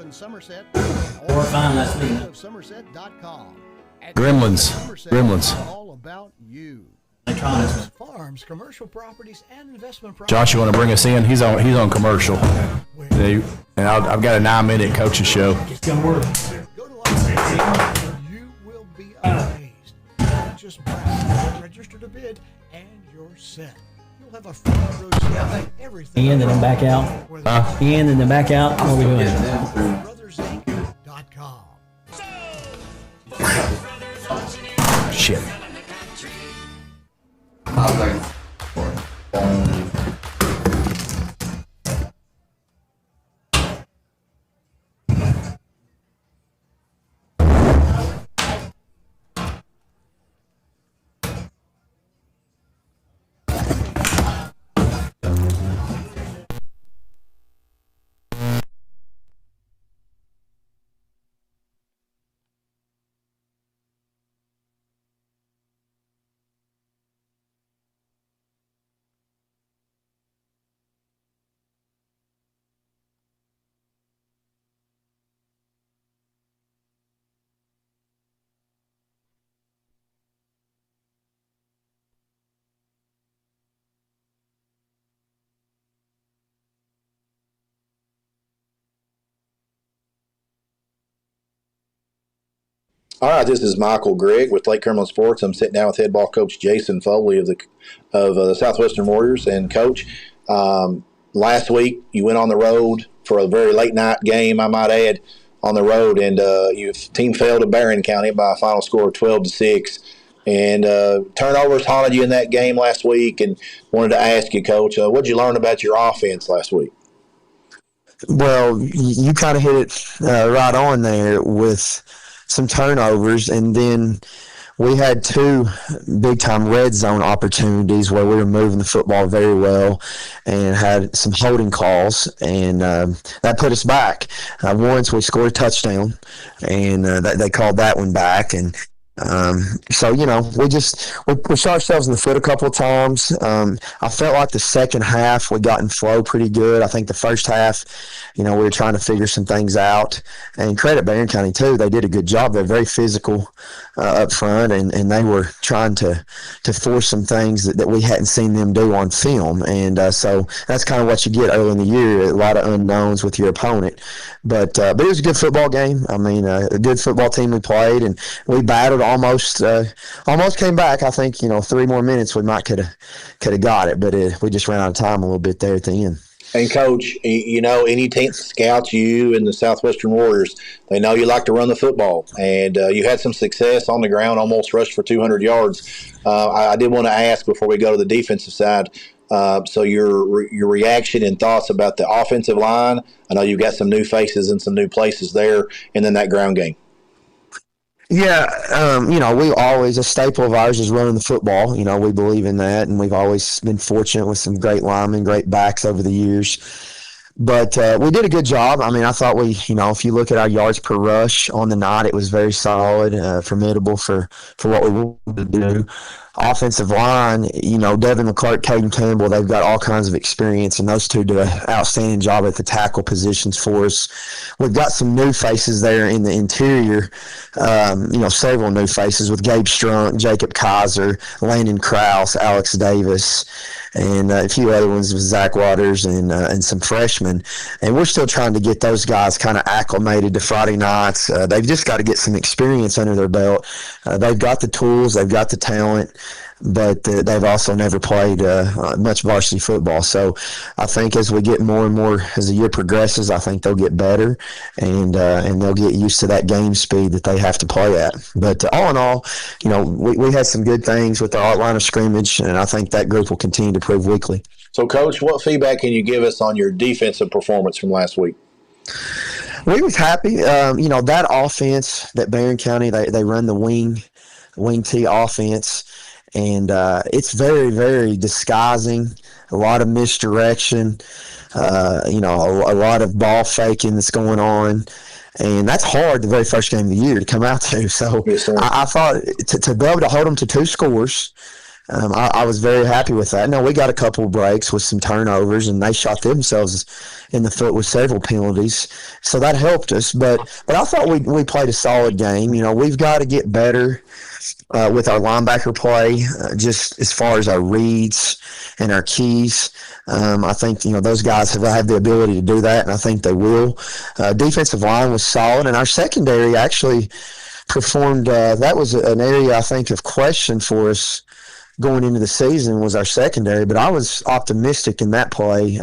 in Somerset. Or fine last week. Of Somerset.com. Gremlins. All about you. Electronics. Farms, commercial properties, and investment properties. Josh, you want to bring us in? He's on commercial. And I've got a 9-minute coaching show. It's gonna work. Go to our website. You will be amazed. Just browse, register to bid, and you're set. You'll have a front row seat to everything. And then back out. And then back out. What are we doing? BrothersInc.com. Shit. All right, this is Michael Gregg with Lake Cumberland Sports. I'm sitting down with head ball coach Jason Foley of the Southwestern Warriors. And coach, last week you went on the road for a very late night game, I might add, on the road, and your team fell to Barron County by a final score of 12-6. And turnovers haunted you in that game last week. And wanted to ask you, coach, what did you learn about your offense last week? Well, you kind of hit it right on there with some turnovers, and then we had two big-time red zone opportunities where we were moving the football very well and had some holding calls, and that put us back. Once we scored a touchdown, and they called that one back, and so, we shot ourselves in the foot a couple of times. I felt like the second half we got in flow pretty good. I think the first half, we were trying to figure some things out. And credit Barron County, too. They did a good job. They're very physical up front, and they were trying to force some things that we hadn't seen them do on film. And so that's kind of what you get early in the year, a lot of unknowns with your opponent. But it was a good football game. I mean, a good football team we played, and we battled almost came back. I think 3 more minutes we might could have got it, but we just ran out of time a little bit there at the end. And coach, any team scouts you and the Southwestern Warriors, they know you like to run the football, and you had some success on the ground, almost rushed for 200 yards. I did want to ask before we go to the defensive side. So your reaction and thoughts about the offensive line. I know you've got some new faces and some new places there, and then that ground game. Yeah, we always, a staple of ours is running the football. We believe in that, and we've always been fortunate with some great linemen, great backs over the years. But we did a good job. I mean, I thought if you look at our yards per rush on the night, it was very solid, formidable for what we wanted to do. Offensive line, Devin McClark, Caden Campbell, they've got all kinds of experience, and those two do an outstanding job at the tackle positions for us. We've got some new faces there in the interior, several new faces with Gabe Strunk, Jacob Kaiser, Landon Krause, Alex Davis, and a few other ones with Zach Waters and some freshmen. And we're still trying to get those guys kind of acclimated to Friday nights. They've just got to get some experience under their belt. They've got the tools, they've got the talent, but they've also never played much varsity football. So I think as we get more and more, as the year progresses, I think they'll get better, and they'll get used to that game speed that they have to play at. But all in all, we had some good things with our line of scrimmage, and I think that group will continue to improve weekly. So, Coach, what feedback can you give us on your defensive performance from last week? We was happy. That offense that Barron County, they run the wing T offense, and it's very, very disguising, a lot of misdirection, a lot of ball faking that's going on. And that's hard the very first game of the year to come out to. So yes, I thought to be able to hold them to 2 scores, I was very happy with that. Now, we got a couple of breaks with some turnovers, and they shot themselves in the foot with several penalties, so that helped us. But I thought we played a solid game. We've got to get better with our linebacker play, just as far as our reads and our keys. I think, those guys have the ability to do that, and I think they will. Defensive line was solid, and our secondary actually performed. That was an area, I think, of question for us going into the season, was our secondary, but I was optimistic in that play,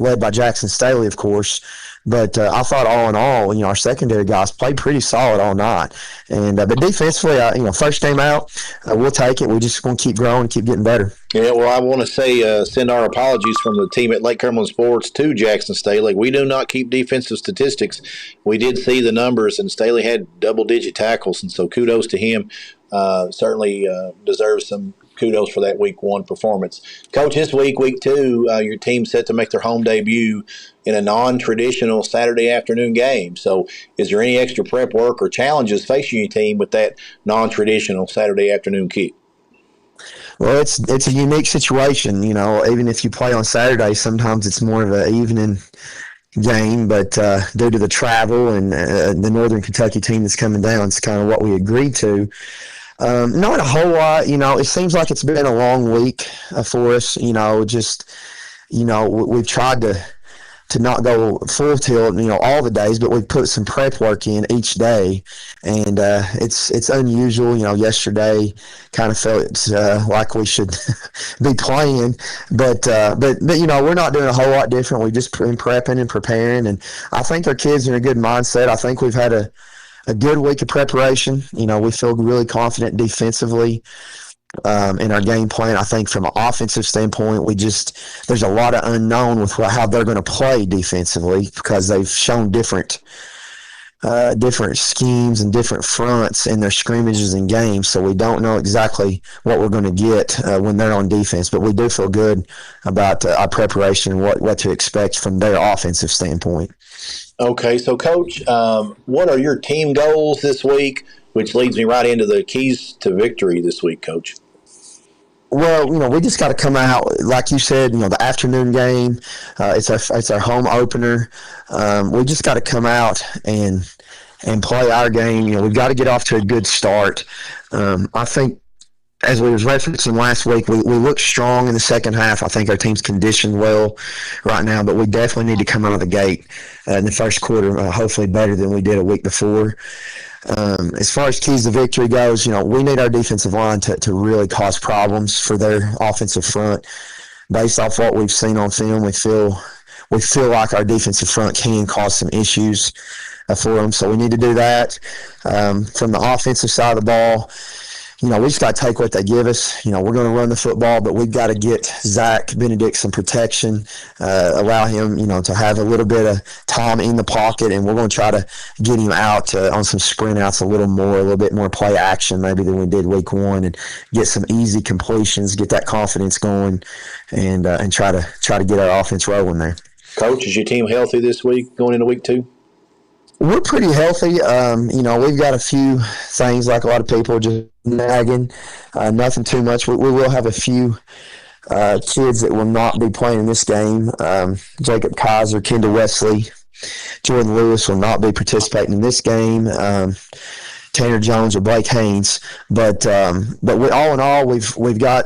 led by Jackson Staley, of course. But I thought all in all, our secondary guys played pretty solid all night. And but defensively, first game out, we'll take it. We're just going to keep growing, keep getting better. Yeah, well, I want to say send our apologies from the team at Lake Cumberland Sports to Jackson Staley. We do not keep defensive statistics. We did see the numbers, and Staley had double-digit tackles, and so kudos to him. Certainly deserves some kudos for that week 1 performance. Coach, this week 2, your team set to make their home debut in a non-traditional Saturday afternoon game. So is there any extra prep work or challenges facing your team with that non-traditional Saturday afternoon kick? Well, it's a unique situation. Even if you play on Saturday, sometimes it's more of an evening game, but due to the travel and the Northern Kentucky team that's coming down, it's kind of what we agreed to. Not a whole lot, it seems like it's been a long week for us, we've tried to not go full tilt, all the days, but we've put some prep work in each day, and it's unusual. Yesterday kind of felt like we should be playing, but we're not doing a whole lot different. We've just been prepping and preparing, and I think our kids are in a good mindset. I think we've had a good week of preparation. We feel really confident defensively in our game plan. I think from an offensive standpoint, there's a lot of unknown with how they're going to play defensively, because they've shown different schemes and different fronts in their scrimmages and games. So we don't know exactly what we're going to get when they're on defense, but we do feel good about our preparation and what to expect from their offensive standpoint. Okay, so Coach, what are your team goals this week, which leads me right into the keys to victory this week, Coach? Well, we just got to come out, like you said, the afternoon game. It's our home opener. We just got to come out and play our game. We've got to get off to a good start. I think, as we was referencing last week, we looked strong in the second half. I think our team's conditioned well right now, but we definitely need to come out of the gate in the first quarter, hopefully better than we did a week before. As far as keys to victory goes, we need our defensive line to really cause problems for their offensive front. Based off what we've seen on film, we feel like our defensive front can cause some issues for them, so we need to do that. From the offensive side of the ball, we just got to take what they give us. We're going to run the football, but we've got to get Zach Benedict some protection, allow him, to have a little bit of time in the pocket, and we're going to try to get him out on some sprint outs a little bit more play action maybe than we did week 1, and get some easy completions, get that confidence going, and try to get our offense rolling there. Coach, is your team healthy this week going into week 2? We're pretty healthy. We've got a few things, like a lot of people, just nagging. Nothing too much. We will have a few kids that will not be playing in this game. Jacob Kaiser, Kendall Wesley, Jordan Lewis will not be participating in this game. Tanner Jones or Blake Haynes. But all in all, we've got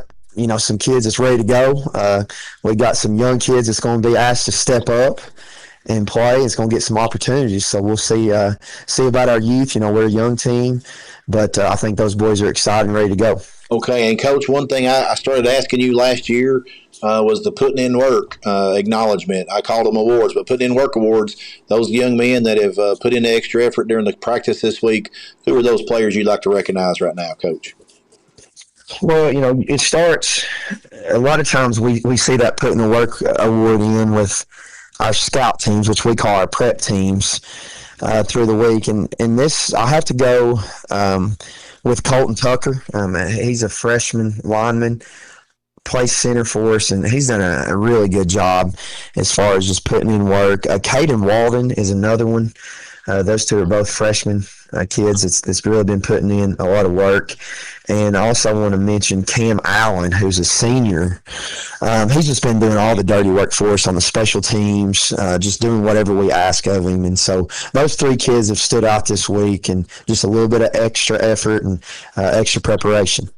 some kids that's ready to go. We've got some young kids that's going to be asked to step up and play. It's going to get some opportunities, so we'll see about our youth. We're a young team, but I think those boys are excited and ready to go. Okay, and Coach, one thing I started asking you last year was the putting in work acknowledgement. I called them awards, but putting in work awards, those young men that have put in the extra effort during the practice this week, who are those players you'd like to recognize right now, Coach? Well, it starts – a lot of times we see that putting the work award in with – our scout teams, which we call our prep teams, through the week. And this, I have to go with Colton Tucker. He's a freshman lineman, plays center for us, and he's done a really good job as far as just putting in work. Caden Walden is another one. Those two are both freshman kids. It's really been putting in a lot of work. And I also want to mention Cam Allen, who's a senior. He's just been doing all the dirty work for us on the special teams, just doing whatever we ask of him. And so those three kids have stood out this week, and just a little bit of extra effort and extra preparation.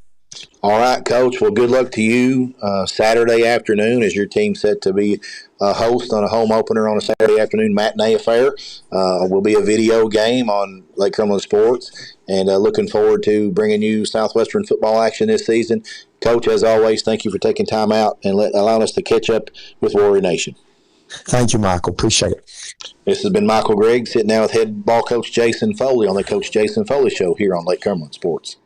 All right, Coach. Well, good luck to you Saturday afternoon as your team set to be a host on a home opener on a Saturday afternoon matinee affair. Will be a video game on Lake Cumberland Sports, and looking forward to bringing you Southwestern football action this season. Coach, as always, thank you for taking time out and allowing us to catch up with Warrior Nation. Thank you, Michael. Appreciate it. This has been Michael Gregg sitting down with head ball coach Jason Foley on the Coach Jason Foley Show here on Lake Cumberland Sports.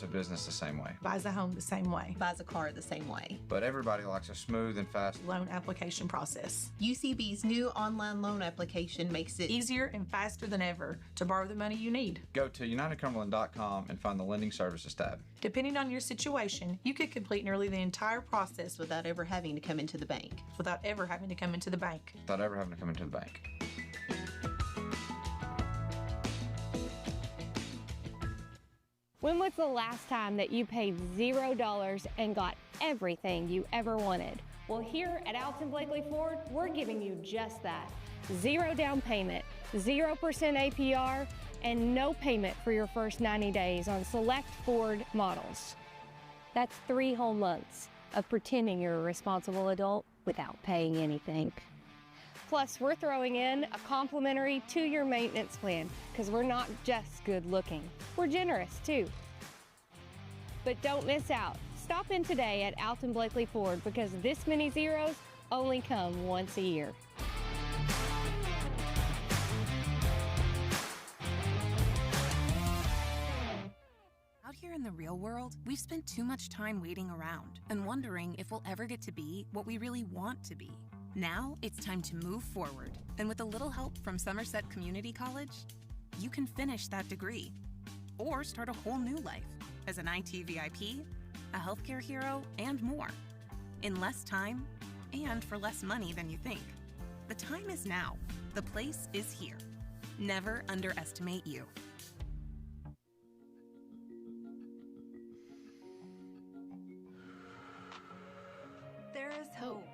A business the same way. Buys a home the same way. Buys a car the same way. But everybody likes a smooth and fast Loan application process. UCB's new online loan application makes it Easier and faster than ever to borrow the money you need. Go to unitedcumberland.com and find the lending services tab. Depending on your situation, you could complete nearly the entire process without ever having to come into the bank. without ever having to come into the bank. Without ever having to come into the bank. When was the last time that you paid $0 and got everything you ever wanted? Well, here at Alton Blakely Ford, we're giving you just that. 0 down payment, 0% APR, and no payment for your first 90 days on select Ford models. That's 3 whole months of pretending you're a responsible adult without paying anything. Plus, we're throwing in a complimentary 2-year maintenance plan because we're not just good looking. We're generous too. But don't miss out. Stop in today at Alton Blakely Ford because this many zeros only come once a year. Out here in the real world, we've spent too much time waiting around and wondering if we'll ever get to be what we really want to be. Now it's time to move forward, and with a little help from Somerset Community College, you can finish that degree or start a whole new life as an IT VIP, a healthcare hero, and more, in less time and for less money than you think. The time is now. The place is here. Never underestimate you. There is hope.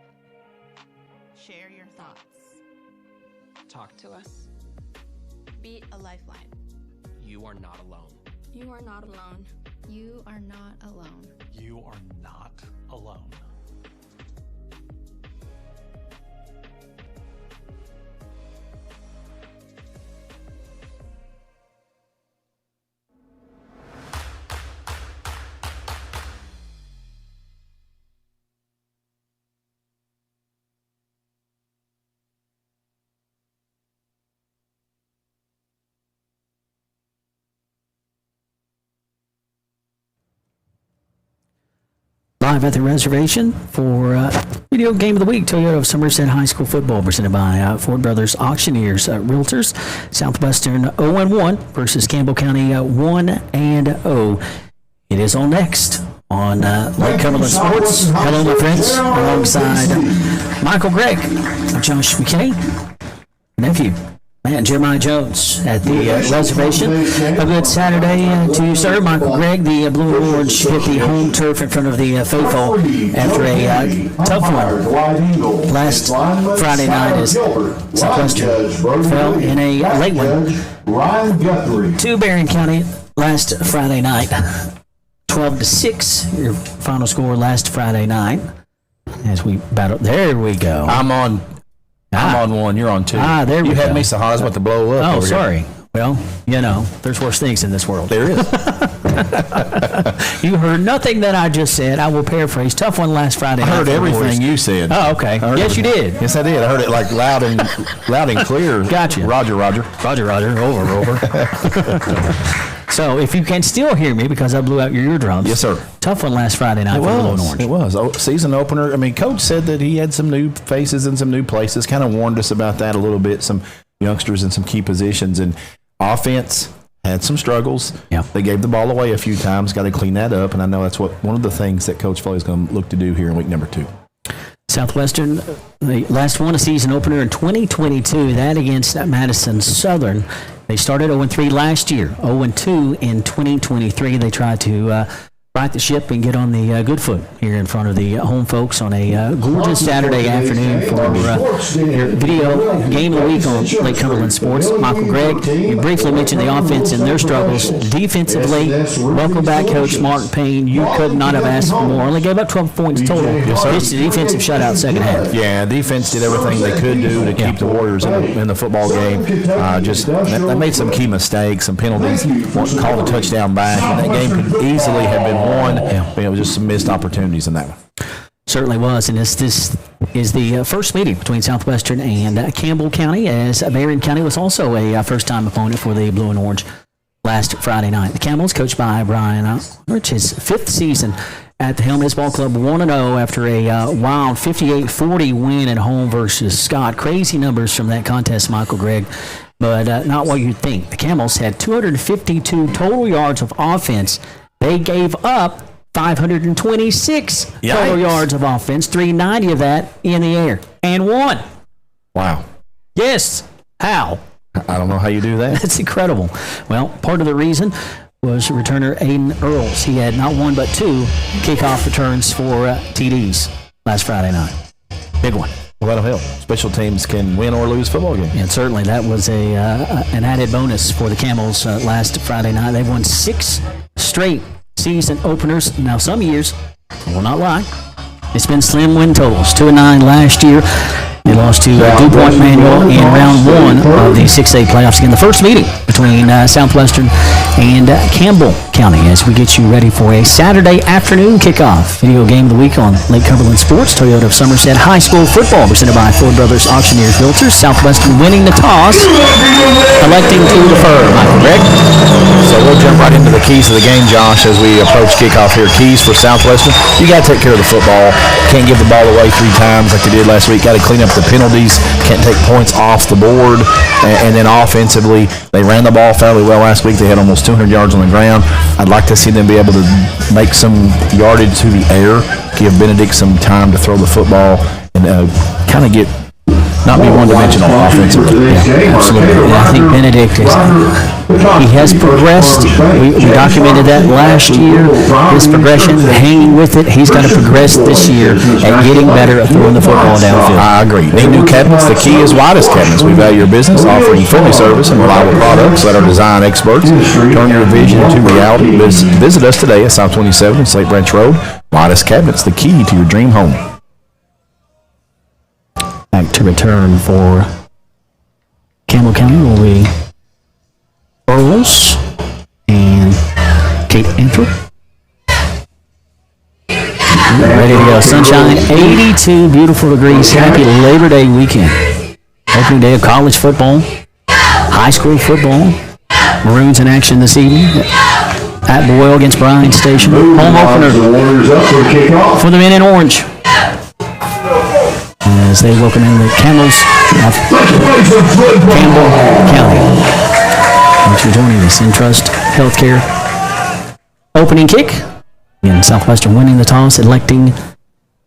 Share your thoughts. Talk to us. Be a lifeline. You are not alone. You are not alone. You are not alone. You are not alone. Live at the reservation for video game of the week, Toyota of Somerset High School football, presented by Ford Brothers Auctioneers, Realtors, Southwestern 0-1 versus Campbell County 1-0. It is on next on Lake Cumberland Sports. Hello, my friends, alongside Michael Gregg, Josh McKay, nephew. And Jeremiah Jones at the reservation. A good Saturday to you, sir. Michael Gregg, the Blue and Orange, hit the home turf in front of the faithful after a tough one last Friday night as Southwestern fell in a late one to Barron County last Friday night. 12-6, your final score last Friday night. As we battle, there we go. I'm on one, you're on 2. There we go. You had me so hot I was about to blow up. Oh, sorry. Well, there's worse things in this world. There is. You heard nothing that I just said. I will paraphrase. Tough one last Friday night. I heard everything you said. Oh, okay. Yes, you did. Yes, I did. I heard it like loud and clear. Gotcha. Roger. Over. So, if you can still hear me because I blew out your eardrums. Yes, sir. Tough one last Friday night for Blue and Orange. It was. Season opener. I mean, Coach said that he had some new faces and some new places. Kind of warned us about that a little bit. Some youngsters in some key positions. And offense had some struggles. Yeah. They gave the ball away a few times. Got to clean that up. And I know that's one of the things that Coach Foley is going to look to do here in week number 2. Southwestern, the last won a season opener in 2022, that against Madison Southern. They started 0-3 last year, 0-2 in 2023. They tried to right the ship and get on the good foot here in front of the home folks on a gorgeous Saturday afternoon for your video game of the week on Lake Cumberland Sports. Michael Gregg, you briefly mentioned the offense and their struggles. Defensively, welcome back, Coach Martin Payne. You could not have asked for more. Only gave up 12 points total. It's the defensive shutout second half. Yeah, defense did everything they could do to keep the Warriors in the football game. They made some key mistakes, some penalties, called a touchdown back, and that game could easily have been won. But it was just some missed opportunities in that one. Certainly was, and this is the first meeting between Southwestern and Campbell County, as Marion County was also a first-time opponent for the Blue and Orange last Friday night. The Camels, coached by Brian Rich, his fifth season at the Helmets Ball Club, 1-0 after a wild 58-40 win at home versus Scott. Crazy numbers from that contest, Michael Gregg, but not what you'd think. The Camels had 252 total yards of offense. They gave up 526 total yards of offense, 390 of that in the air, and won. Wow. Yes. How? I don't know how you do that. That's incredible. Well, part of the reason was returner Aiden Earls. He had not one but two kickoff returns for TDs last Friday night. Big one. Well, that'll help. Special teams can win or lose football games. And certainly that was an added bonus for the Camels last Friday night. They've won 6 straight season openers. Now, some years, I will not lie, it's been slim win totals. 2-9 last year. They lost to DuPont Manual in round 1 of the 6A playoffs. Again, the first meeting between Southwestern and Campbell County as we get you ready for a Saturday afternoon kickoff. Video game of the week on Lake Cumberland Sports. Toyota of Somerset High School football presented by Ford Brothers Auctioneers Realtors. Southwestern winning the toss, electing to defer. Michael Gregg. So we'll jump right into the keys of the game, Josh, as we approach kickoff here. Keys for Southwestern. You got to take care of the football. Can't give the ball away 3 times like they did last week. Got to clean up the penalties. Can't take points off the board. And then offensively, they ran the ball fairly well last week. They had almost 200 yards on the ground. I'd like to see them be able to make some yardage to the air, give Benedict some time to throw the football, and kind of not be one-dimensional offensively. Yeah, absolutely. Yeah, I think Benedict has progressed. We documented that last year. His progression, hanging with it. He's got to progress this year at getting better at throwing the football downfield. I agree. Need new cabinets. The key is Widest Cabinets. We value your business, offering friendly service and reliable products. Let our design experts turn your vision to reality. Visit us today at South 27 Slate Branch Road. Widest Cabinets, the key to your dream home. Back to return for Campbell County will be Earls and Kate Anthrop. Ready to go. Sunshine, 82 beautiful degrees. Happy Labor Day weekend. Opening day of college football, high school football. Maroons in action this evening at Boyle against Bryan Station. Home opener for the men in orange, as they welcome in the Camels of Campbell County. Thanks for joining us. Intrust Healthcare. Opening kick. Again, Southwestern winning the toss, electing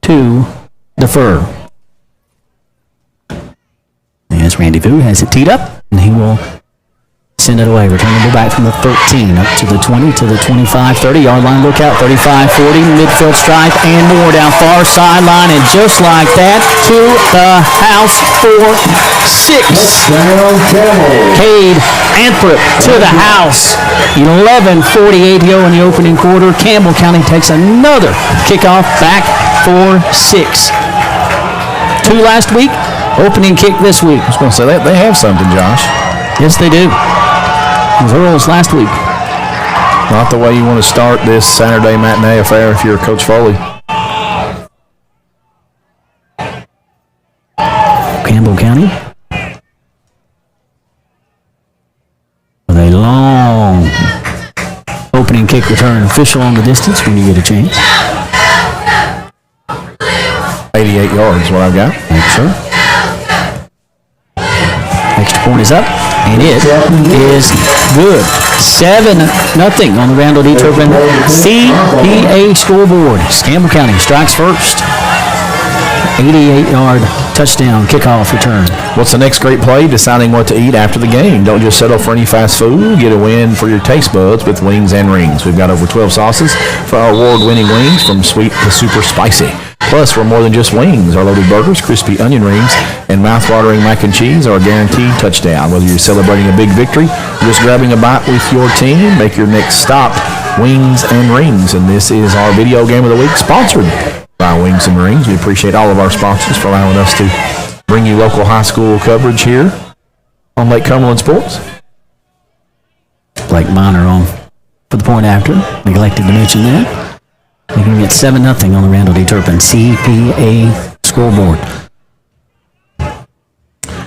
to defer. As Randy Vu has it teed up, and he will send it away. Returning it back from the 13 up to the 20 to the 25, 30-yard line. Look out, 35, 40, midfield strike, and more down far sideline. And just like that, to the house for 6. Cade Anthrop to the house. 11:48 to go in the opening quarter. Campbell County takes another kickoff back for 6. 2 last week, opening kick this week. I was going to say, they have something, Josh. Yes, they do. It was Earls last week. Not the way you want to start this Saturday matinee affair if you're Coach Foley. Campbell County with a long opening kick return. Official on the distance when you get a chance. 88 yards, what I've got. Thanks, sir. Extra point is up, and it is good. 7-0 on the Randall D. Turpin CPA scoreboard. Campbell County strikes first. 88-yard touchdown kickoff return. What's the next great play? Deciding what to eat after the game. Don't just settle for any fast food. Get a win for your taste buds with Wings and Rings. We've got over 12 sauces for our award-winning wings, from sweet to super spicy. Plus, we're more than just wings. Our loaded burgers, crispy onion rings, and mouth-watering mac and cheese are a guaranteed touchdown. Whether you're celebrating a big victory or just grabbing a bite with your team, make your next stop Wings and Rings. And this is our video game of the week, sponsored by Wings and Rings. We appreciate all of our sponsors for allowing us to bring you local high school coverage here on Lake Cumberland Sports. Blake Miner on for the point after. Neglected to mention that. They're going to get 7-0 on the Randall D. Turpin CPA scoreboard.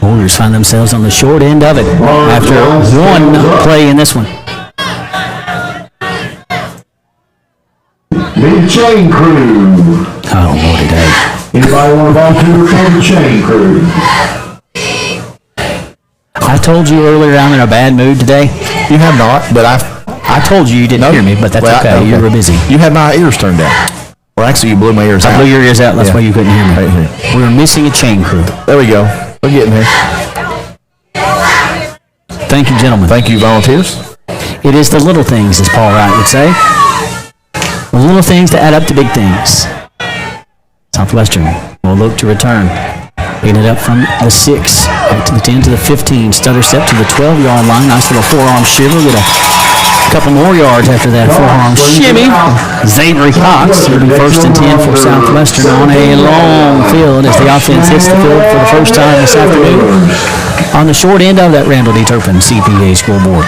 Warriors find themselves on the short end of it after one play in this one. The chain crew. Oh, Lordy day. Anybody want to volunteer for the chain crew? I told you earlier I'm in a bad mood today. You have not, but I told you didn't hear me, but that's okay. You were busy. You had my ears turned down. Well, actually, you blew my ears out. I blew your ears out. That's why you couldn't hear me. We were missing a chain crew. There we go. We're getting there. Thank you, gentlemen. Thank you, volunteers. It is the little things, as Paul Wright would say. The little things that add up to big things. Southwestern will look to return. Picking it up from the 6, up to the 10, to the 15. Stutter step to the 12-yard line. Nice little forearm shiver. Get a couple more yards after that forearm shimmy. Xavier Cox will be 1st and 10 for Southwestern on a long field as the offense hits the field for the first time this afternoon on the short end of that Randall D. Turpin CPA scoreboard.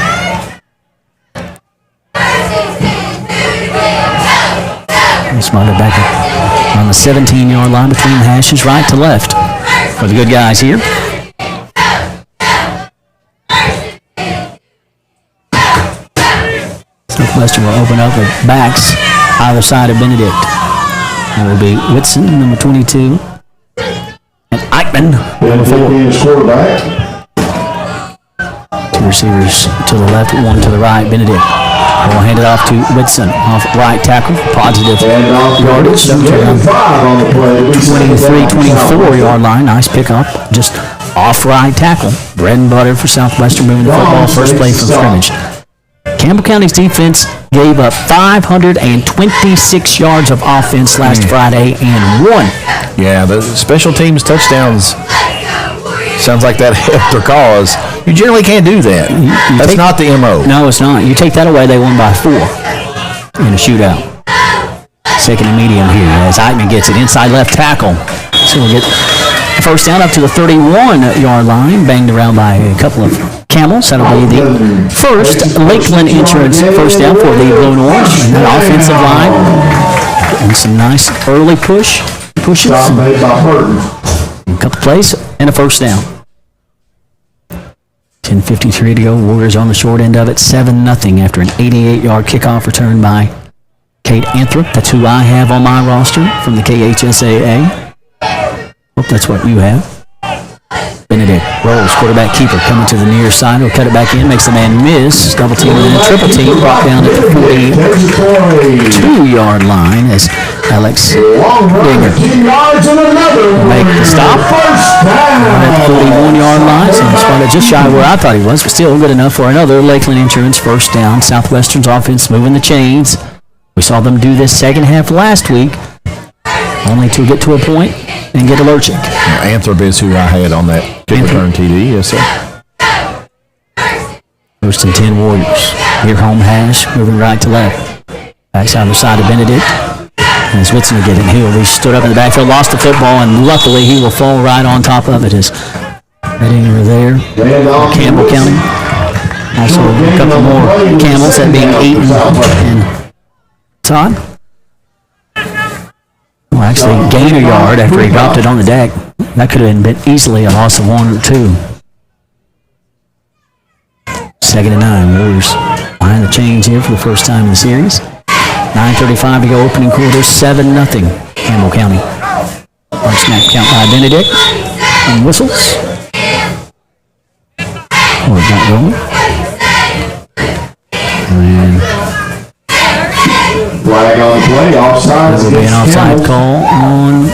Smarter back on the 17-yard line between the hashes, right to left for the good guys here. Southwestern will open up with backs either side of Benedict. It will be Whitson, number 22, and Eichmann, number 4. 2 receivers to the left, 1 to the right. Benedict will hand it off to Whitson, off right tackle, positive yardage, 23-24-yard line. Nice pickup, just off right tackle. Bread and butter for Southwestern moving the football, first play from scrimmage. Campbell County's defense gave up 526 yards of offense last Friday and won. Yeah, the special teams touchdowns sounds like that helped their cause. You generally can't do that. That's not the MO. No, it's not. You take that away, they won by 4 in a shootout. Second and medium here as Eichmann gets it inside left tackle. So we'll get the first down up to the 31-yard line, banged around by a couple of Camels. That'll be the first Lakeland Insurance first down for the Blue and Orange. And that offensive line and some nice early pushes. A couple plays and a first down. 10:53 to go. Warriors on the short end of it, 7-0 after an 88-yard kickoff return by Kate Anthrop. That's who I have on my roster from the KHSAA. Hope that's what you have. Benedict rolls, quarterback keeper coming to the near side. He'll cut it back in, makes the man miss. Double team and then triple team, brought down at the 42-yard line as Alex Dinger will make the stop at the 41-yard line. So he spotted just shy of where I thought he was, but still good enough for another Lakeland Insurance first down. Southwestern's offense moving the chains. We saw them do this second half last week, only to get to a point and get a lurching. Anthrop is who I had on that kick return TD, yes sir. 1st and 10 Warriors. Here home hash, moving right to left. Backside the side of Benedict. And as Whitson will get him, he stood up in the backfield, lost the football, and luckily he will fall right on top of it as Reddinger there. Campbell County. Also a couple more Camels, that being Eaton and Todd. Well, actually, gain a yard after he dropped it on the deck. That could have been easily a loss of 1 or 2. 2nd and 9. Warriors behind the chains here for the first time in the series. 9:35 to go, opening quarter, 7-0 Campbell County. Hard snap count by Benedict. And whistles. Or not going. And flag on the play, offside. there will be an offside call on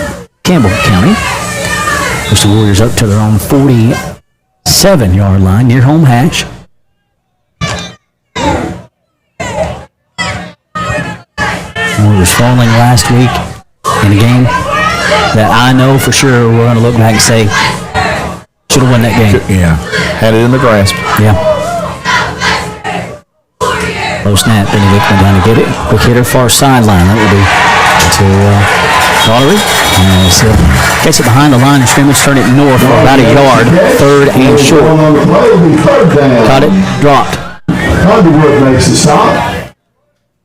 Campbell County. Push the Warriors up to their own 47-yard line near home hash. Warriors falling last week in a game that I know for sure we're going to look back and say, should have won that game. Yeah, had it in the grasp. Yeah. Low snap, Benedict went down to get it. Quick hitter, far sideline. That will be to Daughtery. So gets it behind the line of scrimmage, turn it north for about a yard. Third and short. Caught it, dropped. Underwood makes the stop.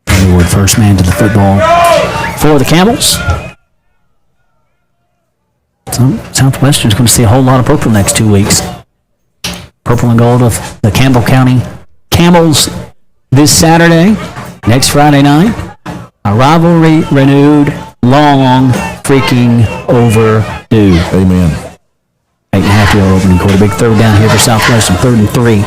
Underwood, first man to the football for the Camels. So Southwestern's going to see a whole lot of purple next 2 weeks. Purple and gold of the Campbell County Camels this Saturday, next Friday night. A rivalry renewed, long freaking overdue. Amen. 8.5-year opening quarter. Big third down here for Southwestern, 3rd and 3.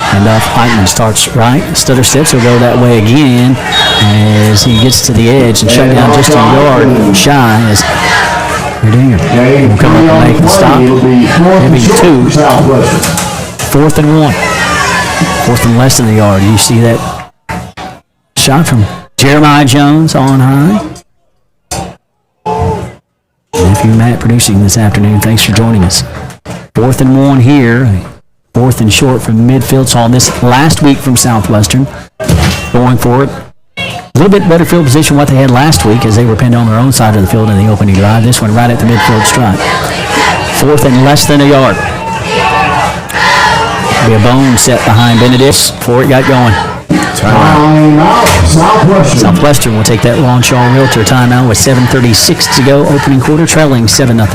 And Heitman starts right. Stutter steps. He'll go that way again as he gets to the edge and shut down just a yard shy as Redeemer will come up and make the stop. Maybe 2. 4th and 1. 4th and less than a yard. You see that shot from Jeremiah Jones on high. Nephew Matt producing this afternoon. Thanks for joining us. 4th and 1 here. 4th and short from midfield. Saw this last week from Southwestern. Going for it. A little bit better field position what they had last week as they were pinned on their own side of the field in the opening drive. This one right at the midfield stripe. 4th and less than a yard. Be a bone set behind Benedict before it got going. Timeout. Southwestern will take that Ron Shaw Realtor timeout with 7:36 to go. Opening quarter, trailing 7-0.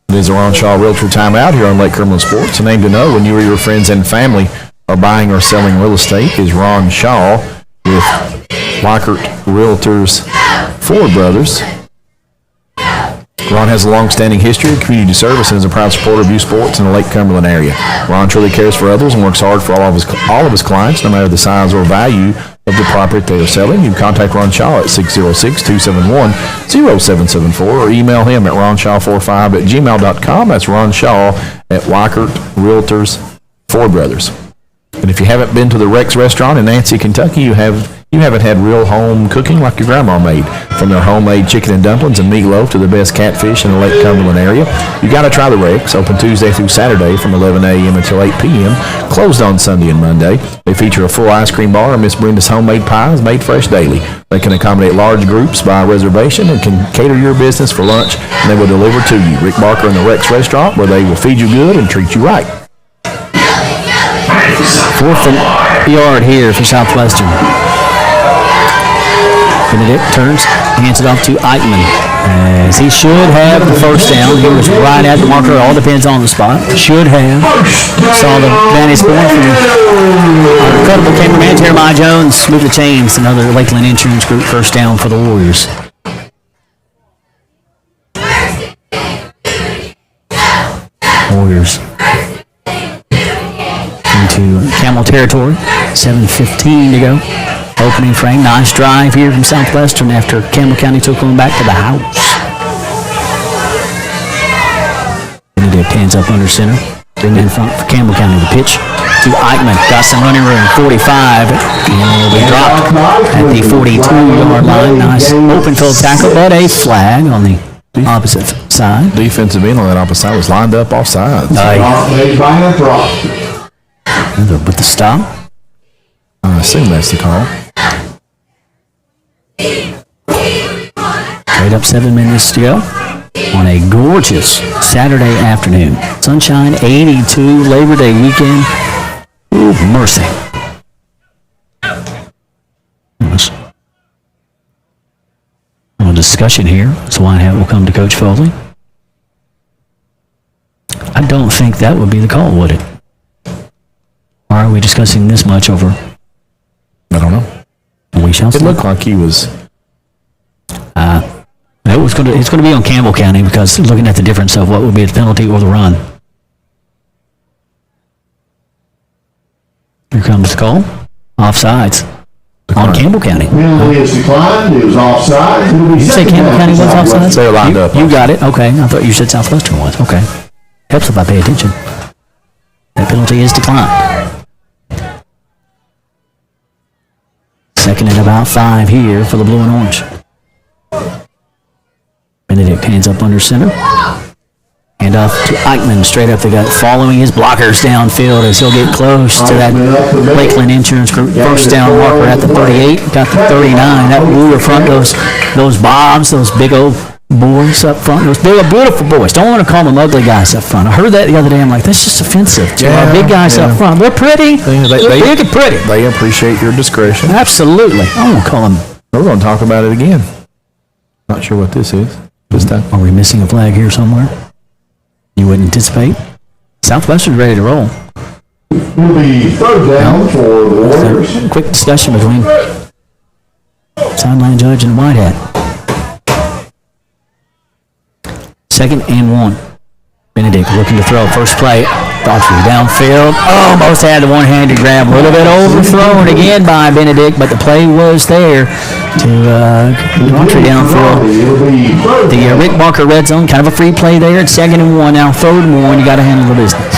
It is a Ron Shaw Realtor timeout here on Lake Cumberland Sports. A name to know when you or your friends and family are buying or selling real estate is Ron Shaw with Weikert Realtors, Ford Brothers. Ron has a long-standing history of community service and is a proud supporter of youth sports in the Lake Cumberland area. Ron truly cares for others and works hard for all of his clients, no matter the size or value of the property they are selling. You can contact Ron Shaw at 606-271-0774 or email him at ronshaw45@gmail.com. That's Ron Shaw at Weikert Realtors, Ford Brothers. And if you haven't been to the Rex restaurant in Nancy, Kentucky, you haven't had real home cooking like your grandma made. From their homemade chicken and dumplings and meatloaf to the best catfish in the Lake Cumberland area, you got to try the Rex. Open Tuesday through Saturday from 11 a.m. until 8 p.m. Closed on Sunday and Monday. They feature a full ice cream bar and Miss Brenda's homemade pies made fresh daily. They can accommodate large groups by reservation and can cater your business for lunch, and they will deliver to you. Rick Barker and the Rex restaurant, where they will feed you good and treat you right. 4th and yard here for Southwestern. Benedict turns, hands it off to Eichmann, as he should have the first down. He was right at the marker. All depends on the spot. Should have. Saw the vantage point from our incredible cameraman, Jeremiah Jones. Move the chains. Another Lakeland Insurance Group first down for the Warriors. Warriors into Camel territory. 7:15 to go. Opening frame. Nice drive here from Southwestern after Campbell County took them back to the house. Benedict hands up under center. Bring in front for Campbell County. The pitch to Eichmann. Got some running room. 45. And will be dropped at the 42-yard line. Nice open field tackle, but a flag on the opposite side. Defensive end on that opposite side was lined up off sides. With the stop. I assume that's the call. Straight up 7 minutes to go on a gorgeous Saturday afternoon. Sunshine, 82, Labor Day weekend. Ooh, mercy. A discussion here, so why will come to Coach Foley. I don't think that would be the call, would it? Or are we discussing this much over? I don't know. We shall see. It looked like he was. It's going to be on Campbell County because looking at the difference of what would be the penalty or the run. Here comes the call. Offsides. on Campbell County. Penalty is declined. It was offside. It'll be Did you say second Campbell down County for was Southwestern. offside? They're lined up. You got it. Okay. I thought you said Southwestern was. Okay. Helps if I pay attention. That penalty is declined. Second and about 5 here for the blue and orange. Benedict hands up under center. Hand off to Eichmann, straight up the gut, following his blockers downfield as he'll get close to that Lakeland Insurance Group first down marker at the 38. Got the 39. That blue front, those bobs, those big old boys up front, those big, beautiful boys. Don't want to call them ugly guys up front. I heard that the other day. I'm like, that's just offensive to our big guys up front. They're pretty. They're big and pretty. They appreciate your discretion. Absolutely. I want to call them. We're going to talk about it again. Not sure what this is this time. Are we missing a flag here somewhere? You wouldn't anticipate? Southwestern's ready to roll. It'll be third down for the Warriors. A quick discussion between sideline judge and white hat. 2nd and 1. Benedict looking to throw. First play. Daughtry downfield. Almost had the one-handed grab. A little bit overthrown again by Benedict, but the play was there to Daughtry downfield. The Rick Barker red zone, kind of a free play there. It's 2nd and 1. Now 3rd and 1. You got to handle the business.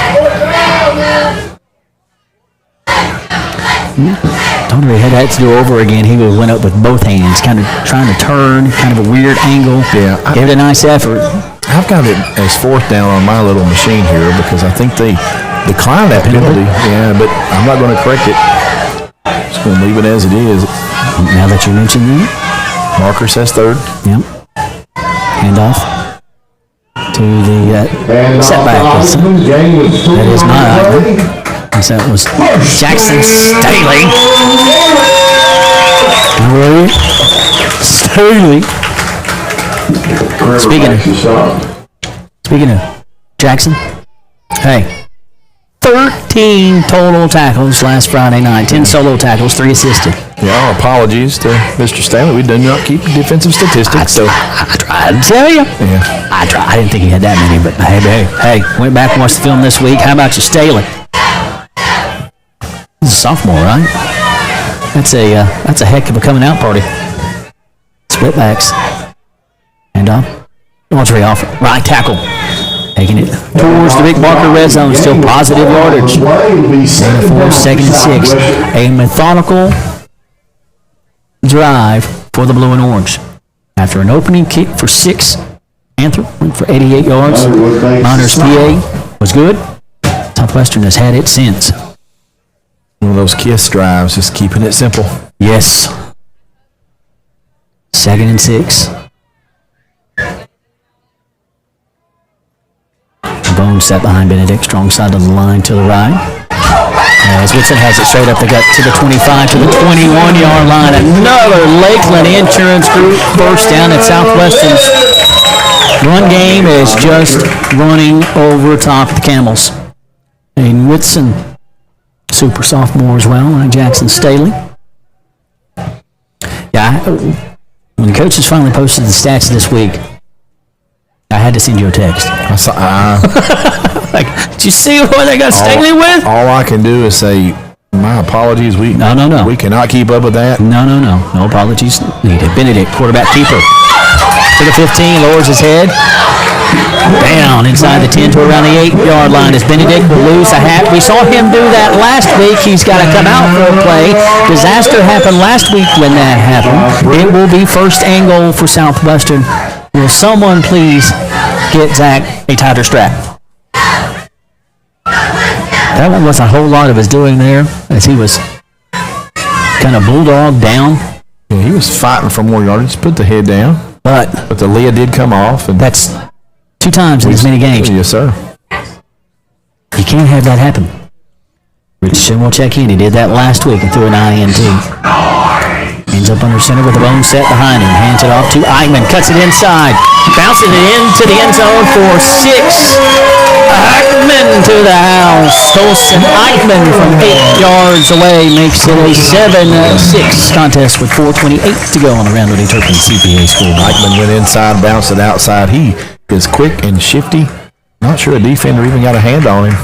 Daughtry had that to do over again. He went up with both hands, kind of trying to turn, kind of a weird angle. Yeah, gave it a nice effort. I've got it as 4th down on my little machine here because I think they declined that penalty. Yeah, but I'm not going to correct it. Just going to leave it as it is. Now that you mentioned that, marker says 3rd. Yep. Handoff to the setback. That is not Eichmann. That was Jackson Staley. Staley. Speaking of Jackson, hey, 13 total tackles last Friday night, 10 solo tackles, 3 assisted. Yeah, apologies to Mr. Stanley. We do not keep defensive statistics. I tried to tell you. Yeah. I didn't think he had that many, but hey, went back and watched the film this week. How about you, Staley? He's a sophomore, right? That's a heck of a coming out party. Split backs. And Daughtry off right tackle. Taking it towards the Rick Barker red zone. Still positive yardage. And for 2nd and 6. A methodical drive for the blue and orange. After an opening kick for 6, Anther went for 88 yards. Miners PA was good. Southwestern has had it since. One of those KISS drives, just keeping it simple. Yes. 2nd and 6. Bone set behind Benedict, strong side of the line to the right. As Whitson has it straight up the gut to the 25, to the 21-yard line. Another Lakeland Insurance Group first down at Southwestern's run game is just running over top of the Camels. And Whitson, super sophomore as well, like Jackson Staley. Yeah, when the coaches finally posted the stats this week, I had to send you a text. I saw, like, did you see what they got Staley with? All I can do is say, my apologies. We cannot keep up with that. No apologies needed. Benedict, quarterback keeper. To the 15, lowers his head. Down inside the 10 to around the 8-yard line as Benedict will lose a hat. We saw him do that last week. He's got to come out for a play. Disaster happened last week when that happened. It will be 1st and goal for Southwestern. Will someone please get Zach a tighter strap? That one was a whole lot of his doing there as he was kind of bulldog down. Yeah, he was fighting for more yardage. Put the head down. But the lid did come off. And that's 2 times in as many games. Yes, sir. You can't have that happen. Richardson will check in. He did that last week and threw an INT. Ends up under center with the bone set behind him. Hands it off to Eichmann. Cuts it inside. Bouncing it into the end zone for 6. Eichmann to the house. Tolson Eichmann from 8 yards away makes it a 7-6 contest with 4:28 to go on the Randall D. Turpin CPA School. Eichmann went inside, bounced it outside. He is quick and shifty. Not sure a defender even got a hand on him.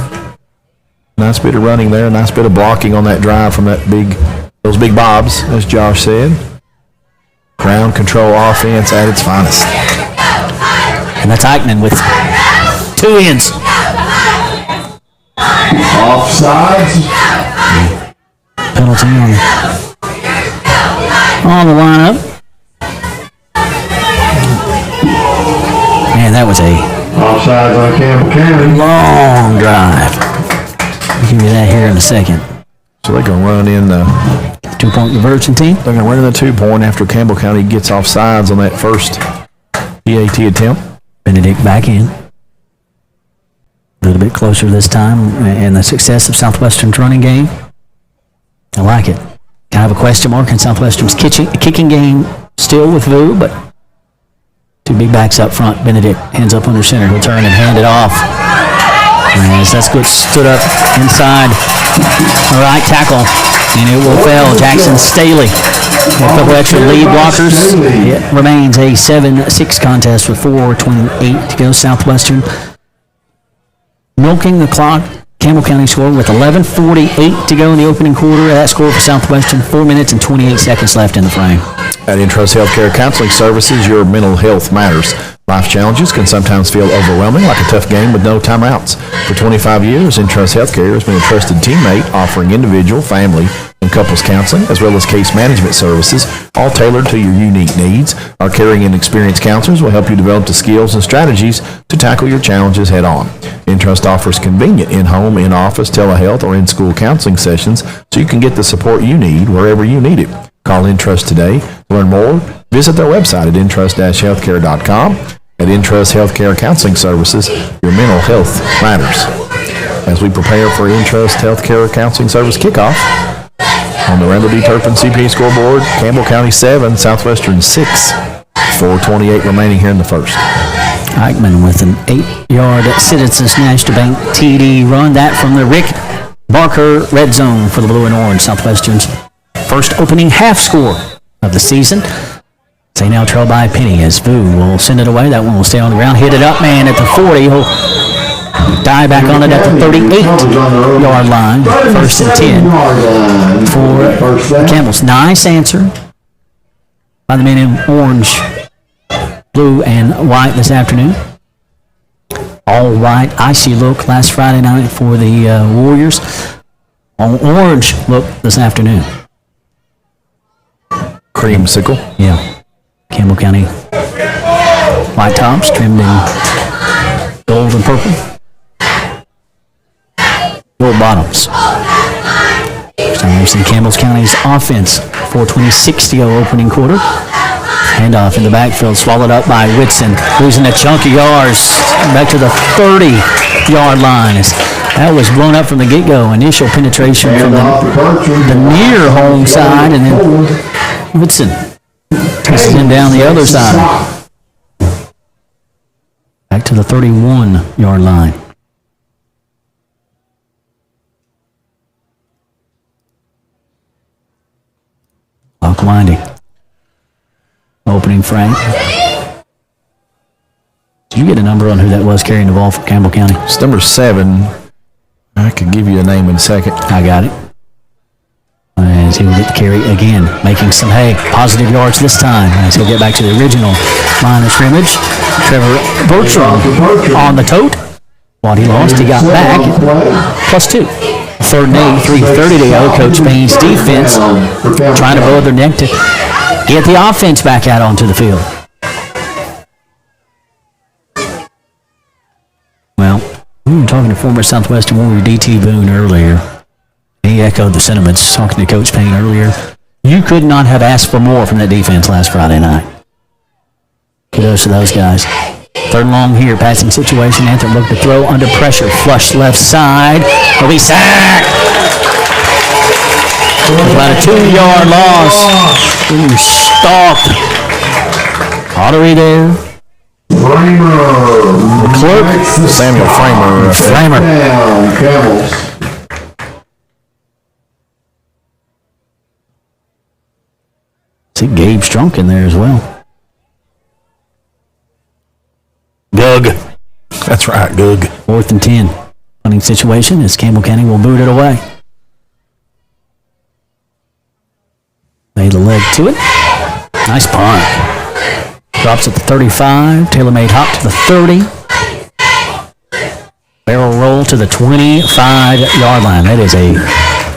Nice bit of running there. Nice bit of blocking on that drive from that big Those big bobs, as Josh said. Ground control offense at its finest. And that's Eichmann with 2 ends. Offsides. Penalty on the lineup. Man, that was a Offsides on Campbell County. long drive. I'll give you that here in a second. So they're going to run in the 2-point conversion team. They're going to run in the 2-point after Campbell County gets offsides on that first PAT attempt. Benedict back in. A little bit closer this time in the success of Southwestern's running game. I like it. Kind of a question mark in Southwestern's kicking game still with Vu, but 2 big backs up front. Benedict hands up under center. He'll turn and hand it off. As that's good, stood up inside the right tackle, and it will fail. Jackson Staley. A couple extra lead blockers. It remains a 7-6 contest with 4:28 to go. Southwestern milking the clock. Campbell County scored with 11:48 to go in the opening quarter. That score for Southwestern, 4 minutes and 28 seconds left in the frame. At Intrust Healthcare Counseling Services, your mental health matters. Life challenges can sometimes feel overwhelming, like a tough game with no timeouts. For 25 years, Intrust Healthcare has been a trusted teammate, offering individual, family, and couples counseling, as well as case management services, all tailored to your unique needs. Our caring and experienced counselors will help you develop the skills and strategies to tackle your challenges head on. Intrust offers convenient in-home, in-office, telehealth, or in-school counseling sessions so you can get the support you need wherever you need it. Call Intrust today. To learn more, visit their website at intrust-healthcare.com. At Intrust Healthcare Counseling Services, your mental health matters. As we prepare for Intrust Healthcare Counseling Service kickoff, on the Randall D. Turpin CPA scoreboard, Campbell County 7, Southwestern 6, 4:28 remaining here in the first. Eichmann with an 8-yard Citizens National Bank TD run. That from the Rick Barker red zone for the blue and orange. Southwestern's first opening half score of the season. They now trail by a penny as Vu will send it away. That one will stay on the ground. Hit it up, man, at the 40. He'll dive back on it at the 38-yard line. 1st and 10 for Campbell's. Nice answer by the men in orange, blue, and white this afternoon. All white, icy look last Friday night for the Warriors. All orange look this afternoon. Creamsicle. Yeah. Campbell County white tops trimmed in gold and purple. Gold bottoms. We've Campbell County's offense. 4:26 to go opening quarter. Handoff in the backfield, swallowed up by Whitson, losing a chunk of yards back to the 30-yard line. That was blown up from the get-go. Initial penetration from the near home side, and then Whitson takes him down the other side. Back to the 31-yard line. Clock winding. Opening frame. Did you get a number on who that was carrying the ball for Campbell County? It's number 7. I could give you a name in a second. I got it. As he will get the carry again, making some positive yards this time as he'll get back to the original line of scrimmage. Trevor Bertram on the tote. What he lost, he got back. +2. 3rd and 8, 3:30 to go. Coach Payne's defense trying to bow their neck to get the offense back out onto the field. Well, we were talking to former Southwestern Warrior D.T. Boone earlier. He echoed the sentiments talking to Coach Payne earlier. You could not have asked for more from that defense last Friday night. Kudos to those guys. 3rd and long here, passing situation. Anthem looked to throw under pressure. Flush left side. He'll be sacked. About a 2-yard loss. Ooh, stalked. Ottery there. The clerk. Samuel Framer. See Gabe Strunk in there as well. Gug. That's right, Gug. 4th and 10. Punting situation as Campbell County will boot it away. leg to it. Nice punt. Drops at the 35. TaylorMade hop to the 30. Barrel roll to the 25-yard line. That is a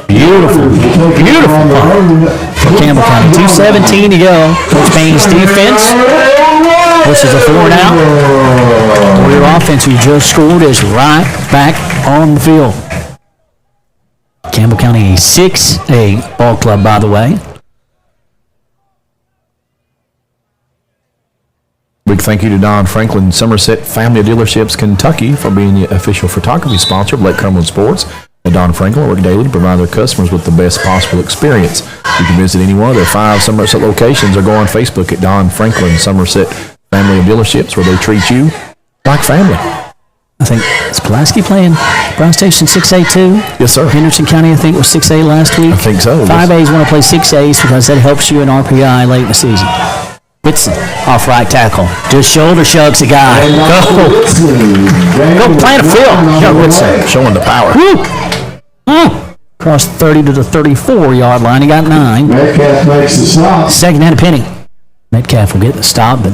beautiful, beautiful punt for Campbell County. 2:17 to go. Coach Payne's defense versus a 4-and-out. Warrior offense, who just scored, is right back on the field. Campbell County, a 6A ball club, by the way. Big thank you to Don Franklin, Somerset Family Dealerships, Kentucky, for being the official photography sponsor of Lake Cumberland Sports. And Don Franklin work daily to provide their customers with the best possible experience. You can visit any one of their 5 Somerset locations or go on Facebook at Don Franklin Somerset Family Dealerships, where they treat you like family. I think, is Pulaski playing Brown Station 6A too? Yes, sir. Henderson County, I think, was 6A last week. I think so. 5As want to play 6As because that helps you in RPI late in the season. Whitson, off right tackle. Just shoulder shugs a guy. Go plant a field. Young Whitson. Showing the power. Woo! Crossed 30 to the 34-yard line. He got 9. Metcalf makes the stop. Second and a penny. Metcalf will get the stop, but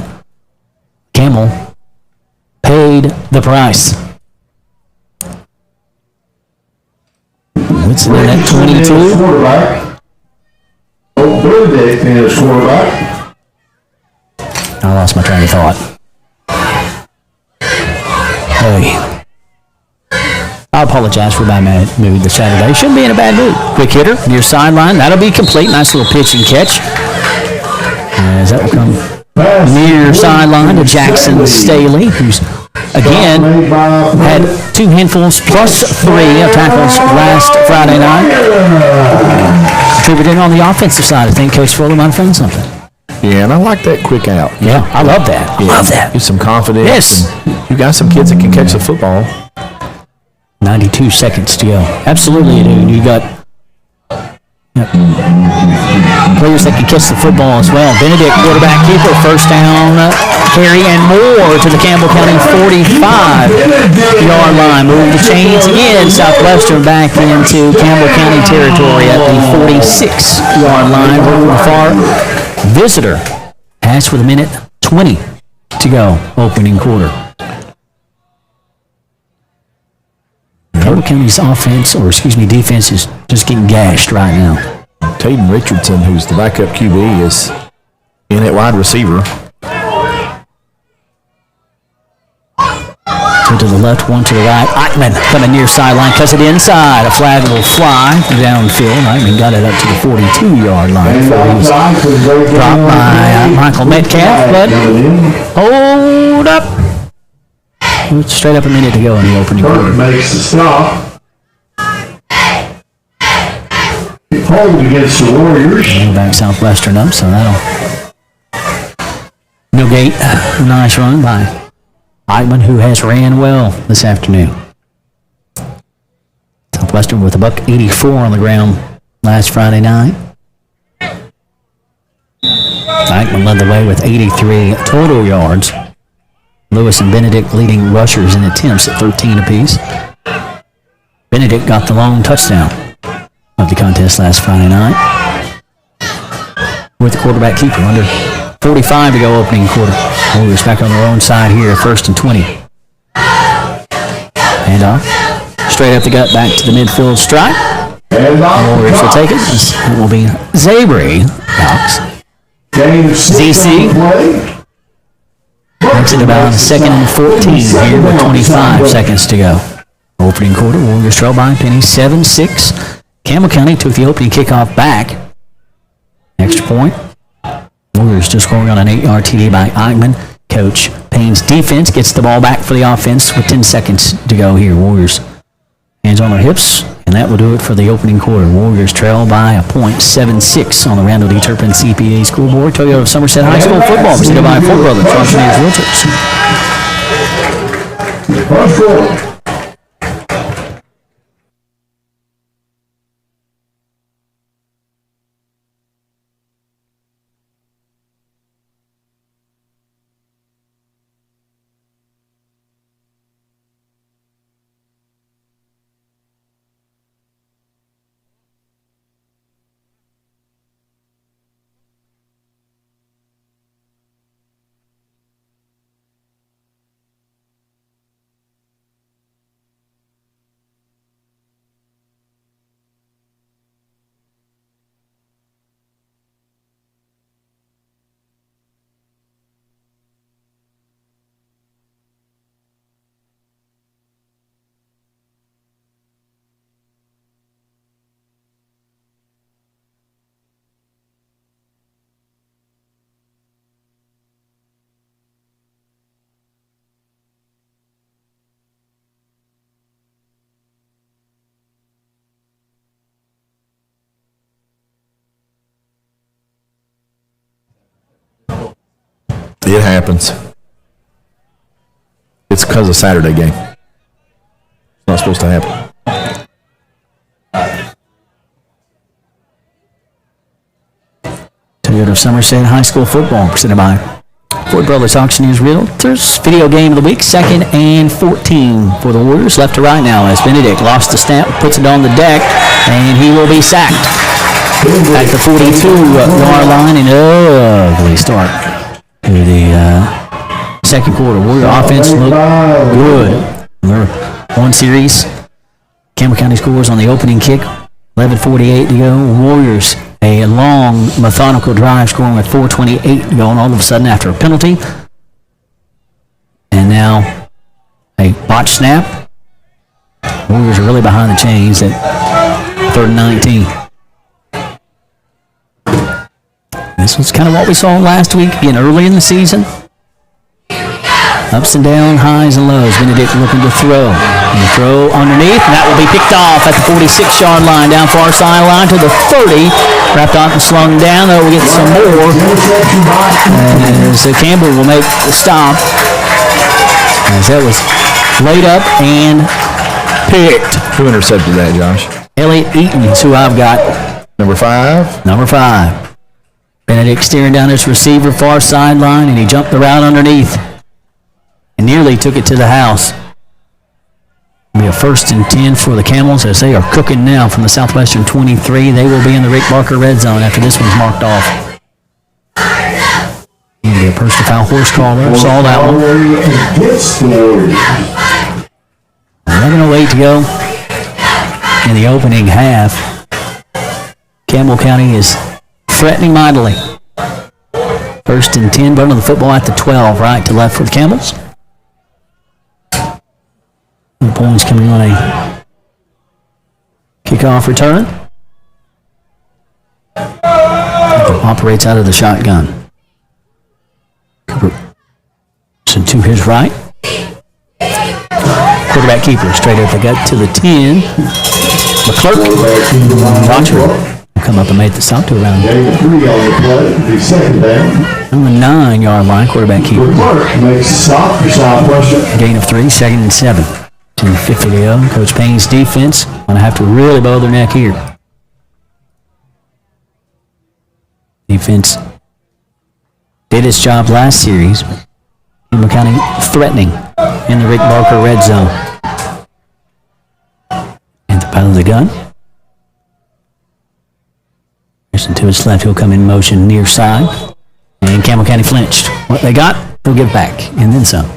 Campbell paid the price. Whitson in at 22. Benedict in his quarterback. I lost my train of thought. Hey. I apologize for my mood this Saturday. Shouldn't be in a bad mood. Quick hitter, near sideline. That'll be complete. Nice little pitch and catch. As that will come near sideline to Jackson Staley, who's, again, had 2 handfuls plus 3 of tackles last Friday night. Contributing on the offensive side. I think Coach Fuller might have found something. Yeah, and I like that quick out. Yeah, I love that. Yeah, love that. Get some confidence. Yes. You got some kids that can catch the football. 92 seconds to go. Absolutely, you do. You got players that can catch the football as well. Benedict, quarterback keeper, first down, carry, and more to the Campbell County 45-yard line. Move the chains again. Southwestern back into Campbell County territory at the 46-yard line. Over the far visitor. Pass with 1:20 to go. Opening quarter. Campbell County's defense is just getting gashed right now. Taden Richardson, who's the backup QB, is in at wide receiver. Two to the left, one to the right. Eichmann coming near sideline, cuts it inside. A flag will fly downfield. Eichmann got it up to the 42-yard line before he was dropped by Michael Metcalf. But hold up. Straight up a minute to go in the opening quarter. Makes the stop. Hold against the Warriors. Back Southwestern up, so that'll negate a nice run by Eichmann, who has ran well this afternoon. Southwestern with a $184 on the ground last Friday night. Eichmann led the way with 83 total yards. Lewis and Benedict leading rushers in attempts at 13 apiece. Benedict got the lone touchdown of the contest last Friday night. With the quarterback keeper under 45 to go opening quarter. Warriors back on their own side here, 1st and 20. And off. Straight up the gut, back to the midfield strike. Warriors will take it. It will be Zabry. ZC. Makes it about 2nd and 14 here with 25 seconds to go. Opening quarter, Warriors trail by Penny 7-6. Campbell County took the opening kickoff back. Extra point. Warriors just scoring on an 8-yard TD by Eichmann. Coach Payne's defense gets the ball back for the offense with 10 seconds to go here. Warriors hands on their hips, and that will do it for the opening quarter. Warriors trail by a .76 on the Randall D. Turpin CPA scoreboard. Toyota of Somerset High School football presented by Fort Brothers Auctioneers Realtors. It happens. It's because of Saturday game. It's not supposed to happen. Toyota of Somerset High School football presented by Ford Brothers Auctioneers Realtors. Video game of the week, 2nd and 14 for the Warriors. Left to right now as Benedict lost the snap, puts it on the deck, and he will be sacked. At the 42-yard line, an ugly start to the second quarter. Warrior offense looked good. They're one series. Campbell County scores on the opening kick. 11:48 to go. Warriors, a long, methodical drive scoring with 4:28 to go, and all of a sudden after a penalty. And now a botched snap. Warriors are really behind the chains at 3rd and 19. This was kind of what we saw last week, being early in the season. Ups and downs, highs and lows. Benedict looking to throw. And the throw underneath, and that will be picked off at the 46-yard line, down far sideline to the 30. Wrapped off and slung down. Though we get some more. As Campbell will make the stop. As that was laid up and picked. Who intercepted that, Josh? Elliot Eaton is who I've got. Number 5? Number 5. Benedict steering down his receiver, far sideline, and he jumped the route underneath and nearly took it to the house. It'll be a 1st and 10 for the Camels as they are cooking now from the Southwestern 23. They will be in the Rick Barker red zone after this one's marked off. It'll be a personal foul horse caller. Saw that one. 11:08 to go in the opening half. Campbell County is threatening mightily. 1st and 10, running the football at the 12, right to left for the Camels. The points coming on a kickoff return. Operates out of the shotgun. Cooper to his right. Quarterback keeper straight at the gut to the 10. McClurk. Roger will come up and make the stop to around on the 9-yard line. Quarterback keeper. Makes a stop for Southwestern. Gain of 3, 2nd and 7. 2:50 to go. Coach Payne's defense going to have to really bow their neck here. Defense did its job last series. Campbell County threatening in the Rick Barker red zone. At the paddle of the gun. Pearson to his left, he'll come in motion near side. And Campbell County flinched. What they got, they'll give back, and then some.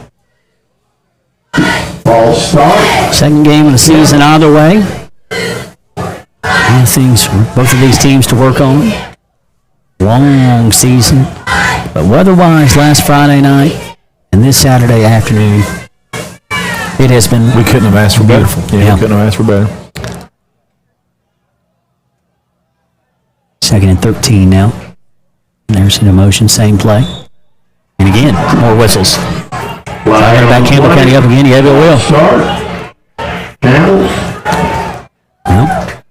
Ball start. Second game of the season either way. Things for both of these teams to work on. Long season. But weather-wise, last Friday night and this Saturday afternoon, it has been... We couldn't have asked for better. Yeah. We couldn't have asked for better. 2nd and 13 now. There's in motion, same play. And again, more whistles. Firing back Campbell County up again. Yeah, it will. Well,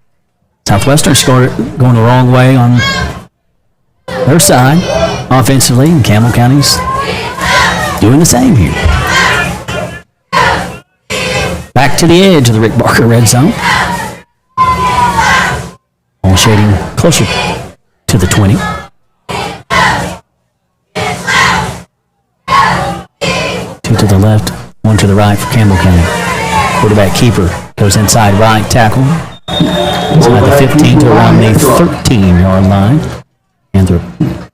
Southwestern scored going the wrong way on their side offensively, and Campbell County's doing the same here. Back to the edge of the Rick Barker red zone. All shading closer to the 20. Two to the left, one to the right for Campbell County. Quarterback keeper goes inside right tackle. Inside the 15 to around the 13-yard line. And the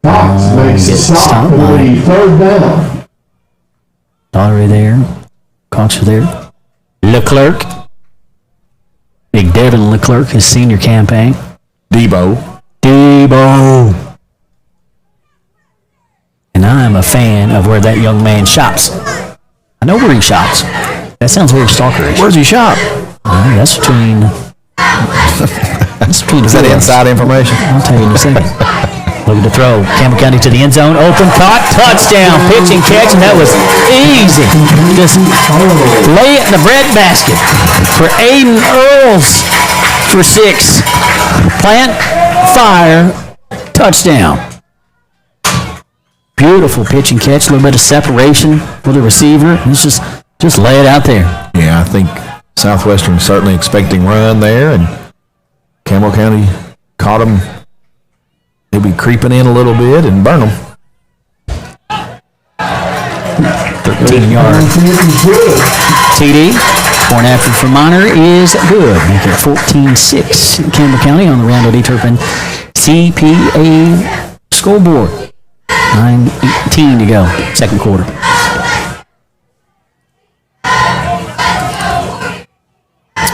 gets stopped by 3rd down. Daughtery there. Cox there. Leclerc. Big Devin Leclerc, his senior campaign. Debo. And I am a fan of where that young man shops. I know where he shops. That sounds very stalkerish. Where's he shop? That's between... Is that inside information? I'll tell you in a second. Looking to throw. Campbell County to the end zone. Open, caught, touchdown. Pitch and catch, and that was easy. Just lay it in the bread basket for Aiden Earls for 6. Plant, fire, touchdown. Beautiful pitch and catch, a little bit of separation for the receiver. It's just lay it out there. Yeah, I think Southwestern certainly expecting run there, and Campbell County caught them maybe creeping in a little bit and burn them. 13-yard TD. Point after for Minor is good. Make it 14-6. Campbell County on the Randall D. Turpin CPA scoreboard. 9:18 to go, second quarter.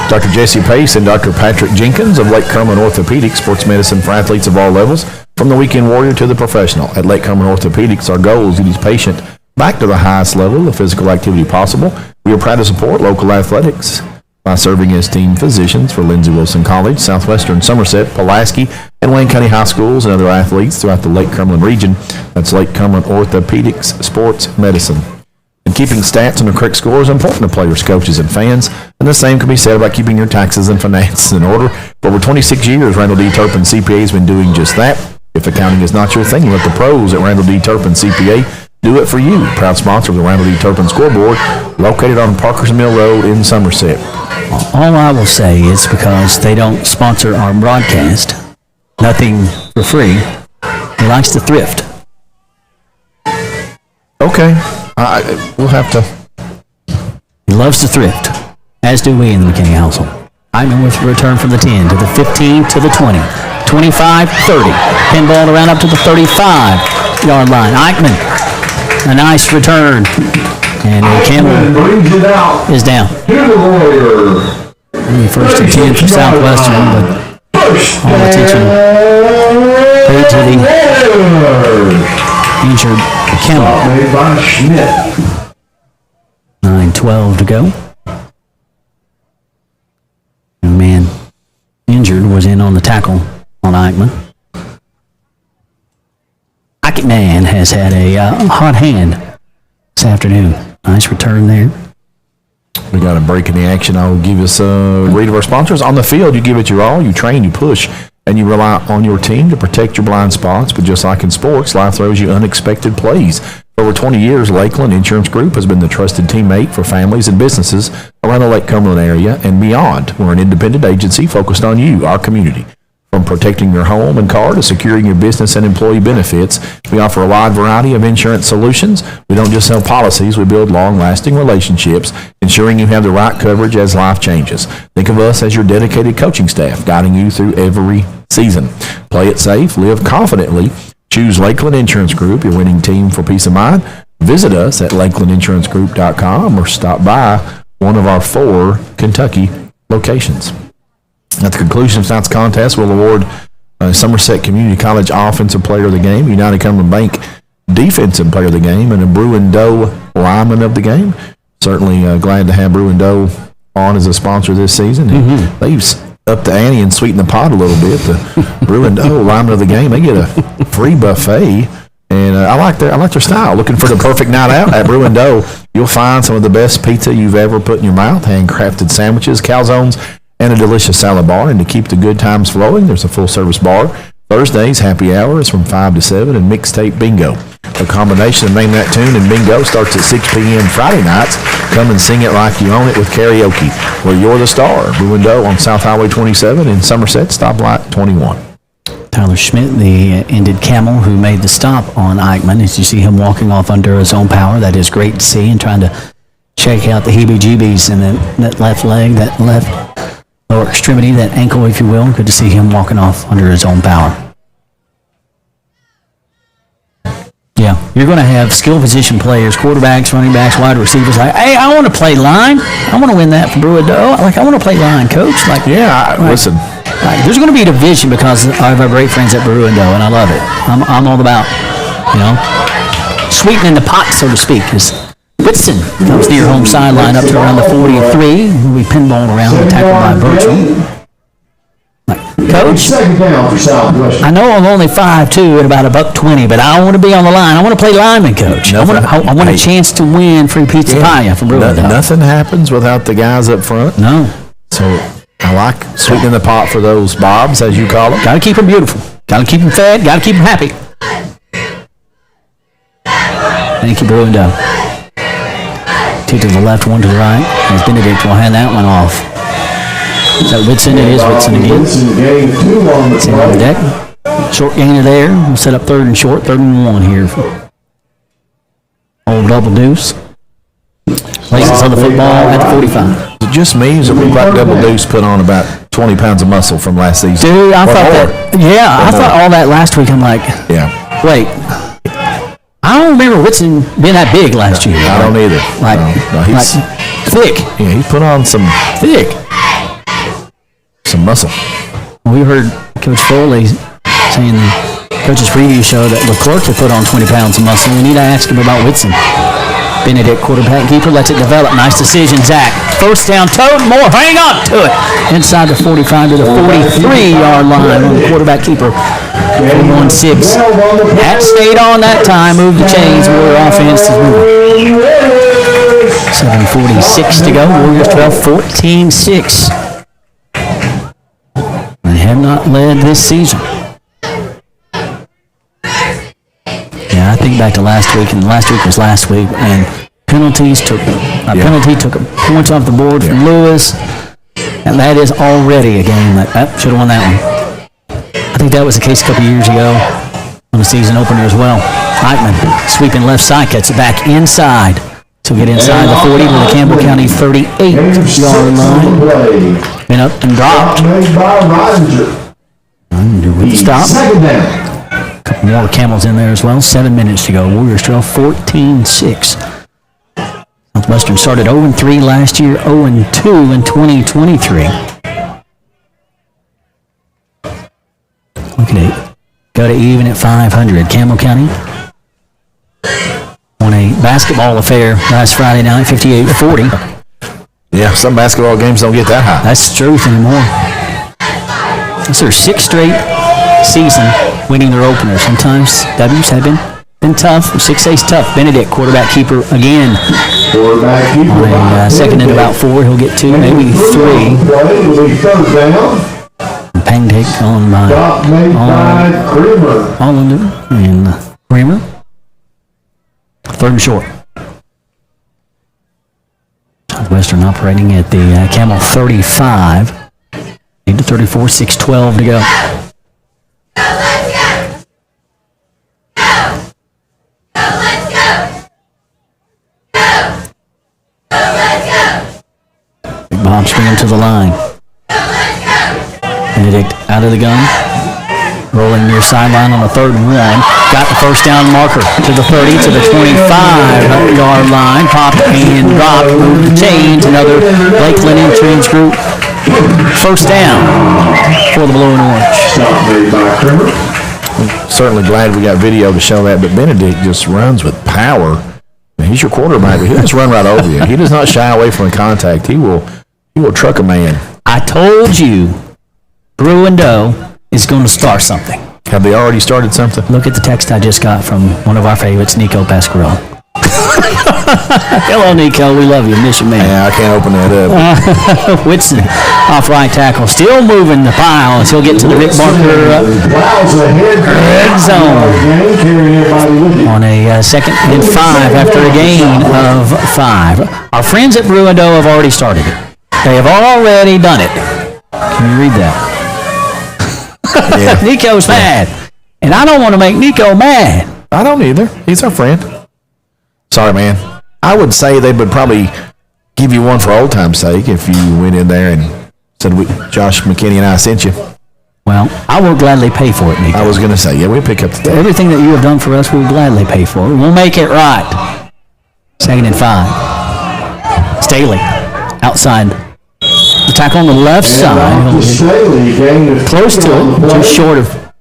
Dr. Jesse Pace and Dr. Patrick Jenkins of Lake Kerman Orthopedics, sports medicine for athletes of all levels, from the weekend warrior to the professional. At Lake Kerman Orthopedics, our goal is to get each patient back to the highest level of physical activity possible. We are proud to support local athletics by serving as team physicians for Lindsey Wilson College, Southwestern, Somerset, Pulaski, and Wayne County High Schools and other athletes throughout the Lake Cumberland region. That's Lake Cumberland Orthopedics Sports Medicine. And keeping stats and the correct score is important to players, coaches, and fans. And the same can be said about keeping your taxes and finances in order. For over 26 years, Randall D. Turpin CPA has been doing just that. If accounting is not your thing, let the pros at Randall D. Turpin CPA do it for you. Proud sponsor of the Randall D. Turpin scoreboard, located on Parkers Mill Road in Somerset. All I will say is because they don't sponsor our broadcast, nothing for free, he likes to thrift. Okay. We'll have to. He loves to thrift, as do we in the McKinney household. Eichmann with a return from the 10 to the 15 to the 20. 25, 30. Pinball around up to the 35-yard line. Eichmann, a nice return. And Campbell is down. Maybe first and 10 for Southwestern, but all attention paid to the injured Campbell. 9:12 to go. The man injured was in on the tackle on Eichmann. Eichmann has had a hot hand this afternoon. Nice return there. We got a break in the action. I'll give us a read of our sponsors. On the field, you give it your all, you train, you push, and you rely on your team to protect your blind spots. But just like in sports, life throws you unexpected plays. For over 20 years, Lakeland Insurance Group has been the trusted teammate for families and businesses around the Lake Cumberland area and beyond. We're an independent agency focused on you, our community. From protecting your home and car to securing your business and employee benefits, we offer a wide variety of insurance solutions. We don't just sell policies, we build long-lasting relationships, ensuring you have the right coverage as life changes. Think of us as your dedicated coaching staff, guiding you through every season. Play it safe, live confidently. Choose Lakeland Insurance Group, your winning team for peace of mind. Visit us at lakelandinsuranceGroup.com or stop by one of our 4 Kentucky locations. At the conclusion of tonight's contest, we'll award Somerset Community College Offensive Player of the Game, United Cumberland Bank Defensive Player of the Game, and a Bruin Doe Lineman of the Game. Certainly glad to have Bruin Doe on as a sponsor this season. Mm-hmm. They've upped the ante and sweetened the pot a little bit. The Bruin Doe Lineman of the Game, they get a free buffet. And I like their style. Looking for the perfect night out at Bruin Doe, you'll find some of the best pizza you've ever put in your mouth, handcrafted sandwiches, calzones, and a delicious salad bar. And to keep the good times flowing, there's a full-service bar. Thursdays, happy hour is from 5 to 7, and mixtape bingo. A combination of Name That Tune and bingo starts at 6 p.m. Friday nights. Come and sing it like you own it with karaoke, where you're the star. Bruin Doe on South Highway 27 in Somerset, stoplight 21. Tyler Schmidt, the ended Camel, who made the stop on Eichmann. As you see him walking off under his own power, that is great to see, and trying to check out the heebie-jeebies in that left leg, that left lower extremity, that ankle, if you will. Good to see him walking off under his own power. Yeah, you're going to have skill position players, quarterbacks, running backs, wide receivers. Like, hey, I want to play line. I want to win that for Bruin Doe. Like, I want to play line, coach. Like, listen. Like, there's going to be a division because of our great friends at Bruin Doe, and I love it. I'm all about, sweetening the pot, so to speak. As Whitson comes near home sideline up to around the 43. We pinball around and tackled by Virtual. Like, coach, I know I'm only 5'2" and about $120, but I want to be on the line. I want to play lineman, coach. I want a chance to win free pizza pie from Bruin Doe. Nothing happens without the guys up front. No. So I like sweetening the pot for those bobs, as you call them. Got to keep them beautiful. Got to keep them fed. Got to keep them happy. Thank you, Bruindo. Two to the left, one to the right. As Benedict will hand that one off. Is that Whitson? It is Whitson again. It's on the deck. Short gainer there. We'll set up third and short. 3rd and 1 here. Old double deuce. Places on the football at the 45. Is it just me? Is it look like double deuce put on about 20 pounds of muscle from last season? Dude, I thought that. Yeah, I thought all that last week. I'm like, yeah. Wait. I don't remember Whitson being that big last year. I don't either. Like, no, he's thick. Yeah, he put on some muscle. We heard Coach Foley saying in the coach's preview show that Leclerc had put on 20 pounds of muscle. We need to ask him about Whitson. Benedict, quarterback keeper, lets it develop. Nice decision, Zach. First down, Toad Moore, hang on to it. Inside the 45 to the 43-yard line on the quarterback keeper. 1-6. That stayed on that time, moved the chains. Warrior offense is moving. 7:46 to go. Warriors 12, 14-6. They have not led this season. Yeah, I think back to last week, and last week was last week, and penalties took points off the board from Lewis, and that is already a game that should have won that one. I think that was the case a couple years ago on the season opener as well. Eichmann sweeping left side, gets it back inside to get inside the 40 to the Campbell County 38-yard line. Been up and dropped. Do we stop? A couple more Camels in there as well. 7 minutes to go. Warriors trail 14-6. Southwestern started 0-3 last year, 0-2 in 2023. Look at it. Go to even at 500. Campbell County won a basketball affair last Friday night, 58-40. Yeah, some basketball games don't get that high. That's the truth anymore. It's their 6th straight season winning their openers. Sometimes W's have been tough. 6A's tough. Benedict, quarterback keeper again. On a second and about 4, he'll get 2, maybe 3. Pancake on by Hollander and Kramer. 3rd and short. Southwestern operating at the Camel 35. 8-34, 6:12 to go. Big Bob springing to the line. Benedict out of the gun. Rolling near sideline on the 3rd and 1. Got the first down marker to the 30, to the 25-yard line. Popped and dropped. Moved the chains. Another Lakeland Insurance Group first down for the Blue and Orange. I'm certainly glad we got video to show that, but Benedict just runs with power. He's your quarterback, but he'll just run right over you. He does not shy away from contact. He will truck a man. I told you, Bruindo is going to start something. Have they already started something? Look at the text I just got from one of our favorites, Nico Pasquarello. Hello, Nico. We love you. Miss you, man. Yeah, I can't open that up. Whitson off right tackle. Still moving the pile as he'll get to the Rick Barker red zone on a 2nd and 5 after a gain of 5. Our friends at Bruindo have already started it. They have already done it. Can you read that? Yeah. Nico's mad. And I don't want to make Nico mad. I don't either. He's our friend. Sorry, man. I would say they would probably give you one for old time's sake if you went in there and said, Josh McKinney and I sent you. Well, I will gladly pay for it, Nico. I was going to say, yeah, we'll pick up the tab. Everything that you have done for us, we'll gladly pay for it. We'll make it right. 2nd and 5. Staley outside. The tackle on the left side. Close to it. Just short of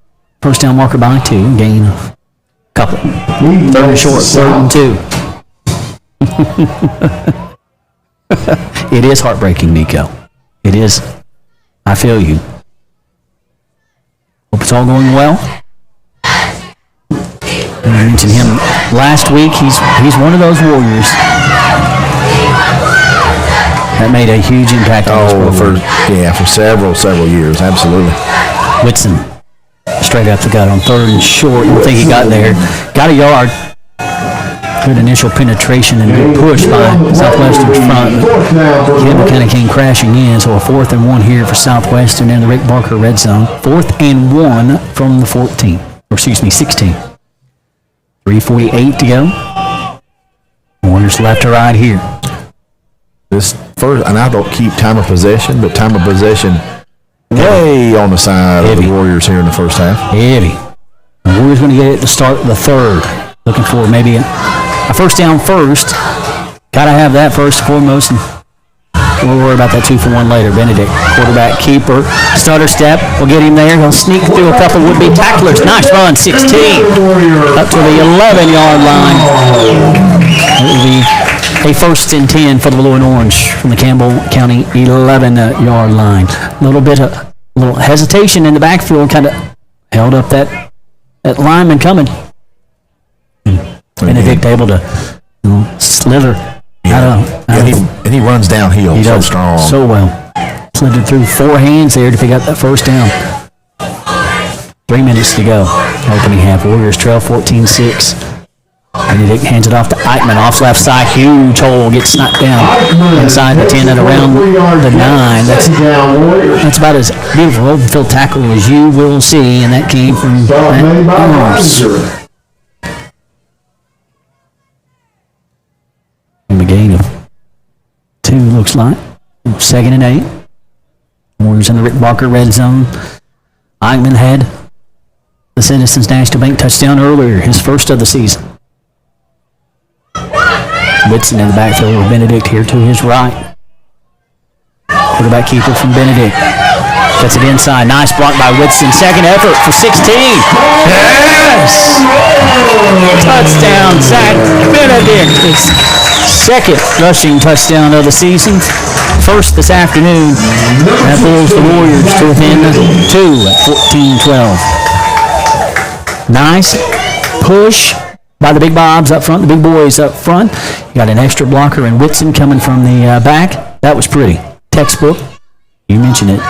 first down marker by 2. Gain of a couple. 3rd and short. 3rd and 2. It is heartbreaking, Nico. It is. I feel you. Hope it's all going well. I mentioned him last week. He's one of those Warriors that made a huge impact on this program. For several years, absolutely. Whitson, straight up the gut on 3rd and short. I don't think he got there. Got a yard. Good initial penetration and good push by Southwestern's front. Campbell kind of came crashing in, so a 4th and 1 here for Southwestern in the Rick Barker red zone. 4th and 1 from the 16. 3:48 to go. Warriors left to right here. This first, and I don't keep time of possession, but time of possession way on the side of the Warriors here in the first half. Heavy. The Warriors going to get it to start the 3rd. Looking for maybe a first down first. Got to have that first and foremost. And we'll worry about that 2-for-1 later. Benedict, quarterback keeper, stutter step. We'll get him there. He'll sneak through a couple would-be tacklers. Nice run, 16. Up to the 11-yard line. It will be a 1st and 10 for the Blue and Orange from the Campbell County 11-yard line. A little hesitation in the backfield, kind of held up that lineman coming. Benedict able to slither and he runs downhill so strong. So well. Slithered through 4 hands there to pick up that first down. 3 minutes to go. Opening half. Warriors trail 14-6. Benedict hands it off to Eichmann. Off left side. Huge hole. Gets knocked down inside the 10 and around the 9. That's about as beautiful open field tackle as you will see, and that came from a gain of 2, looks like. 2nd and 8. Warriors in the Rick Barker red zone. Eichmann had the Citizens National Bank touchdown earlier, his first of the season. Whitson in the backfield with Benedict here to his right. Quarterback keeper from Benedict. Gets it inside. Nice block by Whitson. 2nd effort for 16. Yes! Touchdown, Zach Benedict. His 2nd rushing touchdown of the season. 1st this afternoon. That pulls the Warriors to within 2 at 14-12. Nice push by the big Bobs up front, the big boys up front. You got an extra blocker and Whitson coming from the back. That was pretty. Textbook. You mentioned it.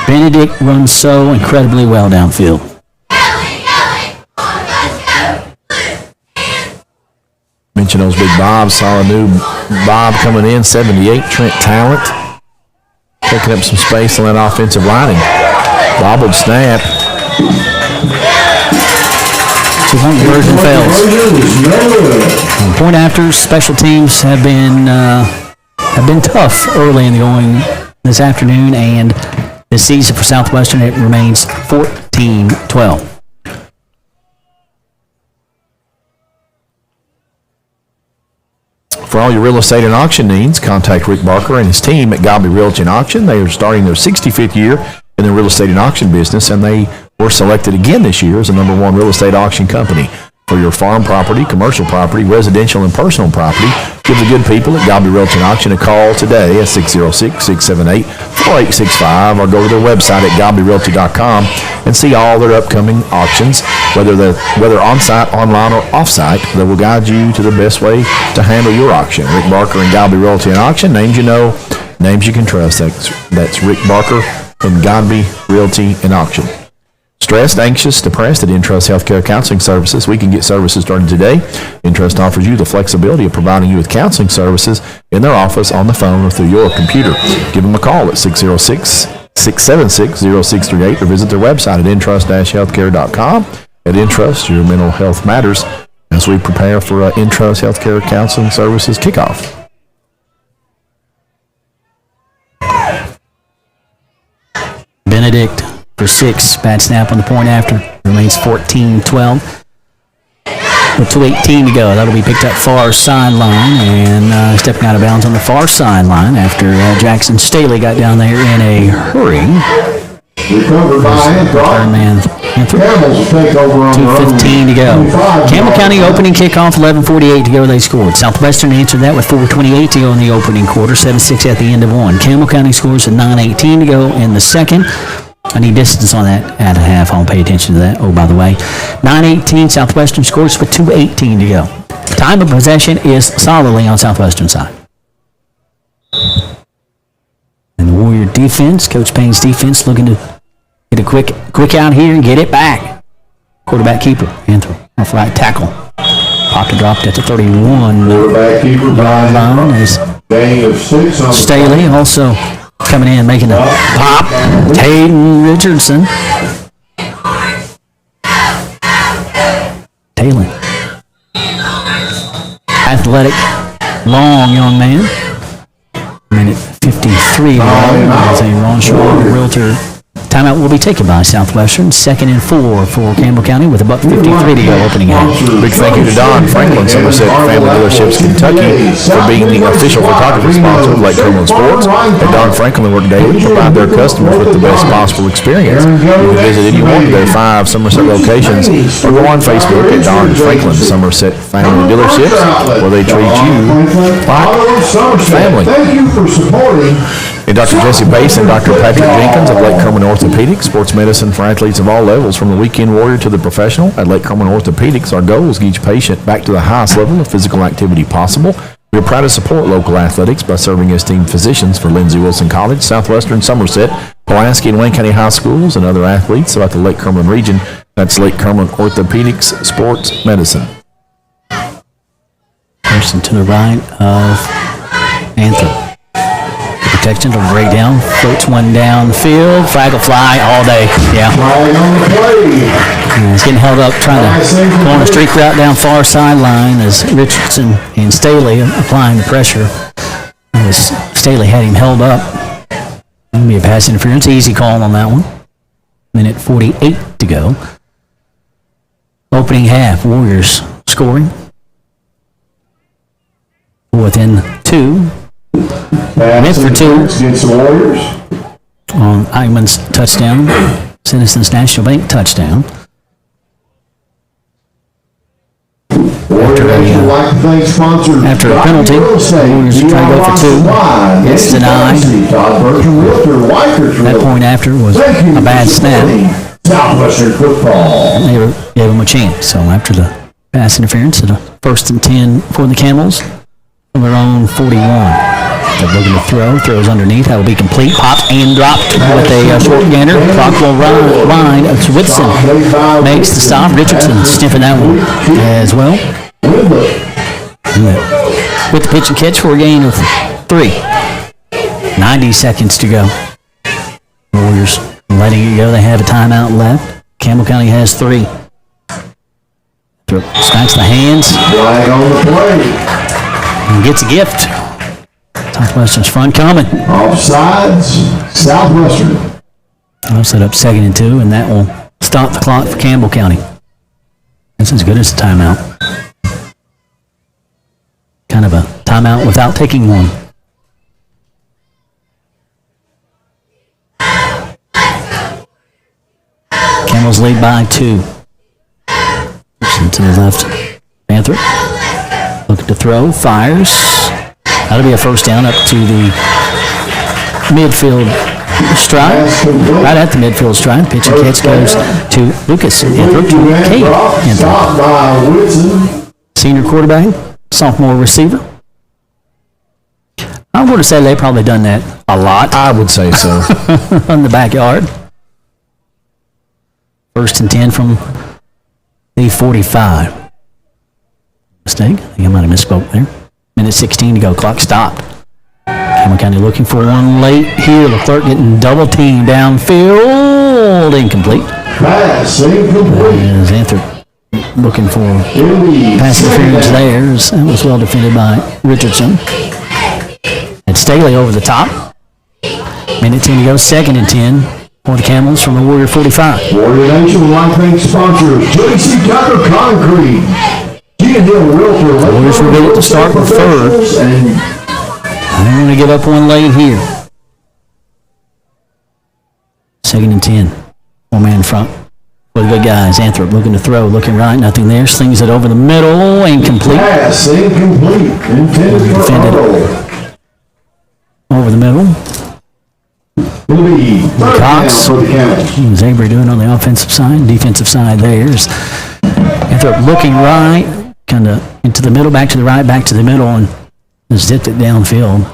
Benedict runs so incredibly well downfield. Mention those big Bobs. Saw a new Bob coming in, 78, Trent Talent. Taking up some space on that offensive line. Bobbled snap. 200 version fails. Point after special teams have been tough early in the going this afternoon, and this season for Southwestern it remains 14-12. For all your real estate and auction needs, contact Rick Barker and his team at Godby Realty and Auction. They are starting their 65th year in the real estate and auction business, and they were selected again this year as the #1 real estate auction company. For your farm property, commercial property, residential, and personal property, give the good people at Godby Realty and Auction a call today at 606-678-4865 or go to their website at godbyrealty.com and see all their upcoming auctions, whether on-site, online, or off-site. They will guide you to the best way to handle your auction. Rick Barker and Godby Realty and Auction, names you know, names you can trust. That's Rick Barker and Godby Realty and Auction. Stressed, anxious, depressed? At Entrust Healthcare Counseling Services, we can get services started today. Entrust offers you the flexibility of providing you with counseling services in their office, on the phone, or through your computer. Give them a call at 606-676-0638 or visit their website at entrust-healthcare.com. At Entrust, your mental health matters as we prepare for Entrust Healthcare Counseling Services kickoff. Benedict for 6. Bad snap on the point after. Remains 14-12. With 2:18 to go. That'll be picked up far sideline and stepping out of bounds on the far sideline after Jackson Staley got down there in a hurry. Recovered by Anthrop. 2:15 to go. Campbell County opening kickoff, 11:48 to go. They scored. Southwestern answered that with 4:28 to go in the opening quarter, 7-6 at the end of one. Campbell County scores at 9:18 to go in the second. I need distance on that at a half. I'll pay attention to that. Oh, by the way, 9:18 Southwestern scores with 2:18 to go. Time of possession is solidly on Southwestern side. And the Warrior defense, Coach Payne's defense, looking to get a quick out here and get it back. Quarterback keeper, Anthem, off right tackle. Popped and dropped at the 31 Quarterback keeper yard line as gain of 6 on the Staley also coming in, making a pop. Hayden Richardson. Taylor. Athletic, long young man. Minute 53 as a Ron Shaw Realtor. Timeout will be taken by Southwestern. 2nd and 4 for Campbell County with about 53 to go opening half. Big thank you to Don Franklin, Somerset Family Dealerships, Kentucky, for being the official photography sponsor of Lake Cumberland Sports. At Don Franklin, they work daily to provide their customers with the best possible experience. You can visit any one of their 5 Somerset locations or go on Facebook at Don Franklin Somerset Family Dealerships, where they treat you like family. Thank you for supporting. And Dr. Jesse Bass and Dr. Patrick Jenkins of Lake Cumberland Orthopedics, sports medicine for athletes of all levels, from the weekend warrior to the professional. At Lake Cumberland Orthopedics, our goal is to get each patient back to the highest level of physical activity possible. We are proud to support local athletics by serving as team physicians for Lindsey Wilson College, Southwestern, Somerset, Pulaski, and Wayne County High Schools, and other athletes throughout the Lake Cumberland region. That's Lake Cumberland Orthopedics Sports Medicine. Person to the right of Anthem. Protection to break down, floats one downfield, flag will fly all day. Yeah. He's getting held up trying to go on a streak route down far sideline as Richardson and Staley applying the pressure. As Staley had him held up. It'll be a pass interference. Easy call on that one. Minute 48 to go. Opening half, Warriors scoring. Within 2. Meant for 2 on Eichmann's touchdown. Citizens National Bank touchdown. After a penalty, the Warriors are trying to go for 2. It's denied. That point after was a bad snap. Southwestern football. They gave them a chance. So after the pass interference, at a 1st and 10 for the Camels from their own 41. They're looking to throws underneath. That will be complete. Popped and dropped with a short gainer. Clock will run. It's Whitson makes the stop. Richardson sniffing that one as well. With the pitch and catch for a gain of 3. 90 seconds to go. Warriors letting it go. They have a timeout left. Campbell County has 3. Smacks the hands. Flag on the play. And gets a gift. Southwestern's front coming. Offsides, Southwestern. I'll set up 2nd and 2, and that will stop the clock for Campbell County. That's as good as a timeout. Kind of a timeout without taking one. Camels lead by 2. To the left. Panther. Looking to throw. Fires. That'll be a first down up to the midfield stride. Right at the midfield stride. Pitch and catch goes to Lucas. Anthrop to Kate Anthrop. Senior quarterback, sophomore receiver. I would say they've probably done that a lot. I would say so. On the backyard. 1st and 10 from the 45. Mistake. I think I might have misspoke there. Minute 16 to go. Clock stopped. Campbell County looking for one late here. Leclerc getting double teamed downfield. Incomplete. Pass incomplete. As Anthrop looking for pass interference there. That was well defended by Richardson. And Staley over the top. Minute 10 to go. 2nd and 10 for the Camels from the Warrior 45. Warrior Nation Life Bank sponsors J.C. Tucker Concrete. Warriors will get it to start with 3rd. I don't want to give up one late here. 2nd and 10. 4-man front for the good guys. Anthrop looking to throw, looking right, nothing there. Slings it over the middle, incomplete. Pass incomplete. Intended for Earl. Over the middle. Cox. What's Avery doing on the offensive side? Defensive side there's Anthrop looking right. Kind of into the middle, back to the right, back to the middle, and zipped it downfield.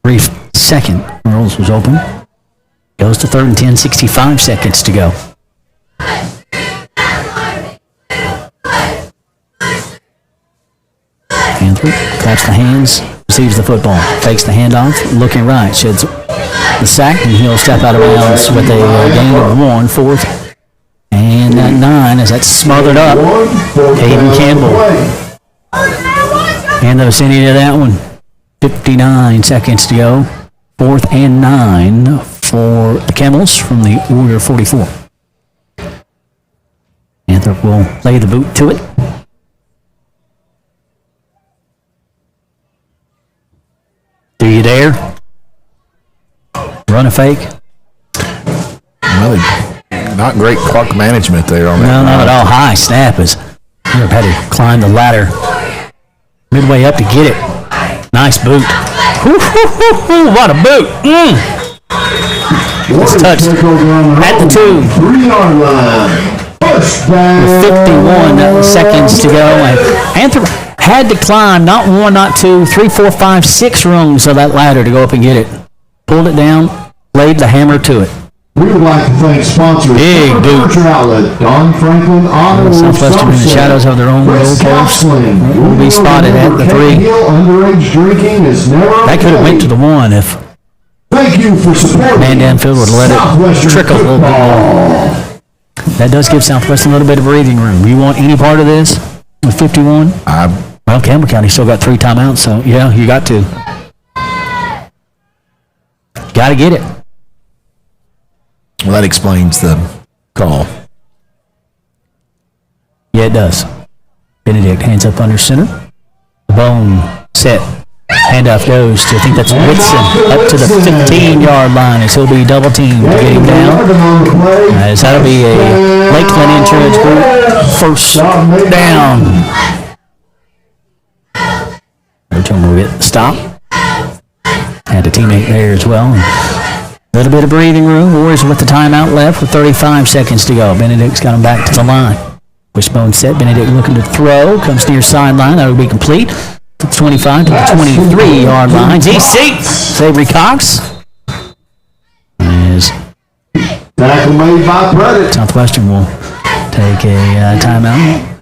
Brief second. Earls was open. Goes to 3rd and 10, 65 seconds to go. Panther claps the hands, receives the football, fakes the handoff, looking right, sheds the sack, and he'll step out of bounds with a gain of 1, 4th and 9 as that's smothered up. Hayden Campbell in the vicinity of that one. 59 seconds to go. 4th and 9 for the Camels from the Warrior 44. Panther will lay the boot to it. Do you dare? Run a fake? Really, not great clock management there on that. No, not at all. High snap is. You've had to climb the ladder midway up to get it. Nice boot. What a boot. It's touched at the 2. 3-yard line. With 51 seconds to go. And Panther had to climb not 1, not 2, 3, 4, 5, 6 rungs of that ladder to go up and get it. Pulled it down, laid the hammer to it. We would like to thank sponsors. Big boot. Outlet, Don Franklin, Southwestern in the shadows of their own goalpost. Will be spotted at the 3. Underage drinking is never That could have went to the 1 if Thank you for supporting man downfield would let it trickle a little bit more. That does give Southwestern a little bit of breathing room. You want any part of this with 51? Well, Campbell County still got 3 timeouts, so yeah, you got to. Got to get it. Well, that explains the call. Yeah, it does. Benedict hands up under center. Bone set. Handoff goes to, I think that's Whitson, up to the 15-yard line as he'll be double teamed to get him down. As that'll be a Lakeland Insurance Group first down. Return will get the stop. Had a teammate there as well. A little bit of breathing room. Warriors with the timeout left with 35 seconds to go. Benedict's got him back to the line. Wishbone set. Benedict looking to throw. Comes near sideline. That'll be complete. To the 25 to the 23-yard line. GC. Savory Cox. As tackle made by Predit. Southwestern will take a timeout.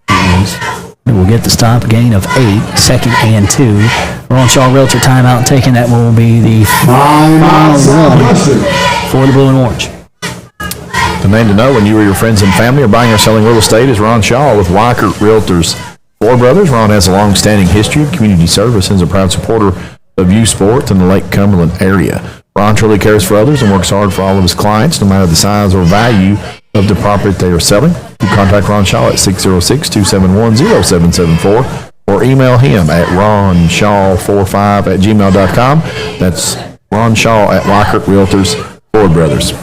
We'll get the stop, gain of 8, 2nd and 2. Ron Shaw Realtor timeout taken. That will be the final one for the Blue and Orange. The name to know when you or your friends and family are buying or selling real estate is Ron Shaw with Weichert Realtors. 4 brothers. Ron has a long-standing history of community service and is a proud supporter of youth sports in the Lake Cumberland area. Ron truly cares for others and works hard for all of his clients, no matter the size or value of the property they are selling. You contact Ron Shaw at 606-271-0774 or email him at ronshaw45@gmail.com. That's Ron Shaw at Weichert Realtors, Ford Brothers.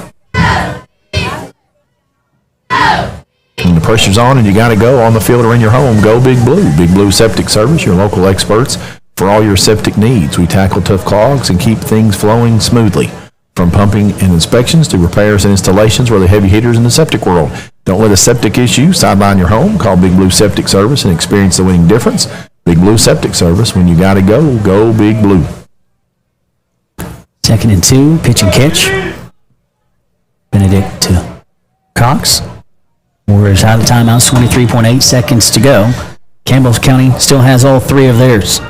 When the pressure's on and you got to go on the field or in your home, go Big Blue. Big Blue Septic Service, your local experts for all your septic needs. We tackle tough clogs and keep things flowing smoothly. From pumping and inspections to repairs and installations, we're the heavy hitters in the septic world. Don't let a septic issue sideline your home. Call Big Blue Septic Service and experience the winning difference. Big Blue Septic Service, when you got to go, go Big Blue. 2nd and 2, pitch and catch. Benedict to Cox. Warriors out of timeouts, 23.8 seconds to go. Campbell County still has all 3 of theirs.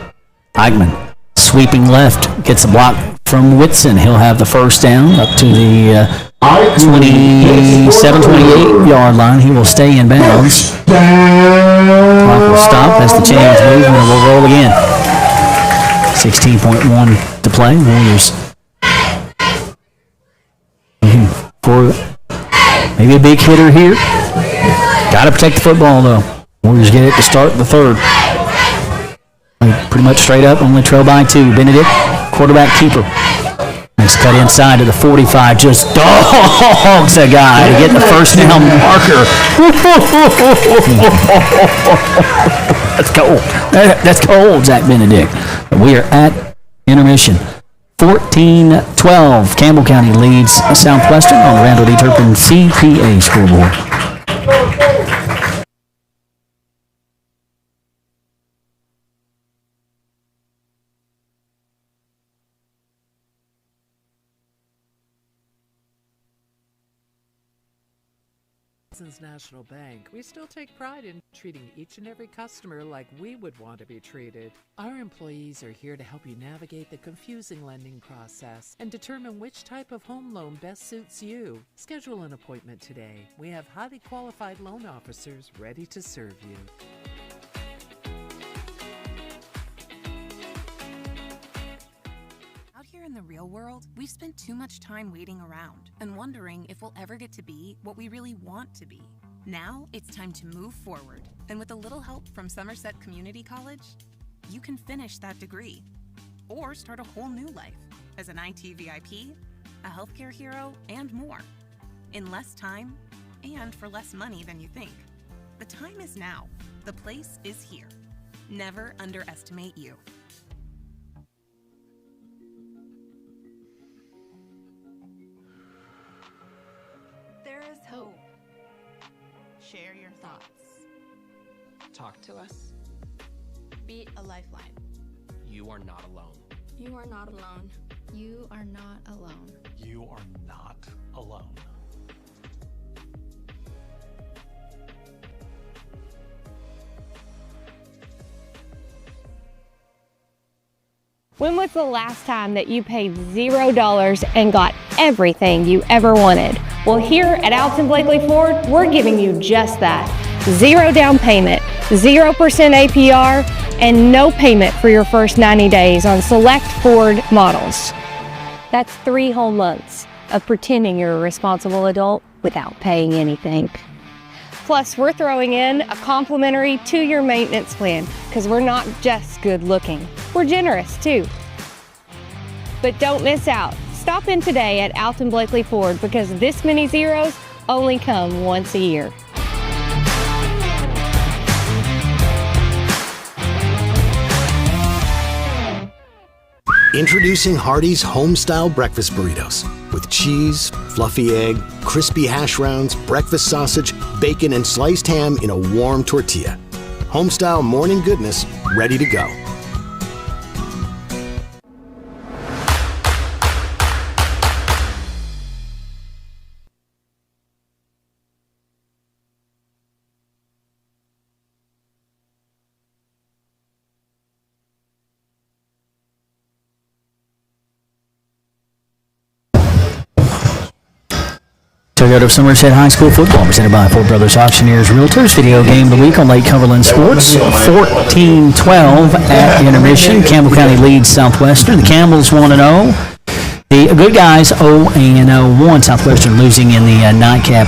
Eichmann sweeping left, gets a block from Whitson. He'll have the first down up to the 27-28-yard line. He will stay in bounds. Clock will stop as the chains move, and we'll roll again. 16.1 to play. Warriors for maybe a big hitter here. Got to protect the football, though. Warriors get it to start the 3rd. Pretty much straight up, only trail by 2. Benedict, quarterback keeper. Next cut inside to the 45, just dogs a guy to get the first down marker. That's cold. That's cold, Zach Benedict. But we are at intermission. 14-12. Campbell County leads Southwestern on the Randall D. Turpin CPA scoreboard. Citizens National Bank, we still take pride in treating each and every customer like we would want to be treated. Our employees are here to help you navigate the confusing lending process and determine which type of home loan best suits you. Schedule an appointment today. We have highly qualified loan officers ready to serve you. Out here in the real world, we've spent too much time waiting around and wondering if we'll ever get to be what we really want to be. Now it's time to move forward, and with a little help from Somerset Community College, you can finish that degree or start a whole new life as an IT VIP, a healthcare hero, and more, in less time and for less money than you think. The time is now. The place is here. Never underestimate you. There is hope. Share your thoughts. Talk to us. Be a lifeline. You are not alone. You are not alone. You are not alone. You are not alone. When was the last time that you paid $0 and got everything you ever wanted? Well, here at Alton Blakely Ford, we're giving you just that. 0 down payment, 0% APR, and no payment for your first 90 days on select Ford models. That's 3 whole months of pretending you're a responsible adult without paying anything. Plus, we're throwing in a complimentary 2-year maintenance plan because we're not just good looking, we're generous too. But don't miss out. Stop in today at Alton Blakely Ford because this many zeros only come once a year. Introducing Hardee's Homestyle Breakfast Burritos with cheese, fluffy egg, crispy hash browns, breakfast sausage, bacon, and sliced ham in a warm tortilla. Homestyle morning goodness ready to go. Toyota of Somerset High School football presented by Ford Brothers Auctioneers Realtors. Video game of the week on Lake Cumberland Sports. 14-12 at intermission. Campbell County leads Southwestern. The Campbells 1-0. The good guys 0-1. Southwestern losing in the nightcap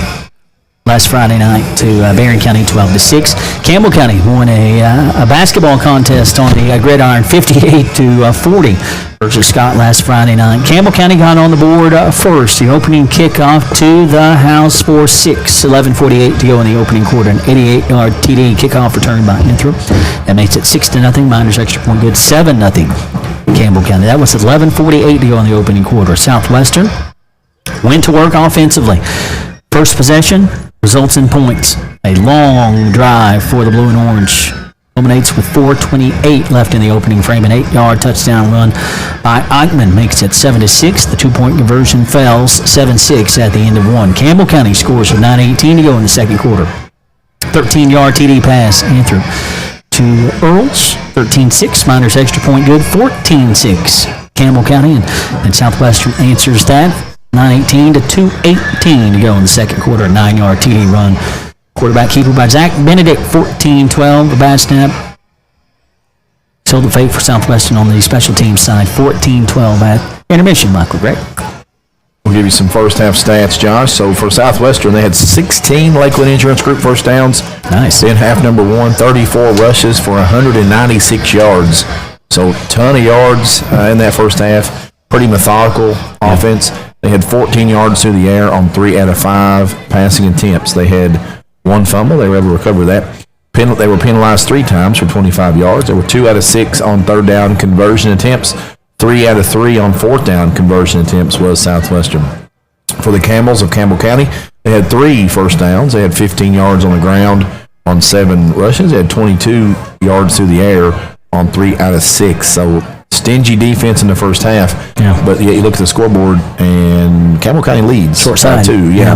last Friday night to Barron County 12-6. Campbell County won a basketball contest on the gridiron 58-40 versus Scott last Friday night. Campbell County got on the board first. The opening kickoff to the house for 6. 11:48 to go in the opening quarter. An 88-yard TD kickoff return by Inthrop. That makes it 6-0. Miners extra point good. 7-0 Campbell County. That was 11:48 to go in the opening quarter. Southwestern went to work offensively. First possession results in points. A long drive for the blue and orange. Culminates with 4:28 left in the opening frame. An 8-yard touchdown run by Eichmann makes it 7-6. The 2-point conversion fails. 7-6 at the end of one. Campbell County scores with 9:18 to go in the second quarter. 13-yard TD pass, Anthrop to Earls. 13-6. Miners extra point good. 14-6. Campbell County and Southwestern answers that. 9:18 to 2:18 to go in the second quarter. A 9-yard TD run. Quarterback keeper by Zach Benedict. 14-12. A bad snap. Sealed the fate for Southwestern on the special teams side. 14-12 at intermission. Michael Gregg. We'll give you some first half stats, Josh. So for Southwestern, they had 16 Lakeland Insurance Group first downs. Nice. In half number 1, 34 rushes for 196 yards. So ton of yards in that first half. Pretty methodical offense. They had 14 yards through the air on 3 out of 5 passing attempts. They had 1 fumble. They were able to recover that. They were penalized 3 times for 25 yards. There were 2 out of 6 on third down conversion attempts. 3 out of 3 on fourth down conversion attempts was Southwestern. For the Campbells of Campbell County, they had 3 first downs. They had 15 yards on the ground on 7 rushes. They had 22 yards through the air on 3 out of 6. So stingy defense in the first half. Yeah. But you look at the scoreboard, and Campbell County leads. Short side. 2. Yeah.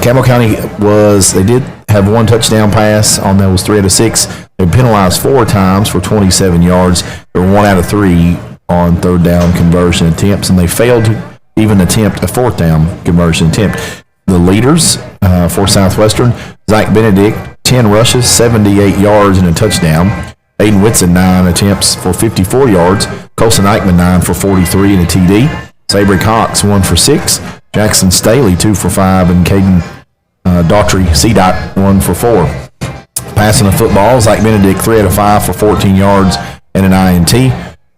Campbell County they did have one touchdown pass on that was 3 out of 6. They penalized 4 times for 27 yards. They were 1 out of 3 on third down conversion attempts, and they failed to even attempt a fourth down conversion attempt. The leaders for Southwestern, Zach Benedict, 10 rushes, 78 yards, and a touchdown. Aiden Whitson, 9 attempts for 54 yards. Colson Eichman, 9 for 43 and a TD. Sabry Cox, 1 for 6. Jackson Staley, 2 for 5. And Caden Daughtry, CDOT, 1 for 4. Passing the football, Zach Benedict, 3 out of 5 for 14 yards and an INT.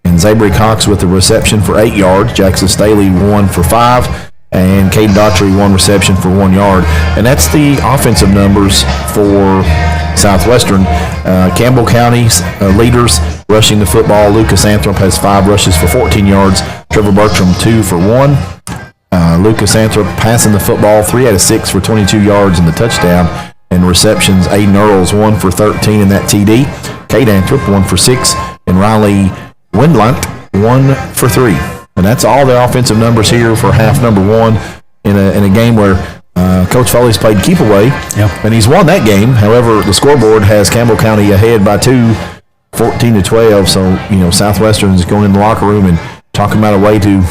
And Zabry Cox with the reception for 8 yards. Jackson Staley, 1 for 5. And Caden Daughtry, 1 reception for 1 yard. And that's the offensive numbers for Southwestern. Campbell County's leaders rushing the football. Lucas Anthrop has 5 rushes for 14 yards. Trevor Bertram, 2 for 1. Lucas Anthrop passing the football, 3 out of 6 for 22 yards and the touchdown. And receptions, Aiden Earls, 1 for 13 in that TD. Kate Anthrop, 1 for 6. And Riley Windlant, 1 for 3. And that's all the offensive numbers here for half number 1 in a game where Coach Foley's played keep away, and he's won that game. However, the scoreboard has Campbell County ahead by 2, 14-12. So, Southwestern is going in the locker room and talking about a way to,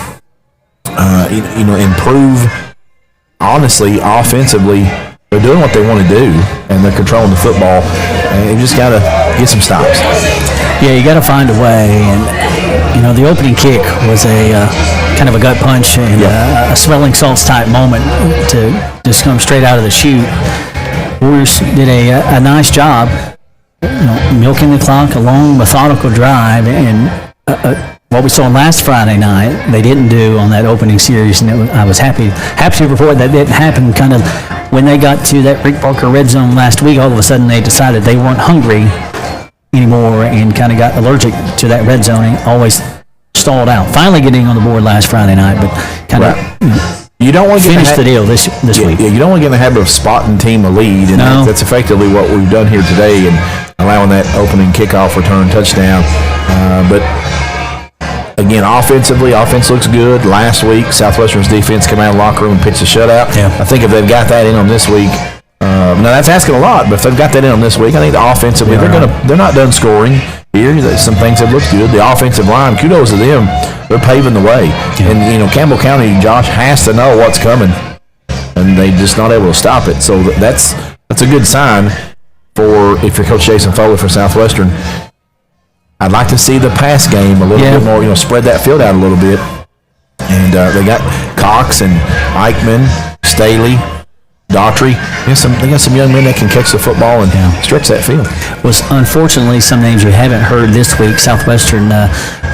improve. Honestly, offensively, they're doing what they want to do, and they're controlling the football. And you just got to get some stops. Yeah, you got to find a way. And, the opening kick was a kind of a gut punch and a smelling salts type moment to just come straight out of the chute. Warriors did a nice job, milking the clock, a long, methodical drive, and what we saw last Friday night, they didn't do on that opening series, and I was happy to report that didn't happen. Kind of when they got to that Rick Barker red zone last week, all of a sudden they decided they weren't hungry anymore and kind of got allergic to that red zone and always stalled out. Finally getting on the board last Friday night, but kind of you don't want to finish the deal this week. Yeah, you don't want to get in the habit of spotting team a lead, and that's effectively what we've done here today, and allowing that opening kickoff return touchdown. But again, offensively, offense looks good. Last week, Southwestern's defense came out of the locker room and pitched a shutout. Yeah. I think if they've got that in on this week, now that's asking a lot, but if they've got that in on this week, I think the offensively they're not done scoring here. Some things have looked good. The offensive line, kudos to them. They're paving the way. Yeah. And Campbell County, Josh, has to know what's coming, and they're just not able to stop it. So that's a good sign for if you're Coach Jason Foley for Southwestern. I'd like to see the pass game a little bit more, spread that field out a little bit. And they got Cox and Eichman, Staley, Daughtry. They got some young men that can catch the football and stretch that field. Well, unfortunately, some names you haven't heard this week. Southwestern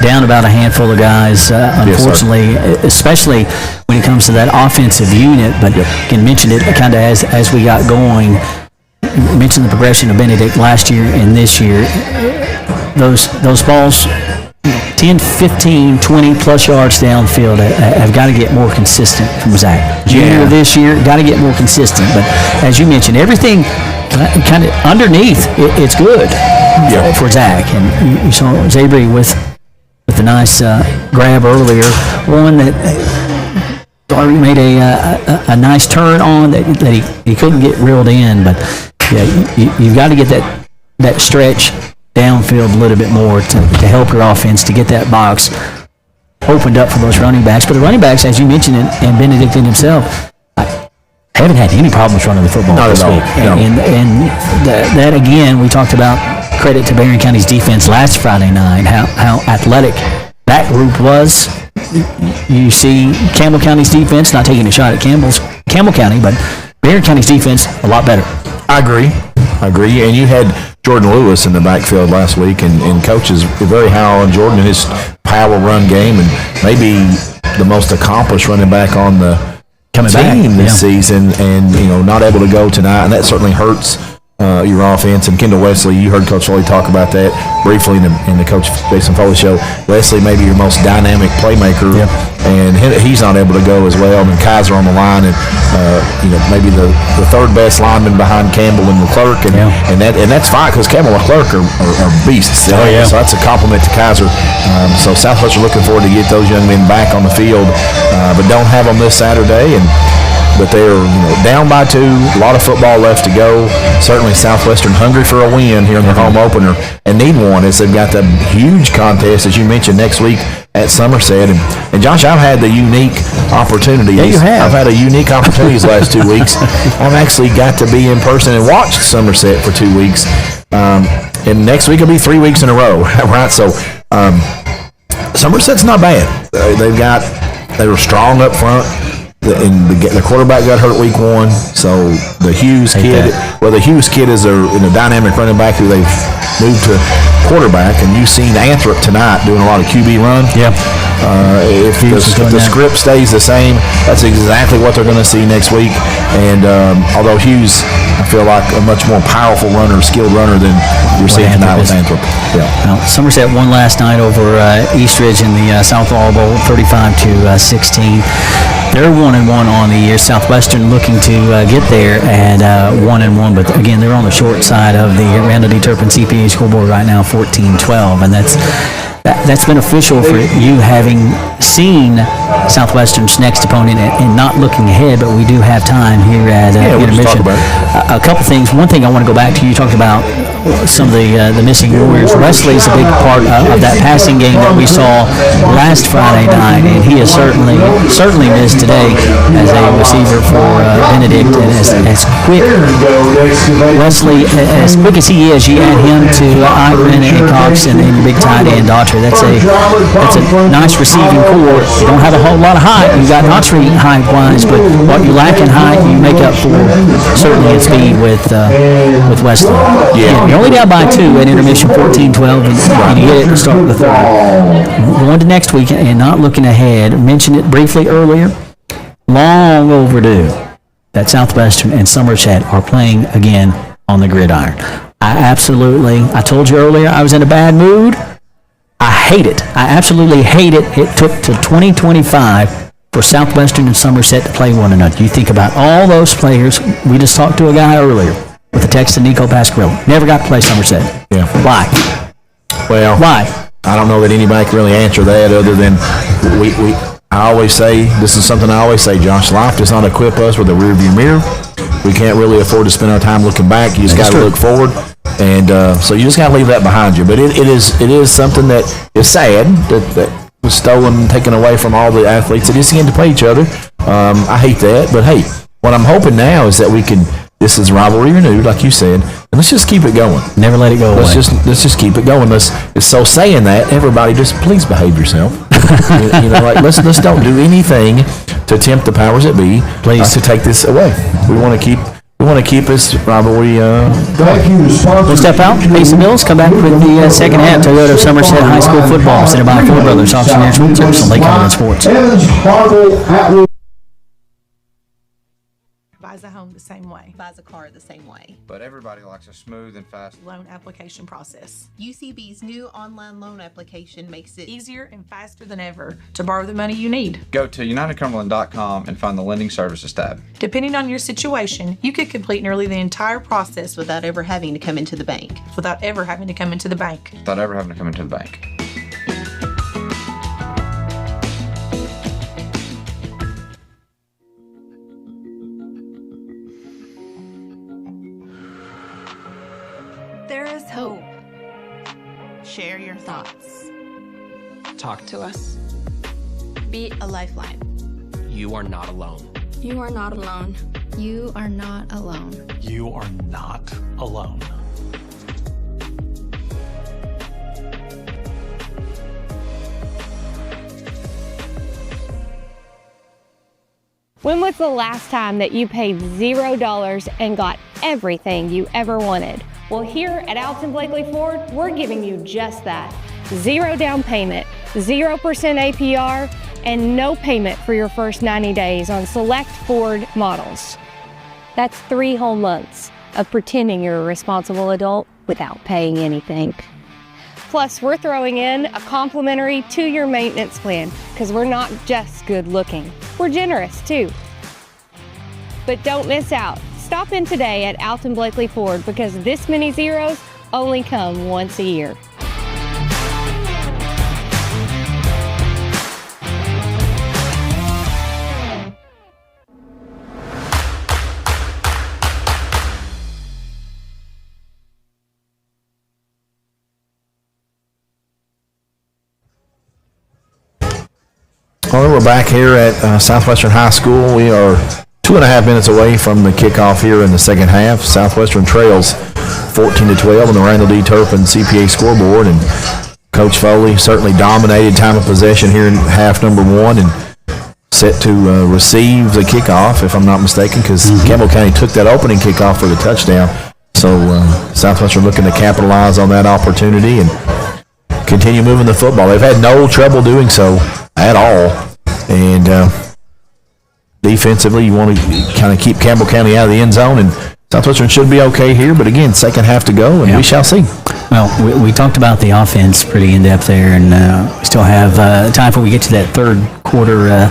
down about a handful of guys, unfortunately, especially when it comes to that offensive unit. But you can mention it kind of as we got going. Mention the progression of Benedict last year and this year. Those balls, 10, 15, 20-plus yards downfield have got to get more consistent from Zach. Junior this year, got to get more consistent. But as you mentioned, everything kind of underneath, it's good for Zach. And you saw Zabry with the nice grab earlier, one that Darby made a nice turn on that he couldn't get reeled in. But, you've got to get that stretch downfield a little bit more to help your offense to get that box opened up for those running backs. But the running backs, as you mentioned, and Benedict himself, haven't had any problems running the football this week. And that again, we talked about credit to Barron County's defense last Friday night, how athletic that group was. You see Campbell County's defense, not taking a shot at Campbell County, but Barron County's defense a lot better. I agree. And you had Jordan Lewis in the backfield last week, and Coach is very high on Jordan in his power run game, and maybe the most accomplished running back on the team this season, and not able to go tonight, and that certainly hurts your offense. And Kendall Wesley, you heard Coach Foley talk about that briefly in the Coach Jason Foley show. Wesley may be your most dynamic playmaker, and he's not able to go as well. And Kaiser on the line, and maybe the third best lineman behind Campbell and Leclerc, and that's fine because Campbell and Leclerc are beasts. So that's a compliment to Kaiser. So Southwestern looking forward to get those young men back on the field, but don't have them this Saturday. But they're down by 2, a lot of football left to go. Certainly Southwestern hungry for a win here in their home opener and need one as they've got the huge contest, as you mentioned, next week at Somerset. And Josh, I've had the unique opportunity. Yeah, you have. I've had a unique opportunity these last 2 weeks. I've actually got to be in person and watch Somerset for 2 weeks. And next week will be 3 weeks in a row, right? So Somerset's not bad. They were strong up front. And the quarterback got hurt week 1, so the Hughes kid. Well, the Hughes kid is a dynamic running back who they've moved to quarterback, and you've seen Anthrop tonight doing a lot of QB run. If the script stays the same, that's exactly what they're going to see next week. And although Hughes, I feel like a much more powerful runner, skilled runner than you're seeing tonight with Anthrop. Well, Somerset won last night over Eastridge in the Southall Bowl, 35-16. They're 1-1 on the year. Southwestern looking to get there at 1-1, but again, they're on the short side of the Randall D. Turpin CPA scoreboard right now, 14-12, and that's beneficial for you having seen Southwestern's next opponent and not looking ahead, but we do have time here at intermission. A couple things. One thing I want to go back to, you talked about some of the missing Warriors. Wesley's a big part of that passing game that we saw last Friday night, and he is certainly missed today as a receiver for Benedict. And as quick, Wesley, as quick as he is, you add him to Iron and Cox and your big tight end Daughtry. That's a nice receiving core. You don't have a whole lot of height. You got Daughtry height-wise, but what you lack in height, you make up for certainly in speed with Wesley. You're only down by 2 at intermission, 14-12, and you get it to start the third. Going to next week and not looking ahead. Mentioned it briefly earlier. Long overdue that Southwestern and Somerset are playing again on the gridiron. I told you earlier I was in a bad mood. I hate it. I absolutely hate it. It took to 2025 for Southwestern and Somerset to play one another. You think about all those players. We just talked to a guy earlier with the text of Nico Pasquarello. Never got to play Somerset. Why? Well, why? I don't know that anybody can really answer that other than I always say, this is something I always say, Josh, life does not equip us with a rearview mirror. We can't really afford to spend our time looking back. You just got to look forward. And so you just got to leave that behind you. But it is something that is sad that was stolen and taken away from all the athletes that just get to play each other. I hate that. But, hey, what I'm hoping now is that we can, this is rivalry renewed, like you said, and let's just keep it going. Never let it go away. Let's just keep it going. So saying that, everybody just please behave yourself. Let's don't do anything to tempt the powers that be, please, to take this away. We want to keep this rivalry going. We'll step out, pay some bills, come back with the second half. Toyota Somerset High School football, presented by Ford Brothers Auctioneers Realtors on Lake Island Sports. Buys a home the same way. Buys a car the same way. But everybody likes a smooth and fast loan application process. UCB's new online loan application makes it easier and faster than ever to borrow the money you need. Go to UnitedCumberland.com and find the Lending Services tab. Depending on your situation, you could complete nearly the entire process without ever having to come into the bank. Without ever having to come into the bank. Without ever having to come into the bank. There is hope. Share your thoughts. Talk to us. Be a lifeline. You are not alone. You are not alone. You are not alone. You are not alone. When was the last time that you paid $0 and got everything you ever wanted? Well, here at Alton Blakely Ford, we're giving you just that. 0 down payment, 0% APR, and no payment for your first 90 days on select Ford models. That's 3 whole months. of pretending you're a responsible adult without paying anything. Plus, we're throwing in a complimentary 2-year maintenance plan because we're not just good looking, we're generous too. But don't miss out. Stop in today at Alton Blakely Ford because this many zeros only come once a year. Well, we're back here at Southwestern High School. We are 2.5 minutes away from the kickoff here in the second half. Southwestern trails 14-12 on the Randall D. Turpin CPA scoreboard, and Coach Foley certainly dominated time of possession here in half number 1 and set to receive the kickoff, if I'm not mistaken, because Campbell County took that opening kickoff for the touchdown. So Southwestern looking to capitalize on that opportunity and continue moving the football. They've had no trouble doing so at all. And defensively, you want to kind of keep Campbell County out of the end zone, and Southwestern should be okay here. But again, second half to go, and we shall see. Well, we talked about the offense pretty in-depth there, and we still have time before we get to that third quarter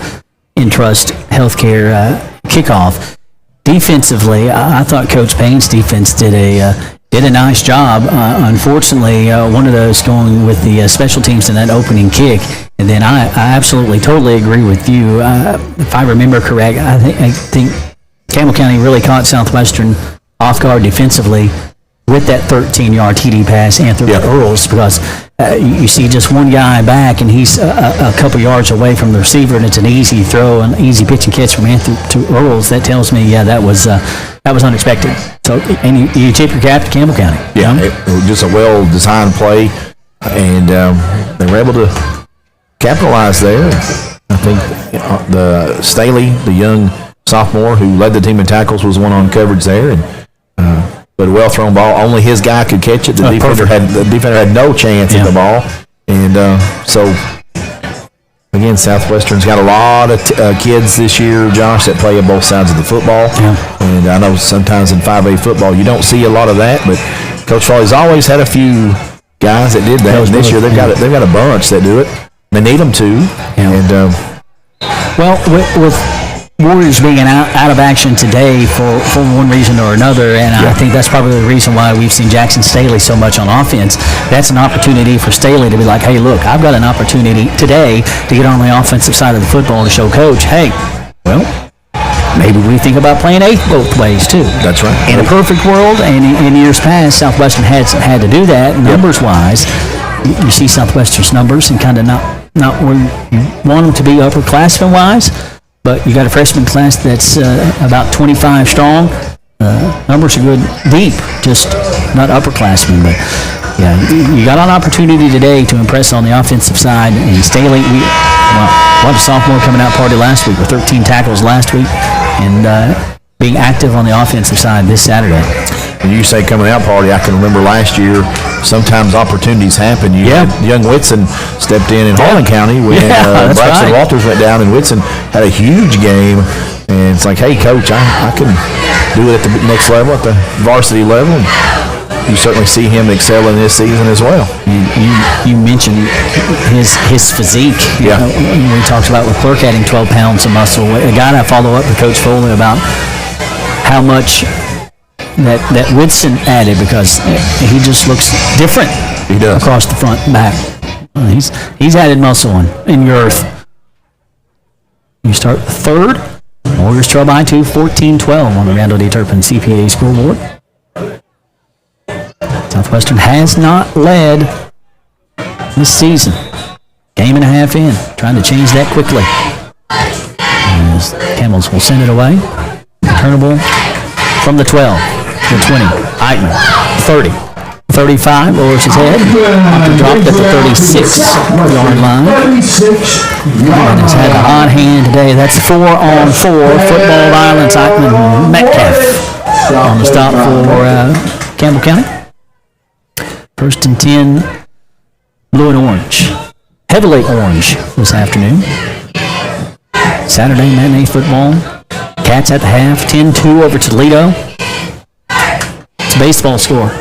Entrust Healthcare kickoff. Defensively, I thought Coach Payne's defense did a nice job. Unfortunately, one of those going with the special teams in that opening kick. And then I absolutely, totally agree with you. If I remember correct, I think Campbell County really caught Southwestern off guard defensively with that 13-yard TD pass, Anthony Earls, because you see just one guy back, and he's a couple yards away from the receiver, and it's an easy throw, an easy pitch and catch from Anthony to Earls. That tells me, that was unexpected. So, and you tip your cap to Campbell County. Yeah, it was just a well-designed play, and they were able to capitalize there. I think the Staley, the young sophomore who led the team in tackles, was one on coverage there, and but a well-thrown ball. Only his guy could catch it. The defender had no chance at the ball, and so again, Southwestern's got a lot of kids this year, Josh, that play at both sides of the football. And I know sometimes in 5A football you don't see a lot of that, but Coach Foley's always had a few guys that did that. And this year they've got a bunch that do it. They need them to. And well, with Warriors being out of action today for one reason or another, and I think that's probably the reason why we've seen Jackson Staley so much on offense. That's an opportunity for Staley to be like, hey, look, I've got an opportunity today to get on the offensive side of the football to show Coach, hey, well, maybe we think about playing eighth both ways too. That's right. In a perfect world, and in years past, Southwestern had to do that numbers-wise. You see Southwestern's numbers and kind of not where you want them to be upperclassmen-wise. But you got a freshman class that's about 25 strong. Numbers are good deep, just not upperclassmen. But yeah, you got an opportunity today to impress on the offensive side. And Staley, what a sophomore coming out party last week with 13 tackles last week, and being active on the offensive side this Saturday. When you say coming out party, I can remember last year, sometimes opportunities happen. You had young Whitson stepped in Harlan County when Braxton Walters went down, and Whitson had a huge game. And it's like, hey, Coach, I can do it at the next level, at the varsity level. And you certainly see him excelling this season as well. You mentioned his physique. You know, we talked about with Clerk adding 12 pounds of muscle. A guy I follow up with Coach Foley about how much that Whitson added, because he just looks different. He does. Across the front and back. He's added muscle in girth. You start the third. Warriors trail by 14-12 on the Randall D. Turpin CPA scoreboard. Southwestern has not led this season. Game and a half in. Trying to change that quickly. As Camels will send it away. Returnable from the 12. The 20. Eichmann. 30. 35. Lowers his head. Dropped at the 36-yard line. And has had a hot hand today. That's 4-on-4. Football violence. Eichmann Metcalf on the stop for Campbell County. 1st and 10. Blue and orange. Heavily orange this afternoon. Saturday matinee football. Cats at the half. 10-2 over Toledo. the baseball score.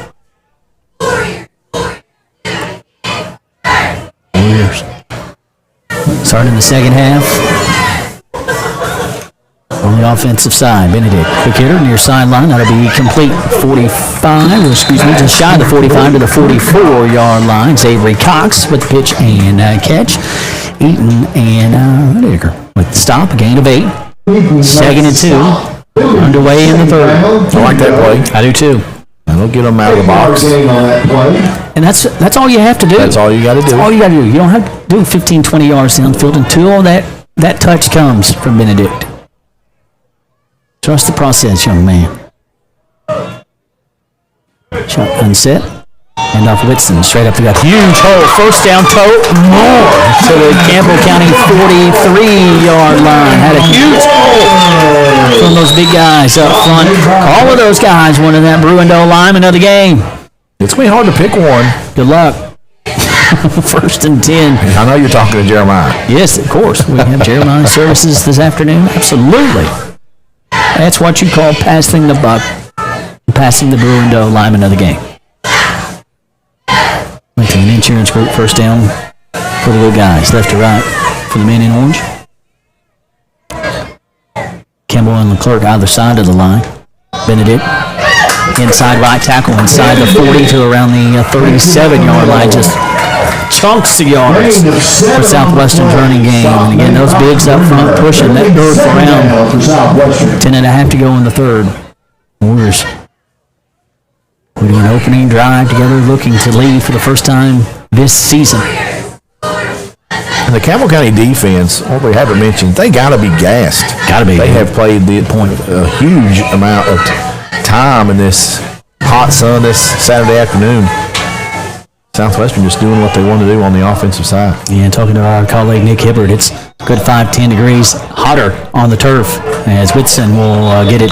Warriors. Starting in the second half. On the offensive side, Benedict, quick hitter near sideline. That'll be complete 45, or excuse me, just shy of the 45 to the 44-yard line. Avery Cox with the pitch and catch. Eaton and Whitaker with the stop, a gain of 8. 2nd and 2. Underway in the third. I like that play. I do too. That'll get them out of the box. And that's all you have to do. That's all you got to do. That's all you got to do. You don't have to do 15, 20 yards downfield until that touch comes from Benedict. Trust the process, young man. Shotgun set. Hand off Whitson. Straight up the gut. Huge hole. First down tote. More to the Campbell County 43-yard line. Had a huge hole from those big guys up front. All of those guys wanted that Bruin-Doe lineman of the game. It's going to be hard to pick one. Good luck. 1st and 10. I know you're talking to Jeremiah. Yes, of course. We have Jeremiah services this afternoon. Absolutely. That's what you call passing the buck, passing the Bruin-Doe lineman of the game. Lincoln Insurance Group, first down for the good guys. Left to right for the men in orange. Campbell and Leclerc either side of the line. Benedict, inside right tackle, inside the 40 to around the 37-yard line. Just chunks of yards for Southwestern's running game. And again, those bigs up front pushing that girth around. 10.5 to go in the third. Warriors putting an opening drive together, looking to lead for the first time this season. And the Campbell County defense, what we haven't mentioned, they got to be gassed. Got to be. They have played a huge amount of time in this hot sun this Saturday afternoon. Southwestern just doing what they want to do on the offensive side. Yeah, talking to our colleague Nick Hibbert, it's good 5-10 degrees hotter on the turf as Whitson will get it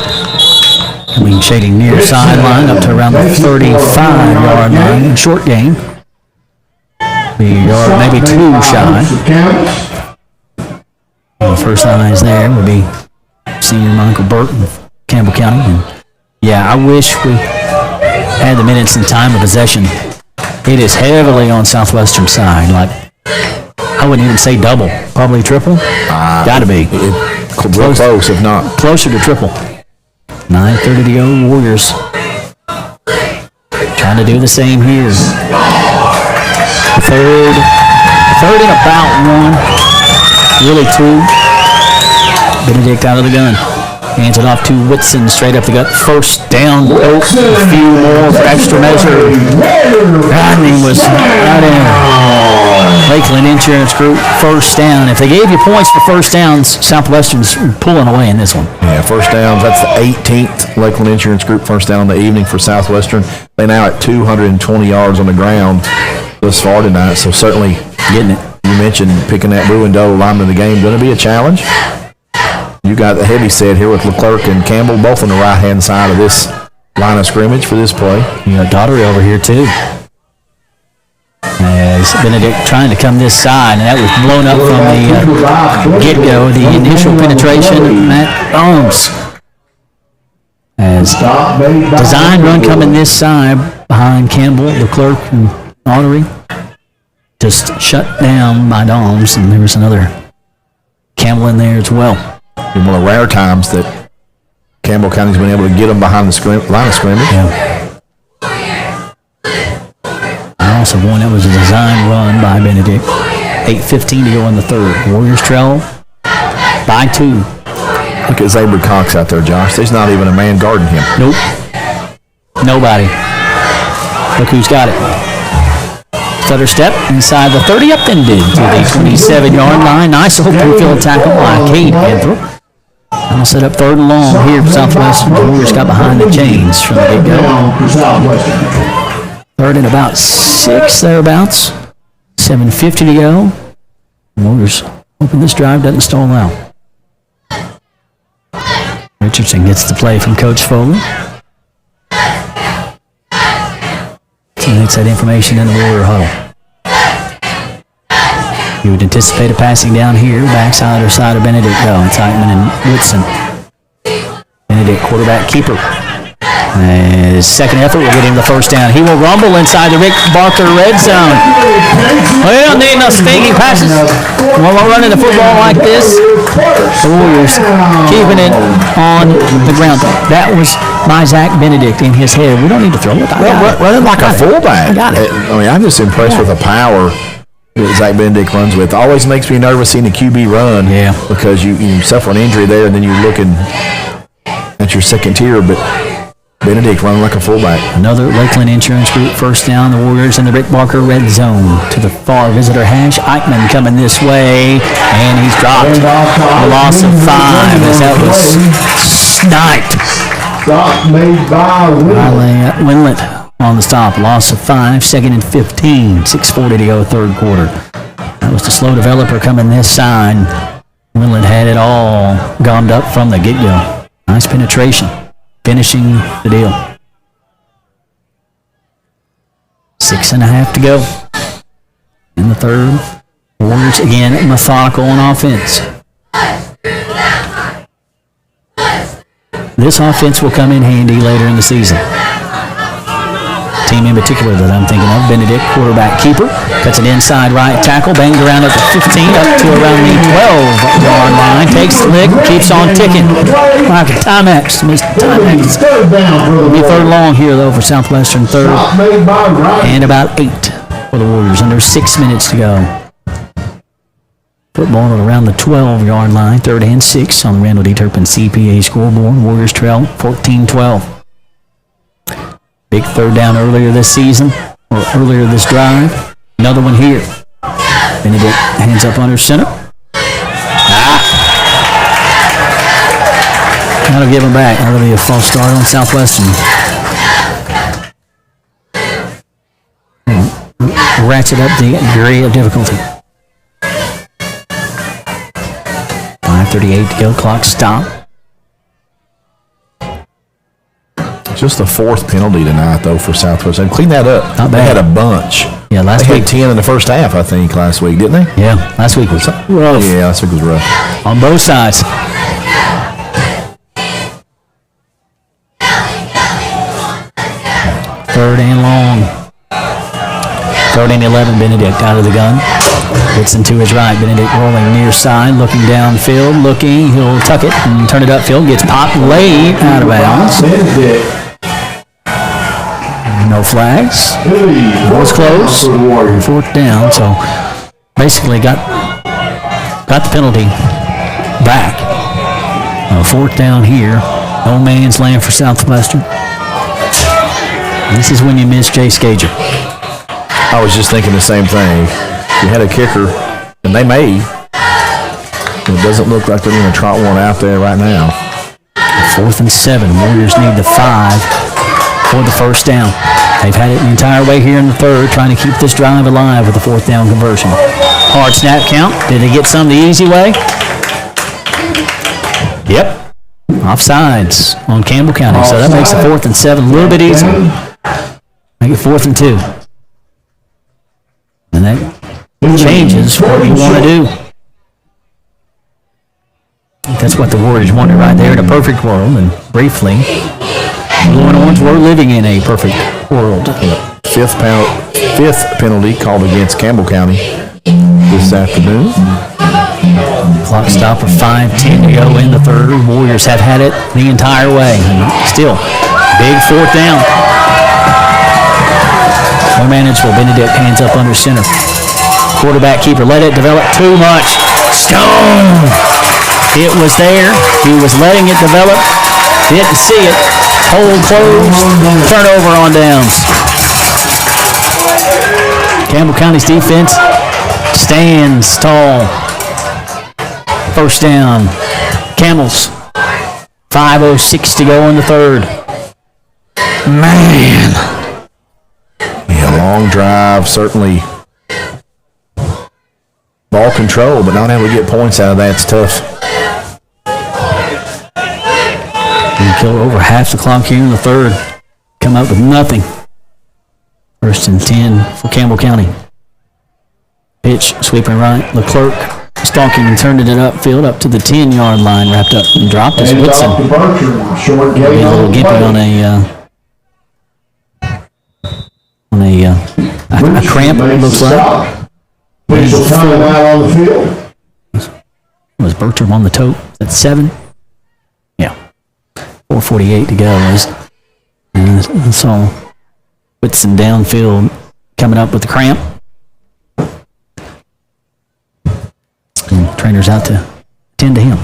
coming shading near sideline up to around the 35-yard line. Short game. Maybe 2 shy. The first eyes there would be senior Michael Burton of Campbell County. And yeah, I wish we had the minutes and time of possession. It is heavily on Southwestern side. Like, I wouldn't even say double. Probably triple. Gotta be. Close, if not. Closer to triple. 9:30 to go. Warriors trying to do the same here. Third and about 1. Really 2. Benedict out of the gun. Hands it off to Whitson, straight up the gut. First down. A few more for extra measure. Rodney was out in. Lakeland Insurance Group, first down. If they gave you points for first downs, Southwestern's pulling away in this one. Yeah, first downs. That's the 18th Lakeland Insurance Group first down of the evening for Southwestern. They're now at 220 yards on the ground thus far tonight, so certainly getting it. You mentioned picking that Bruin-Doe lineman of the game. Going to be a challenge. You got the heavy set here with Leclerc and Campbell, both on the right-hand side of this line of scrimmage for this play. You got Daughtery over here, too. As Benedict trying to come this side, and that was blown up from the get-go, the initial penetration of Matt Holmes. As design run coming this side behind Campbell, Leclerc, and Daughtery. Just shut down by Doms, and there was another Campbell in there as well. In one of the rare times that Campbell County's been able to get them behind the line of scrimmage. Yeah. Also one that was a design run by Benedict. 8:15 to go in the third. Warriors trail by 2. Look at Avery Cox out there, Josh. There's not even a man guarding him. Nope. Nobody. Look who's got it. Stutter step inside the 30 up and did to the 27-yard line. Nice open field tackle by Cade Panther. I'll set up 3rd and long here for Southwestern. The Warriors got behind the chains from the get-go. 3rd and about 6 thereabouts. 7:50 to go. Warriors hoping this drive doesn't stall out. Richardson gets the play from Coach Foley. Teammates that information in the Warrior huddle. You would anticipate a passing down here, backside or side of Benedict. It's Heitman and Woodson. Benedict, quarterback keeper. His second effort will get him the first down. He will rumble inside the Rick Barker red zone. We don't need no stinking passes. When we're running the football like this, the Warriors keeping it on the ground. That was by Zach Benedict in his head. We don't need to throw it. Running like a fullback. I got it. I mean, I'm just impressed with the power that Zach Benedict runs with. Always makes me nervous seeing a QB run. Yeah. Because you suffer an injury there, and then you're looking at your second tier, but Benedict running like a fullback. Another Lakeland Insurance Group first down. The Warriors in the Rick Barker red zone. To the far visitor hash. Eichmann coming this way, and he's dropped. A loss of 5 as that was sniped. Stop made by Winlet on the stop. Loss of 5, 2nd and 15. 6:40 to go, third quarter. That was the slow developer coming this side. Winlet had it all gummed up from the get-go. Nice penetration. Finishing the deal. 6.5 to go in the third. Warriors again methodical on offense. This offense will come in handy later in the season. Team in particular that I'm thinking of, Benedict, quarterback keeper, cuts it inside right tackle, bangs around at the 15, up to around the 12-yard line, takes the lick, keeps on ticking. Like a Timex, missed Timex. It'll be third long here though for Southwestern, third, and about 8 for the Warriors, under 6 minutes to go. Football at around the 12-yard line, 3rd and 6 on the Randall D. Turpin CPA scoreboard. Warriors trail 14-12. Big third down earlier this season, or earlier this drive. Another one here. Benedict hands up under center. That'll give him back. That'll be a false start on Southwestern. Ratchet up the degree of difficulty. 5:38 to go. Clock stop. Just the 4th penalty tonight, though, for Southwest. And clean that up. Not bad. They had a bunch. Yeah, last week. week. They had 10 in the first half, I think, last week, didn't they? Yeah, last week was rough. Yeah, last week was rough. On both sides. Third and long. 3rd and 11, Benedict out of the gun. Gets into his right. Benedict rolling near side, looking downfield, looking. He'll tuck it and turn it upfield. Gets popped late out of bounds. No flags. Was close. 4th down. So basically got the penalty back. 4th down here. No man's land for Southwestern. This is when you miss Jay Skager. I was just thinking the same thing. You had a kicker, and they may. It doesn't look like they're going to trot one out there right now. 4th and 7. Warriors need the 5 for the first down. They've had it the entire way here in the third, trying to keep this drive alive with the 4th down conversion. Hard snap count. Did they get some the easy way? Yep. Offsides on Campbell County. So that makes the 4th and 7 a little bit easier. Make it 4th and 2. And that changes what you want to do. That's what the Warriors wanted right there in a perfect world. And briefly, Blue and Orange were living in a perfect world. 5th penalty called against Campbell County this afternoon. Clock stop of 5:10 to go in the third. Warriors have had it the entire way. Still, big 4th down. No manageable. Benedict hands up under center. Quarterback keeper let it develop too much. Stone! It was there. He was letting it develop. Didn't see it. Hold closed. Turnover on downs. Campbell County's defense stands tall. First down. Camels. 5:06 to go in the third. Man. Yeah, long drive, certainly. Ball control, but not able to get points out of that's tough. We kill over half the clock here in the third. Come up with nothing. 1st and 10 for Campbell County. Pitch, sweeping right. Leclerc stalking and turning it upfield up to the 10-yard line. Wrapped up and dropped as Woodson. Be a little gimpy on a on a cramp, it looks like. Official timeout on the field. Was Bertram on the tote? That's 7? Yeah. 4:48 to go. And so Whitson downfield coming up with the cramp. And trainer's out to attend to him.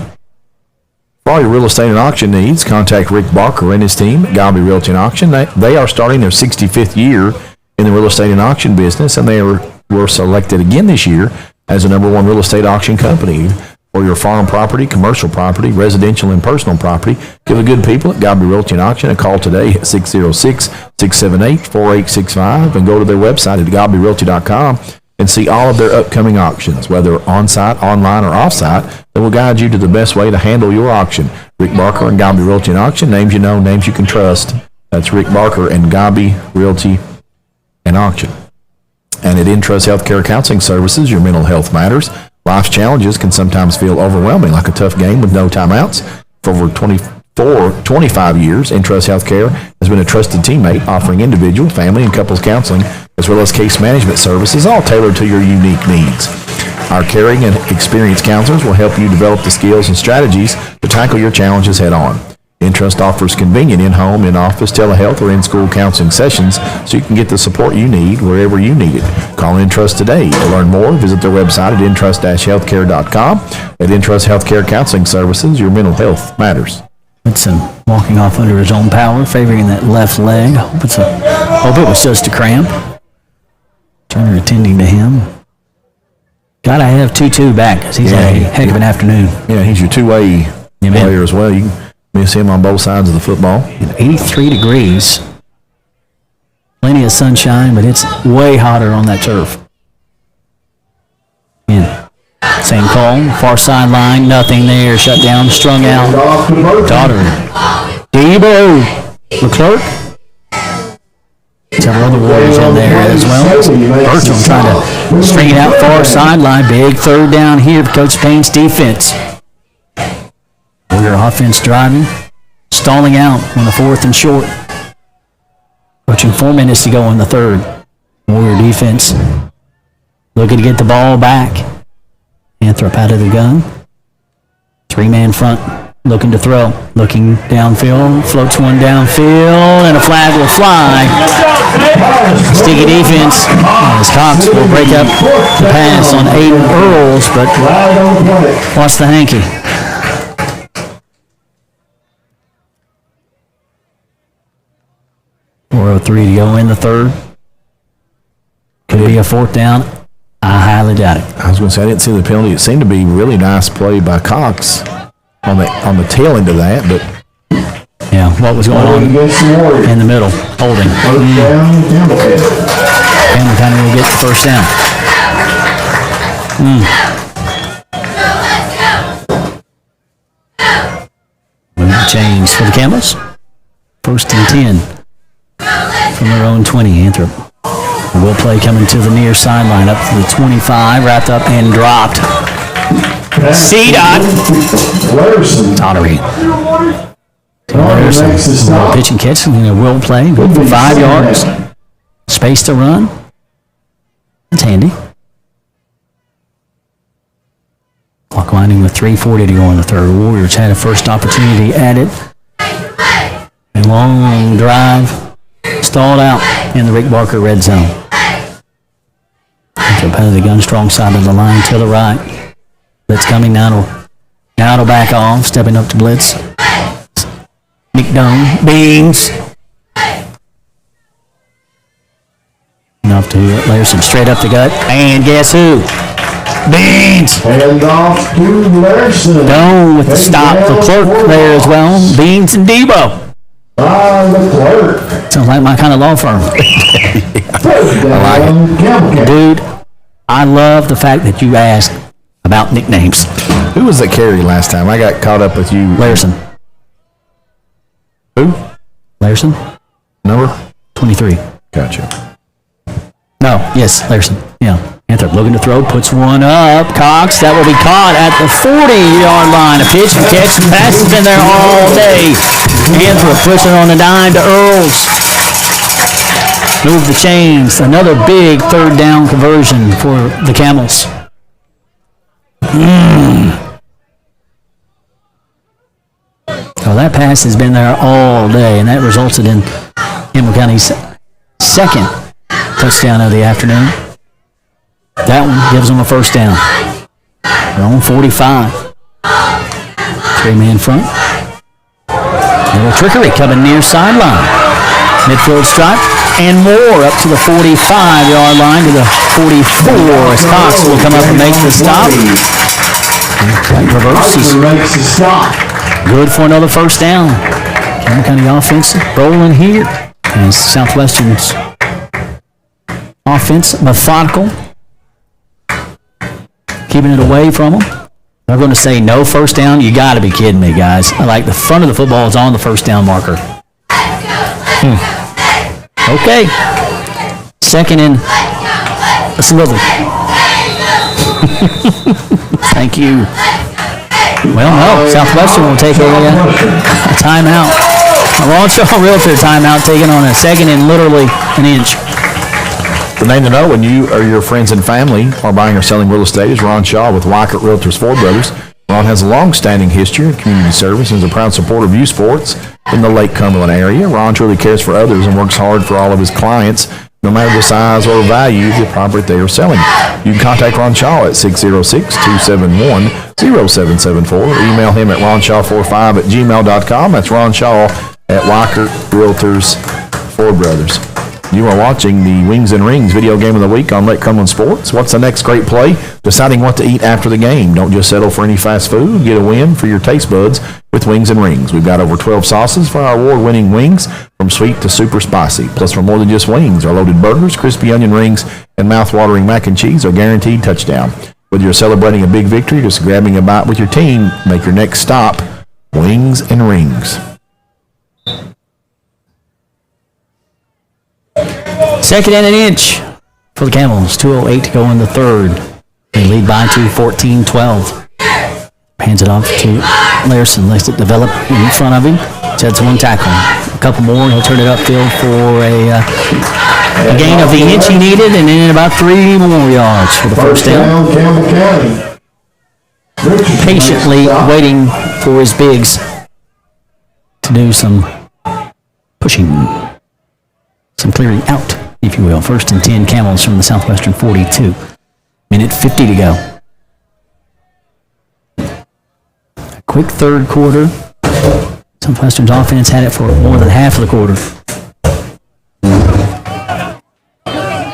For all your real estate and auction needs, contact Rick Barker and his team at Galby Realty and Auction. They are starting their 65th year in the real estate and auction business, and they were selected again this year as the #1 real estate auction company for your farm property, commercial property, residential, and personal property. Give the good people at Galby Realty and Auction a call today at 606-678-4865 and go to their website at galbyrealty.com and see all of their upcoming auctions, whether on-site, online, or off-site, that will guide you to the best way to handle your auction. Rick Barker and Galby Realty and Auction, names you know, names you can trust. That's Rick Barker and Galby Realty and Auction. And at Intrust Healthcare Counseling Services, your mental health matters. Life's challenges can sometimes feel overwhelming, like a tough game with no timeouts. For over 25 years, Intrust Healthcare has been a trusted teammate offering individual, family, and couples counseling, as well as case management services, all tailored to your unique needs. Our caring and experienced counselors will help you develop the skills and strategies to tackle your challenges head on. Intrust offers convenient in-home, in-office, telehealth, or in-school counseling sessions so you can get the support you need wherever you need it. Call Intrust today. To learn more, visit their website at intrust-healthcare.com. At Intrust Healthcare Counseling Services, your mental health matters. Whitson walking off under his own power, favoring that left leg. Hope it was just a cramp. Turner attending to him. Gotta have 2-2 back because he's had a heck of an afternoon. Yeah, he's your two-way player as well. You can miss him on both sides of the football. 83 degrees. Plenty of sunshine, but it's way hotter on that turf. Same call, far sideline, nothing there, shut down, strung out. Daughter. Debo. Leclerc. Several other Warriors in there as well. Bertram trying to string it out far sideline. Big third down here for Coach Payne's defense. Warrior offense driving, stalling out on the 4th and short. Approaching 4 minutes to go in the third. Warrior defense looking to get the ball back. Anthrop out of the gun. 3-man front looking to throw. Looking downfield. Floats one downfield and a flag will fly. Sticky defense as Cox will break up the pass on Aiden Earls, but watch the hanky. .403 to go in the third. Could be a 4th down. I highly doubt it. I was going to say I didn't see the penalty. It seemed to be really nice play by Cox on the tail end of that, but yeah, what was going on in the middle? Holding. Campbell kind of will get the first down. Change for the Camels. 1st and 10 from their own 20. Anthrop. Will play coming to the near sideline, up to the 25, wrapped up and dropped. C-Dot. Tottery. Larson, pitch and catch, will play, good for 5 yards. Space to run. That's handy. Clock winding with 3:40 to go in the third. Warriors had a first opportunity at it. A long drive. Stalled out in the Rick Barker red zone. Up out of the gun, strong side of the line to the right. Blitz coming now to back off, stepping up to blitz. McDome, Beans. Enough to Larson straight up the gut. And guess who? Beans. Hand off to Larson. Down with the stop. The clerk there as well. Beans and Debo. Sounds like my kind of law firm. I like it. Dude, I love the fact that you asked about nicknames. Who was that carry last time? I got caught up with you. Larson. Who? Larson. Number? 23. Gotcha. No, yes, Larson. Yeah. Anthrop looking to throw, puts one up. Cox, that will be caught at the 40-yard line. A pitch and catch. The pass has been there all day. Anthrop pushing on the dime to Earls. Move the chains. Another big third down conversion for the Camels. So that pass has been there all day, and that resulted in Campbell County's second touchdown of the afternoon. That one gives them a first down. They're on 45. 3-man front. A little trickery coming near sideline. Midfield stripe and more up to the 45-yard line to the 44 as Cox will come up and make the stop. Right reverses. Good for another first down. Campbell County offense rolling here. And Southwestern's offense methodical. Keeping it away from them. They're going to say no first down. You got to be kidding me, guys. Like the front of the football is on the first down marker. Okay. Second and a sliver. Thank you. Well, no. Southwestern will take a timeout. A Ron Shaw Realtor timeout taken on a second and literally an inch. The name to know when you or your friends and family are buying or selling real estate is Ron Shaw with Weichert Realtors Ford Brothers. Ron has a long-standing history of community service and is a proud supporter of youth sports in the Lake Cumberland area. Ron truly cares for others and works hard for all of his clients, no matter the size or value of the property they are selling. You can contact Ron Shaw at 606-271-0774 or email him at ronshaw45@gmail.com. That's Ron Shaw at Weichert Realtors Ford Brothers. You are watching the Wings and Rings video game of the week on Lake Cumberland Sports. What's the next great play? Deciding what to eat after the game. Don't just settle for any fast food. Get a win for your taste buds with Wings and Rings. We've got over 12 sauces for our award-winning wings, from sweet to super spicy. Plus, for more than just wings, our loaded burgers, crispy onion rings, and mouth-watering mac and cheese are guaranteed touchdown. Whether you're celebrating a big victory or just grabbing a bite with your team, make your next stop Wings and Rings. Second and an inch for the Camels. 2:08 to go in the third. They lead by 14-12. Hands it off to Larson. Lets it develop in front of him. Sets one tackle. A couple more. He'll turn it upfield for a gain of the inch he needed, and then about 3 more yards for the first down. Patiently waiting for his bigs to do some pushing. Some clearing out, if you will. First and 10 Camels from the Southwestern 42. Minute 50 to go. A quick third quarter. Southwestern's offense had it for more than half of the quarter.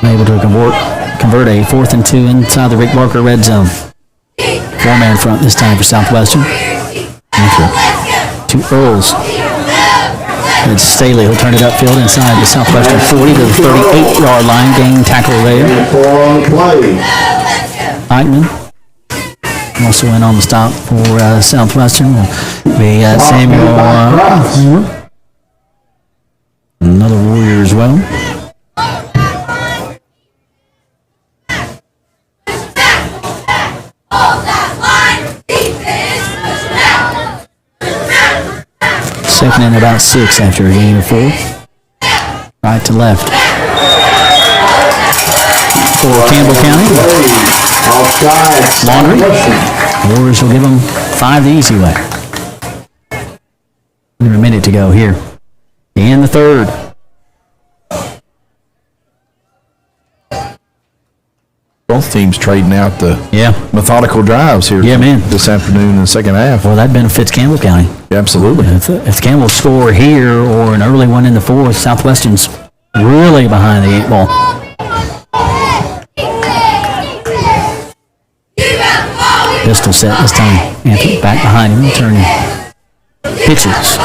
Able to convert a 4th and 2 inside the Rick Barker red zone. 4-man front this time for Southwestern. Two Earls. And Staley will turn it upfield inside the Southwestern 40 to the 38-yard line. Gain tackle there. Eichmann also in on the stop for Southwestern. Will be Samuel. Another Warrior as well. Second and about 6 after a gain of 4. Right to left. For Campbell County. Laundry. Warriors will give them 5 the easy way. Under a minute to go here. In the third. Both teams trading out the methodical drives here this afternoon in the second half. Well, that benefits Campbell County. Yeah, absolutely. If Campbell score here or an early one in the fourth, Southwestern's really behind the 8 ball. Pistol set this time. Anthony back behind him, turning pitches.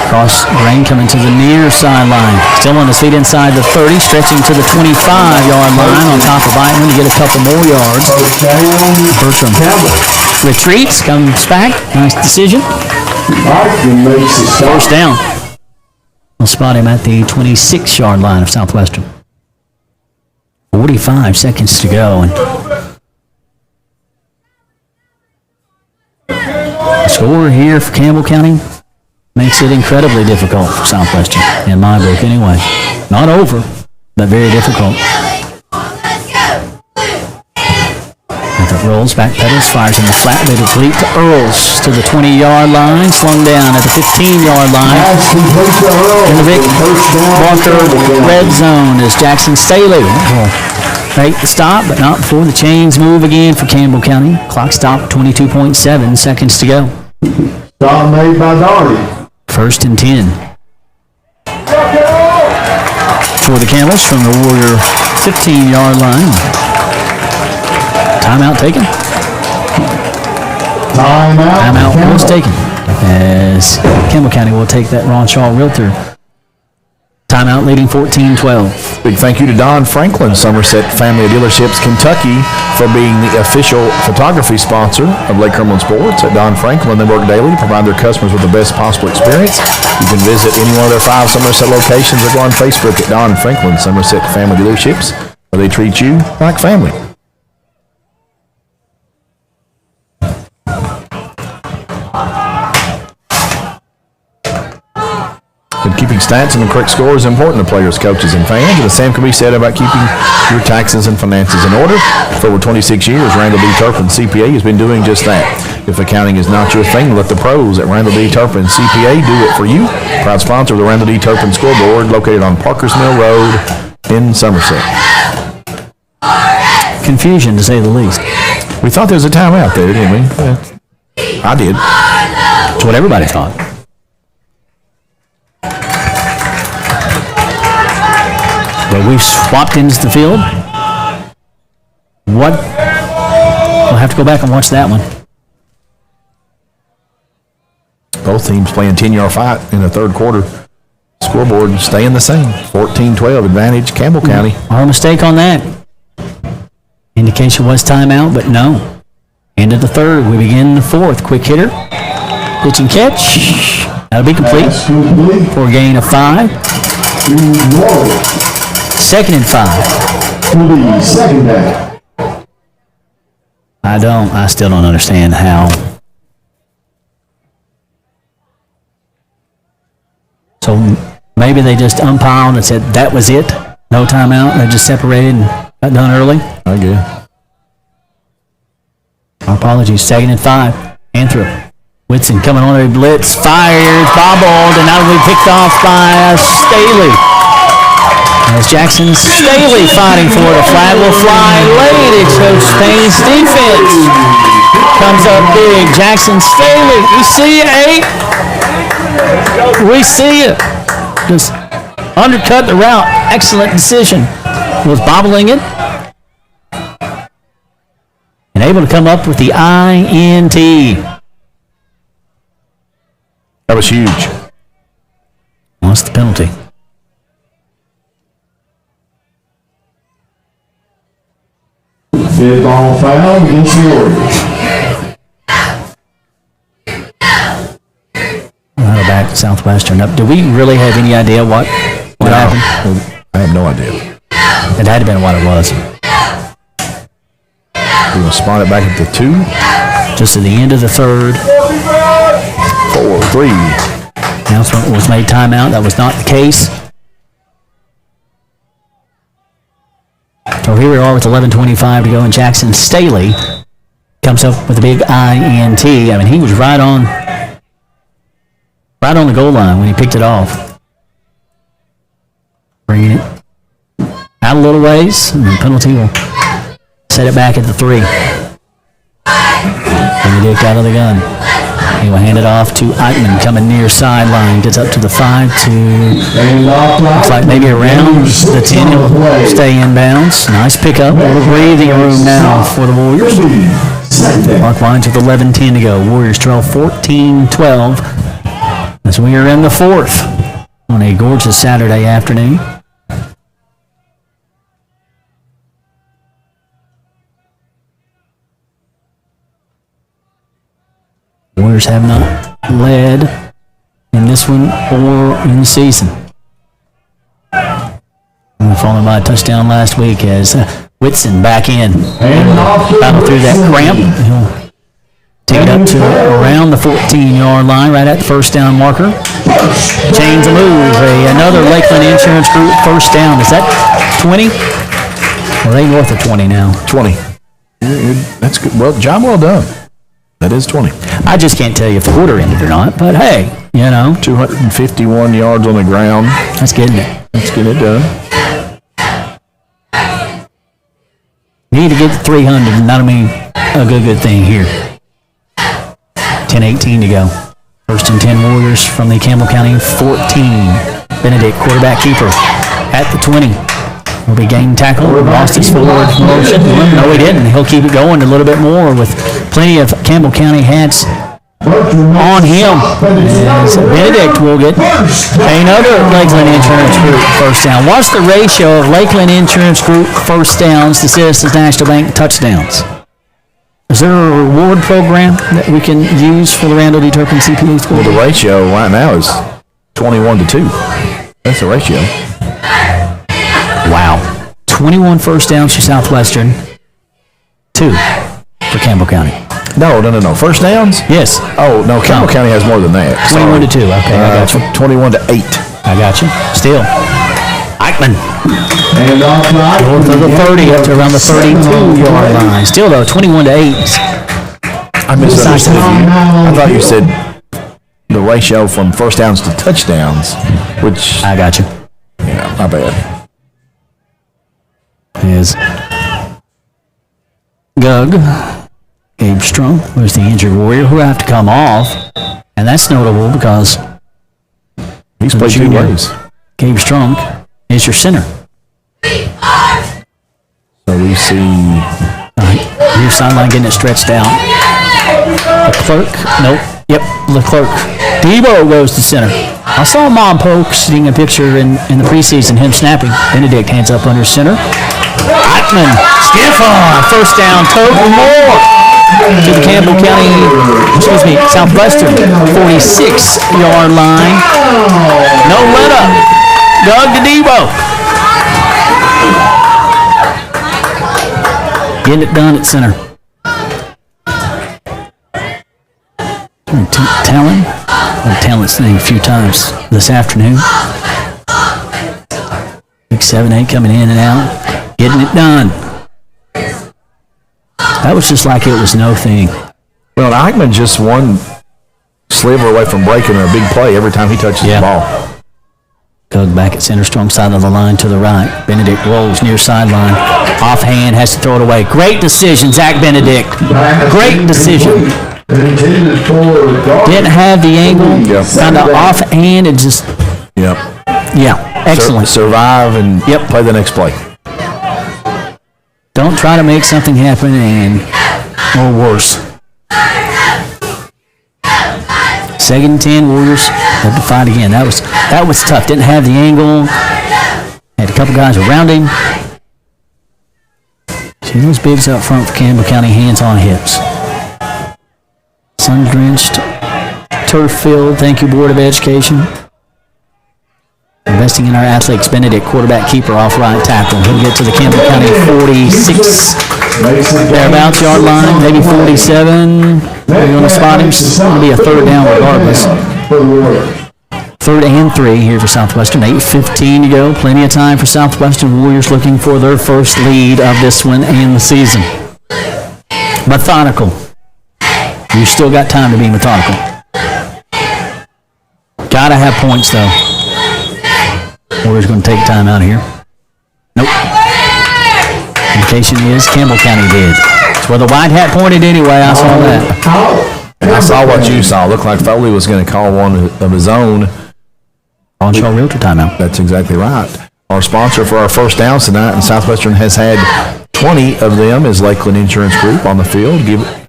Cross Rain coming to the near sideline. Still on his feet inside the 30, stretching to the 25-yard line on top of Eichmann to get a couple more yards. Bertram retreats, comes back. Nice decision. First down. We'll spot him at the 26-yard line of Southwestern. 45 seconds to go. And the score here for Campbell County makes it incredibly difficult for Southwestern, in my book anyway. Not over, but very difficult. As it rolls, back pedals, fires in the flat, ready to leap to Earls to the 20-yard line, slung down at the 15-yard line. In the Vic Walker red zone is Jackson Staley. Make the stop, but not before the chains move again for Campbell County. Clock stopped, 22.7 seconds to go. Stop made by Darty. 1st and 10. For the Campbells from the Warrior 15-yard line. Timeout taken. Timeout was taken. As Campbell County will take that Ron Shaw Realtor timeout, leading 14-12. Big thank you to Don Franklin, Somerset Family Dealerships, Kentucky, for being the official photography sponsor of Lake Cumberland Sports. At Don Franklin, they work daily to provide their customers with the best possible experience. You can visit any one of their 5 Somerset locations or go on Facebook at Don Franklin, Somerset Family Dealerships, where they treat you like family. Keeping stats and the correct score is important to players, coaches, and fans, and the same can be said about keeping your taxes and finances in order. For over 26 years, Randall D. Turpin CPA has been doing just that. If accounting is not your thing, let the pros at Randall D. Turpin CPA do it for you. Proud sponsor of the Randall D. Turpin Scoreboard, located on Parkers Mill Road in Somerset. Confusion, to say the least. We thought there was a timeout there, didn't we? Yeah. I did. That's what everybody thought. But we've swapped into the field. What? We'll have to go back and watch that one. Both teams playing 10-yard fight in the third quarter. Scoreboard staying the same. 14-12 advantage, Campbell County. Our mistake on that. Indication was timeout, but no. End of the third. We begin the fourth. Quick hitter. Pitch and catch. That'll be complete for a gain of 5. 2nd and 5. Second down. I still don't understand how. So maybe they just umpiled and said that was it. No timeout. They just separated and got done early. I guess. Our apologies. 2nd and 5. Anthrop. Whitson coming on a blitz. Fired. Bobbled. And now we picked off by Staley. As Jackson Staley fighting for it. A flag will fly late. It shows Spain's defense. Comes up big. Jackson Staley. We see you, 8. We see you. Just undercut the route. Excellent decision. Was bobbling it. And able to come up with the INT. That was huge. What's the penalty? Fifth ball foul against the Warriors. Back to Southwestern. Do we really have any idea what happened? I have no idea. It had to have been what it was. We're going to spot it back at the 2. Just at the end of the third. 4-3. Announcement was made timeout. That was not the case. So here we are with 11:25 to go, and Jackson Staley comes up with a big INT. I mean, he was right on the goal line when he picked it off. Bringing it out a little ways, and the penalty will set it back at the 3. Benedict out of the gun. He will hand it off to Eichmann, coming near sideline. Gets up to the 5 to, looks like maybe around the 10. He'll stay inbounds. Nice pickup. A little breathing room now for the Warriors. Mark lines with 11:10 to go. Warriors trail 14-12 as we are in the 4th on a gorgeous Saturday afternoon. Warriors have not led in this one or in the season. Followed by a touchdown last week as Whitson back in. Battle through that cramp. He'll take it up to around the 14-yard line, right at the first down marker. Chains a move. Another Lakeland Insurance Group first down. Is that 20? Well, they north of 20 now. 20. That's good. Well, job well done. That is 20. I just can't tell you if the quarter ended or not, but hey, 251 yards on the ground. That's getting it. That's getting it done. Need to get to 300, and that'll mean a good thing here. 10:18 to go. First and 10 Warriors from the Campbell County 14. Benedict, quarterback keeper, at the 20. Will be game tackle. Lost his forward motion. No, he didn't. He'll keep it going a little bit more with plenty of Campbell County hats on him. As Benedict will get another Lakeland Insurance Group first down. What's the ratio of Lakeland Insurance Group first downs to Citizens National Bank touchdowns? Is there a reward program that we can use for the Randall D. Turpin CPA School? Well, the ratio right now is 21 to 2. That's the ratio. Wow. 21 first downs for Southwestern, 2 for Campbell County. No. First downs? Yes. Oh, no, Campbell County has more than that. 21 to 2. Okay, I got you. 21 to 8. I got you. Still. Eichmann. North of the 30 up to around the 32-yard line. Still, though, 21 to 8. I misunderstood you. I thought you said the ratio from first downs to touchdowns, which... I got you. Yeah, my bad. Is Gug. Gabe Strunk was the injured Warrior who have to come off. And that's notable because he's played 2 ways. Gabe Strunk is your center. So we see your sideline getting it stretched out. Leclerc. Nope. Yep. Leclerc. Debo goes to center. I saw Mom Polk seeing a picture in the preseason, him snapping. Benedict hands up under center. Eichmann. Skiff on. First down. Total more. To the Campbell County, Southwestern 46-yard line. No let up. Doug to Debo. Getting it done at center. Talent's name a few times this afternoon. Big 7-8 coming in and out. Getting it done. That was just like it was no thing. Well, Eichmann just one sliver away from breaking a big play every time he touches the ball. Gug back at center, strong side of the line to the right. Benedict rolls near sideline. Offhand, has to throw it away. Great decision, Zach Benedict. Great decision. Didn't have the angle. Kind of offhand and just... Yep. Yeah, excellent. Survive and play the next play. Don't try to make something happen or worse. 2nd and 10, Warriors have to fight again. That was tough. Didn't have the angle. Had a couple guys around him. See those bigs up front for Campbell County, hands on hips. Sun-drenched turf field. Thank you, Board of Education. Investing in our athletes. Benedict, quarterback keeper, off right tackle. He'll get to the Campbell County 46, thereabouts yard line, maybe 47. We're going to spot him. It's going to be a third down regardless. 3rd and 3 here for Southwestern. 8:15 to go. Plenty of time for Southwestern. Warriors looking for their first lead of this one and the season. Methodical. You still got time to be methodical. Got to have points, though. Warriors going to take time out of here. Nope. Indication is Campbell County did. That's where the white hat pointed anyway. I saw that. And I saw what you saw. Looked like Foley was going to call one of his own. On-show realtor timeout. That's exactly right. Our sponsor for our first downs tonight, and Southwestern has had 20 of them, is Lakeland Insurance Group on the field.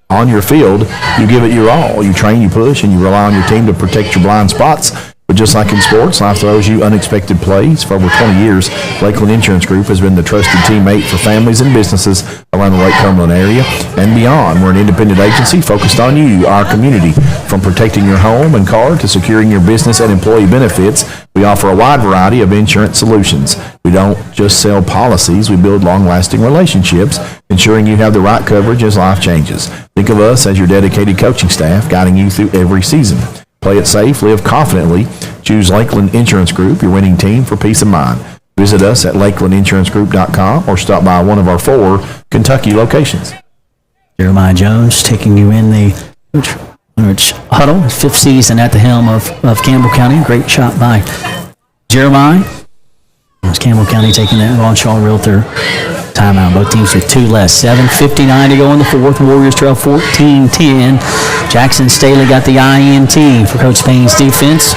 On your field, you give it your all. You train, you push, and you rely on your team to protect your blind spots. But just like in sports, life throws you unexpected plays. For over 20 years, Lakeland Insurance Group has been the trusted teammate for families and businesses around the Lake Cumberland area and beyond. We're an independent agency focused on you, our community. From protecting your home and car to securing your business and employee benefits, we offer a wide variety of insurance solutions. We don't just sell policies, we build long-lasting relationships, ensuring you have the right coverage as life changes. Think of us as your dedicated coaching staff, guiding you through every season. Play it safe, live confidently. Choose Lakeland Insurance Group, your winning team for peace of mind. Visit us at lakelandinsuranceGroup.com or stop by one of our 4 Kentucky locations. Jeremiah Jones taking you in the Coach huddle, 5th season at the helm of Campbell County. Great shot by Jeremiah. It's Campbell County taking that Lonshaw Realtor timeout. Both teams with 2 less. 7:59 to go in the 4th. Warriors trail 14-10. Jackson Staley got the INT for Coach Payne's defense.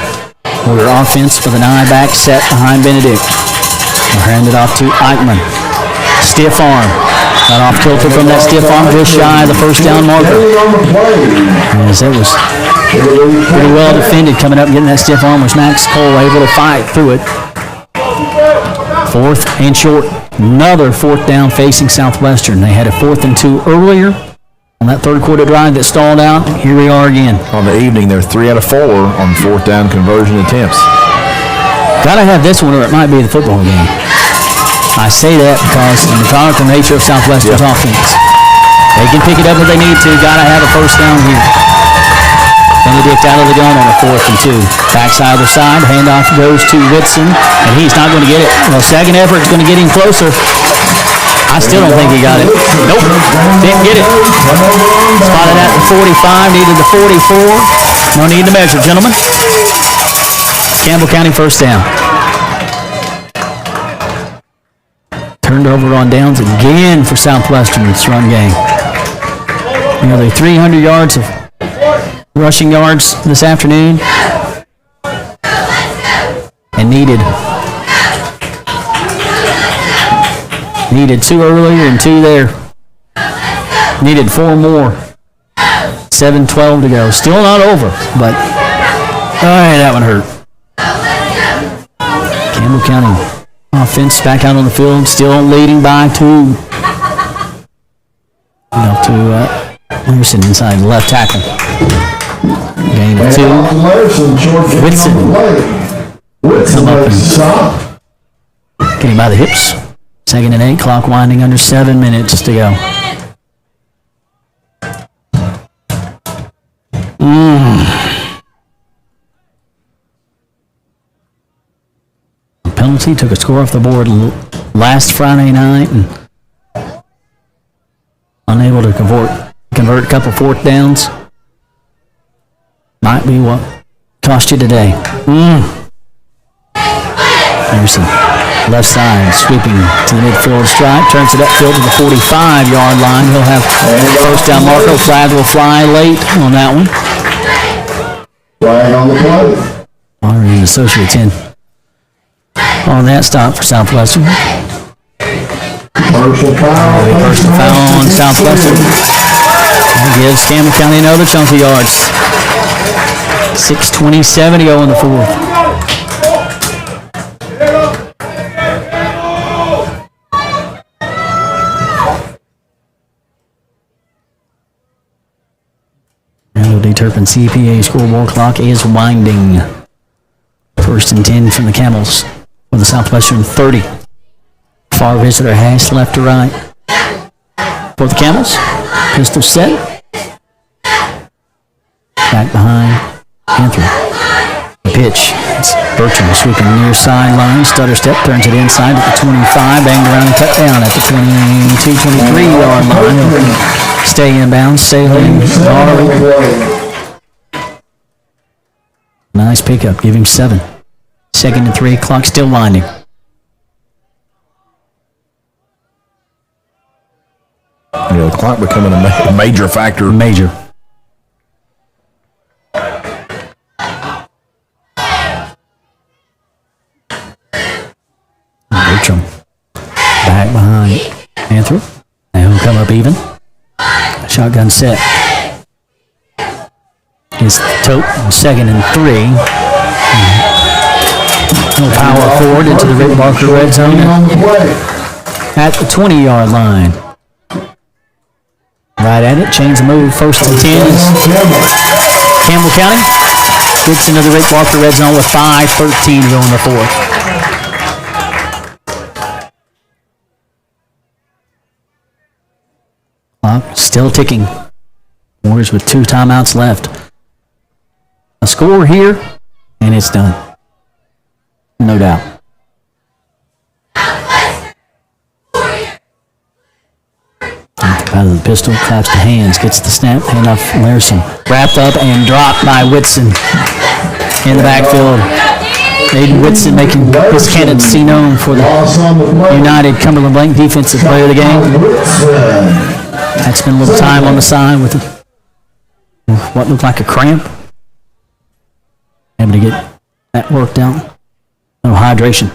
Warrior offense with an eye back set behind Benedict. We'll hand it off to Eichmann. Stiff arm. Got off kilter from that stiff arm, just shy of the first down marker. As that was pretty well defended. Coming up and getting that stiff arm was Max Cole, able to fight through it. 4th and short. Another 4th down facing Southwestern. They had a 4th and 2 earlier on that third quarter drive that stalled out. Here we are again. On the evening, they're 3 out of 4 on 4th down conversion attempts. Gotta have this one or it might be the football game. I say that because of the methodical nature of Southwestern's offense. They can pick it up if they need to. Gotta have a first down here. Benedict out of the gun on a 4th and 2. Backside of the side, handoff goes to Whitson, and he's not going to get it. Well, second effort is going to get him closer. I still don't think he got it. Nope, didn't get it. Spotted at the 45, needed the 44. No need to measure, gentlemen. Campbell County first down. Turned over on downs again for Southwestern's run game. Nearly 300 yards of rushing yards this afternoon. And needed 2 earlier and 2 there. Needed 4 more. 7:12 to go. Still not over, but that one hurt. Campbell County offense back out on the field, still leading by 2. To Anderson inside left tackle. Gain of 2. Whitson. Come up and get him by the hips. 2nd and 8. Clock winding under 7 minutes to go. Penalty took a score off the board last Friday night and unable to convert a couple 4th downs. Might be what cost you today. Anderson, left side, sweeping to the midfield stripe, turns it upfield to the 45-yard line. He'll have first down marker. Flag will fly late on that one. Flag on the play. Honoring Associates in on that stop for Southwestern. Personal foul on Southwestern. That gives Campbell County another chunk of yards. 6:27 to go in the 4th. LD Turpin CPA scoreboard clock is winding. 1st and 10 from the Camels with the Southwestern 30. Far visitor hash left to right. For the Camels, pistol set. Back behind Anthony. The pitch. It's Bertram sweeping near sideline. Stutter step, turns it inside at the 25. Banged around and cut down at the 22, 23-yard line. He'll stay inbounds. Sailing. Nice pickup. Give him 7. 2nd and 3. Clock still winding. The clock becoming a major factor. Major. Bertram back behind Anthrop. Now he'll come up even. Shotgun set. Is Tote 2nd and 3. He'll power forward into the Rick Barker red zone at the 20-yard line. Right at it, change the move. 1st and 10 is Campbell County. Gets into the Rick Barker red zone with 5:13 to go in the 4th. Clock still ticking. Warriors with 2 timeouts left. a score here, and it's done. No doubt. Out of the pistol, claps the hands, gets the snap, hand off Larson. Wrapped up and dropped by Whitson in the backfield. Aiden Whitson making his candidacy known for the United Cumberland Blank Defensive Player of the Game. Had spent a little time on the side with what looked like a cramp. Able to get that worked out. No hydration.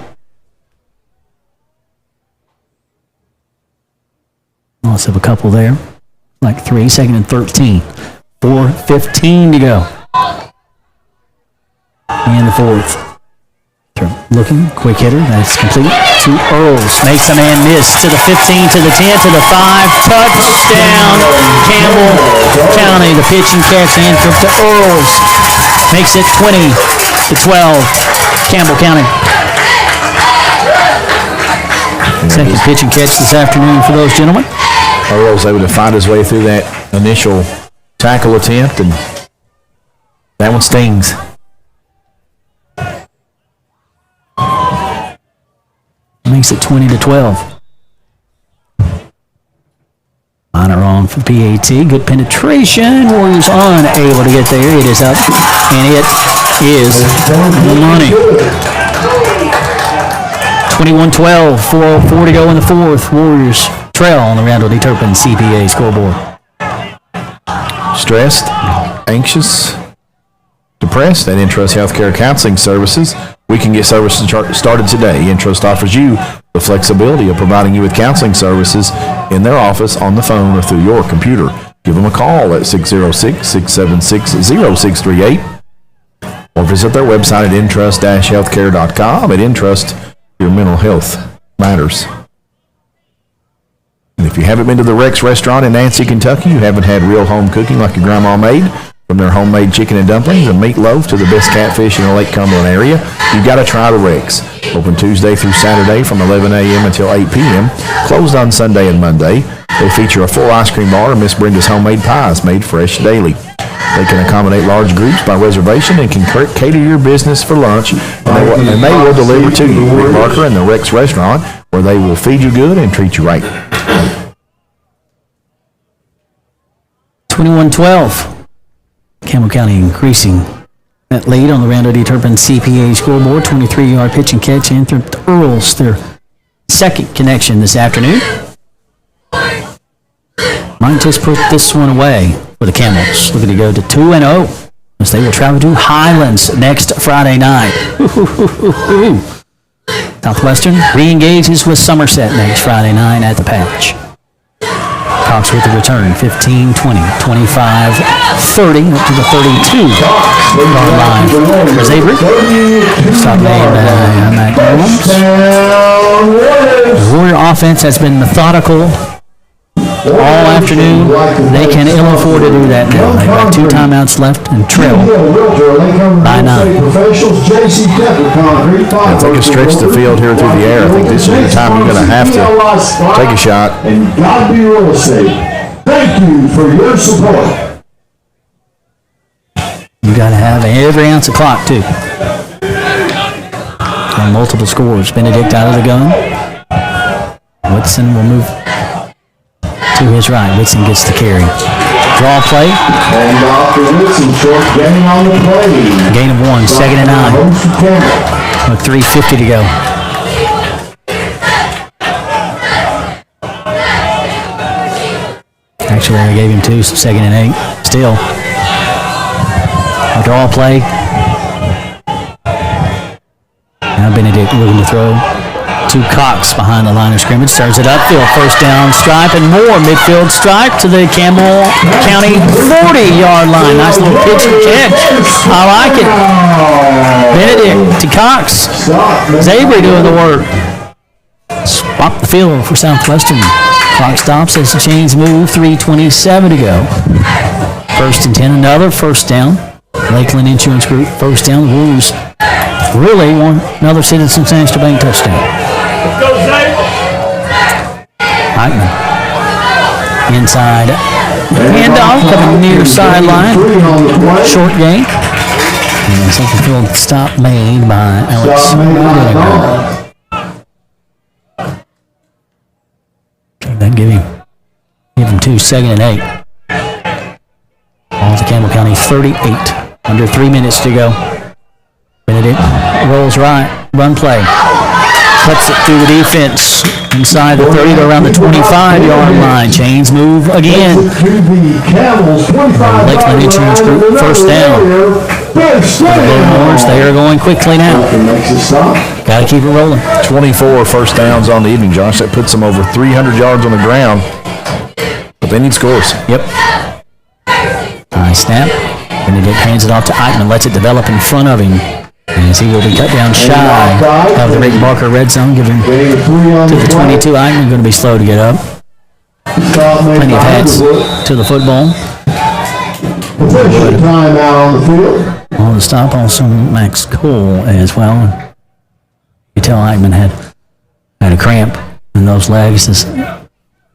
Let's have a couple there. Like 3, 2nd and 13. 4:15 to go. And the 4th. Looking, quick hitter, that's complete. To Earls, makes a man miss. To the 15, to the 10, to the 5. Touchdown, Campbell County. The pitch and catch in to Earls. Makes it 20-12, Campbell County. Second pitch and catch this afternoon for those gentlemen. Earls able to find his way through that initial tackle attempt, and that one stings. Makes it 20-12. Minor on for PAT. Good penetration. Warriors unable to get there. It is up, and it is money. 21-12. 4:04 to go in the 4th. Warriors trail on the Randall D. Turpin CPA scoreboard. Stressed, anxious, depressed? At Intrust Healthcare Counseling Services, we can get services started today. Intrust offers you the flexibility of providing you with counseling services in their office, on the phone, or through your computer. Give them a call at 606-676-0638 or visit their website at intrust-healthcare.com. At Intrust, your mental health matters. And if you haven't been to the Rex restaurant in Nancy, Kentucky, you haven't had real home cooking like your grandma made, from their homemade chicken and dumplings and meatloaf to the best catfish in the Lake Cumberland area, you've got to try the Rex. Open Tuesday through Saturday from 11 a.m. until 8 p.m. Closed on Sunday and Monday. They feature a full ice cream bar and Miss Brenda's homemade pies made fresh daily. They can accommodate large groups by reservation and can cater your business for lunch, and they will deliver to you. Rick Barker and the Rex restaurant, where they will feed you good and treat you right. 21-12. Campbell County increasing that lead on the Randall D. Turpin CPA scoreboard. 23-yard pitch and catch in through the Earls, their second connection this afternoon. Might just put this one away for the Camels. Looking to go to 2-0 as they will travel to Highlands next Friday night. Southwestern re-engages with Somerset next Friday night at the Patch. Cox with the return, 15-20, 25-30, up to the 32-yard line. There's Avery. Stop made by Matt Williams. The Warrior offense has been methodical all afternoon. They can ill afford to do that now. They've got 2 timeouts left and trail by 9. I think it's stretched the field here through the air. I think this is the time you're going to have to take a shot. And God be real estate. Thank you for your support. You got to have every ounce of clock too. And multiple scores. Benedict out of the gun. Whitson will move to his right. Whitson gets the carry. Draw play. And off to Whitson, short gain on the play. Gain of 1, 2nd and 9. With 3:50 to go. Actually, I gave him 2, so 2nd and 8. Still. A draw play. Now Benedict looking to throw to Cox behind the line of scrimmage. Starts it upfield. First down stripe and more. Midfield stripe to the Campbell County 40-yard line. Nice little pitch and catch. I like it. Benedict to Cox. Zabry doing the work. Swap the field for Southwestern. Clock stops as the chains move. 3:27 to go. 1st and 10. Another first down. Lakeland Insurance Group. First down. The Warriors really want another Citizens National Bank touchdown. Heitman. Inside. Handoff coming near sideline. Short gain. And second field stop made by Alex Rodriguez. Okay, then give him 2, 2nd and 8. Ball to Campbell County 38. Under 3 minutes to go. Benedict rolls right. Run play. Cuts it through the defense. Inside the 30 to around the 25-yard line. Chains move again. Lakeland Insurance Group, first down. They are going quickly now. Got to keep it rolling. 24 first downs on the evening, Josh. That puts them over 300 yards on the ground. But they need scores. Yep. Nice snap. Benedict hands it off to Eichmann. Lets it develop in front of him. As he will be cut down shy of the Rick Barker red zone, giving to the 22. Eichmann going to be slow to get up. Plenty of hats to the football. On the stop, also Max Cole as well. You tell Eichmann had a cramp in those legs.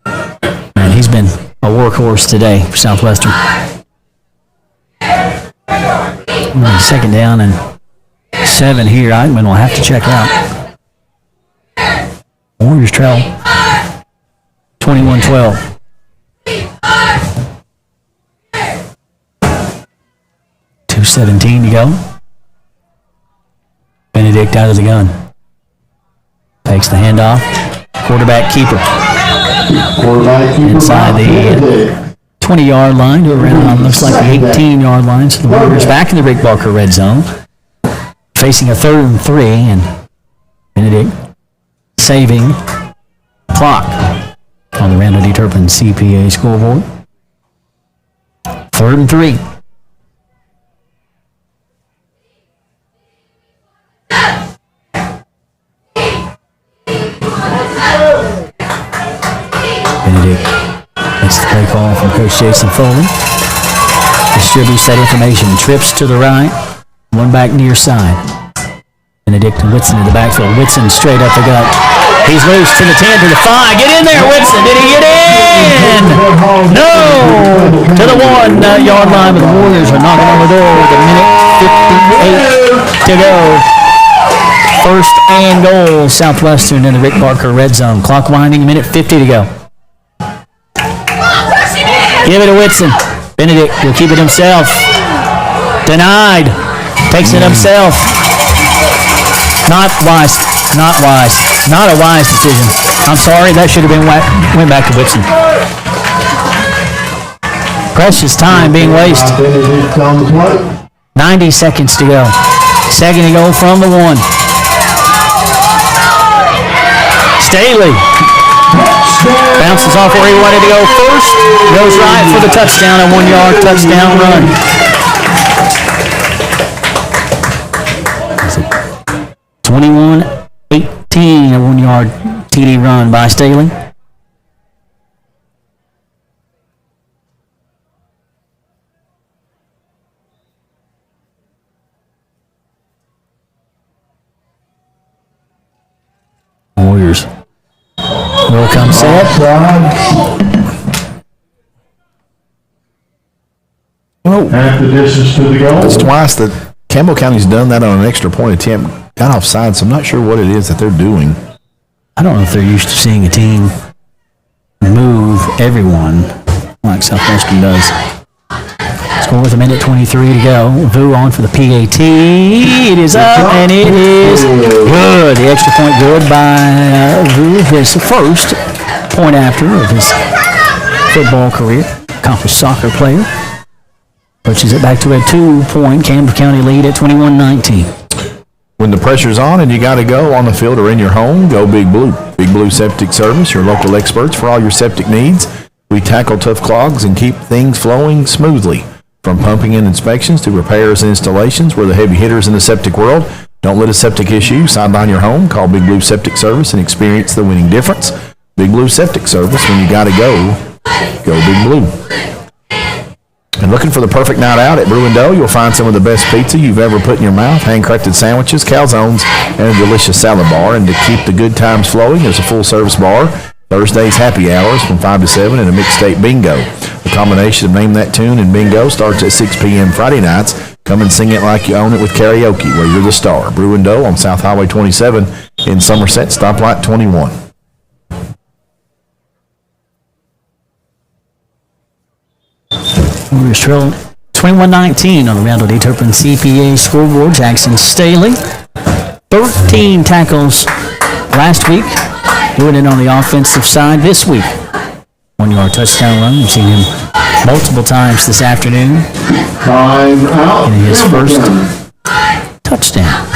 And he's been a workhorse today for Southwestern. Second down and 7 here. Eichmann will have to check out. Warriors trail 21-12. .217 to go. Benedict out of the gun. Takes the handoff. Quarterback keeper. Inside the 20-yard line to around, looks like the 18-yard line. So the Warriors back in the Rick Barker red zone. Facing a 3rd and 3, and Benedict saving clock on the Randall D. Turpin CPA scoreboard. 3rd and 3. Benedict makes the play call from Coach Jason Foley. Distributes that information. Trips to the right. One back near side. Benedict and Whitson in the backfield. Whitson straight up the gut. He's loose to the 10, to the 5. Get in there, Whitson. Did he get in? No! To the 1-yard line, but the Warriors are knocking on the door with a minute 58 to go. First and goal, Southwestern in the Rick Barker red zone. Clock winding, minute 50 to go. Give it to Whitson. Benedict will keep it himself. Denied. Takes it himself. Not wise. Not wise. Not a wise decision. I'm sorry, that should have been went back to Whitson. Precious time being wasted. 90 seconds to go. Second to go from the 1. Staley bounces off where he wanted to go first. Goes right for the touchdown, a 1-yard touchdown run. 21-18, a 1-yard TD run by Staley. Warriors will come set. Half the distance to the goal. It's twice that Campbell County's done that on an extra point attempt. Got offside, so I'm not sure what it is that they're doing. I don't know if they're used to seeing a team move everyone like Southwestern does. Score with a minute 23 to go. Vu on for the PAT. It is up, and it is good. The extra point good by Vu. His first point after of his football career. Accomplished soccer player. Pushes it back to a 2-point Campbell County lead at 21-19. When the pressure's on and you got to go on the field or in your home, go Big Blue. Big Blue Septic Service, your local experts for all your septic needs. We tackle tough clogs and keep things flowing smoothly. From pumping and inspections to repairs and installations, we're the heavy hitters in the septic world. Don't let a septic issue sideline your home. Call Big Blue Septic Service and experience the winning difference. Big Blue Septic Service, when you got to go Big Blue. And looking for the perfect night out at Brew & Dough, you'll find some of the best pizza you've ever put in your mouth, handcrafted sandwiches, calzones, and a delicious salad bar. And to keep the good times flowing, there's a full-service bar, Thursdays happy hours from 5 to 7, and a mixed state bingo. The combination of Name That Tune and bingo starts at 6 p.m. Friday nights. Come and sing it like you own it with karaoke, where you're the star. Brew and Dough on South Highway 27 in Somerset, stoplight 21. Warriors trail 21-19 on the Randall D. Turpin CPA scoreboard. Jackson Staley, 13 tackles last week, doing it on the offensive side this week. 1-yard touchdown run. We've seen him multiple times this afternoon. Getting his first touchdown.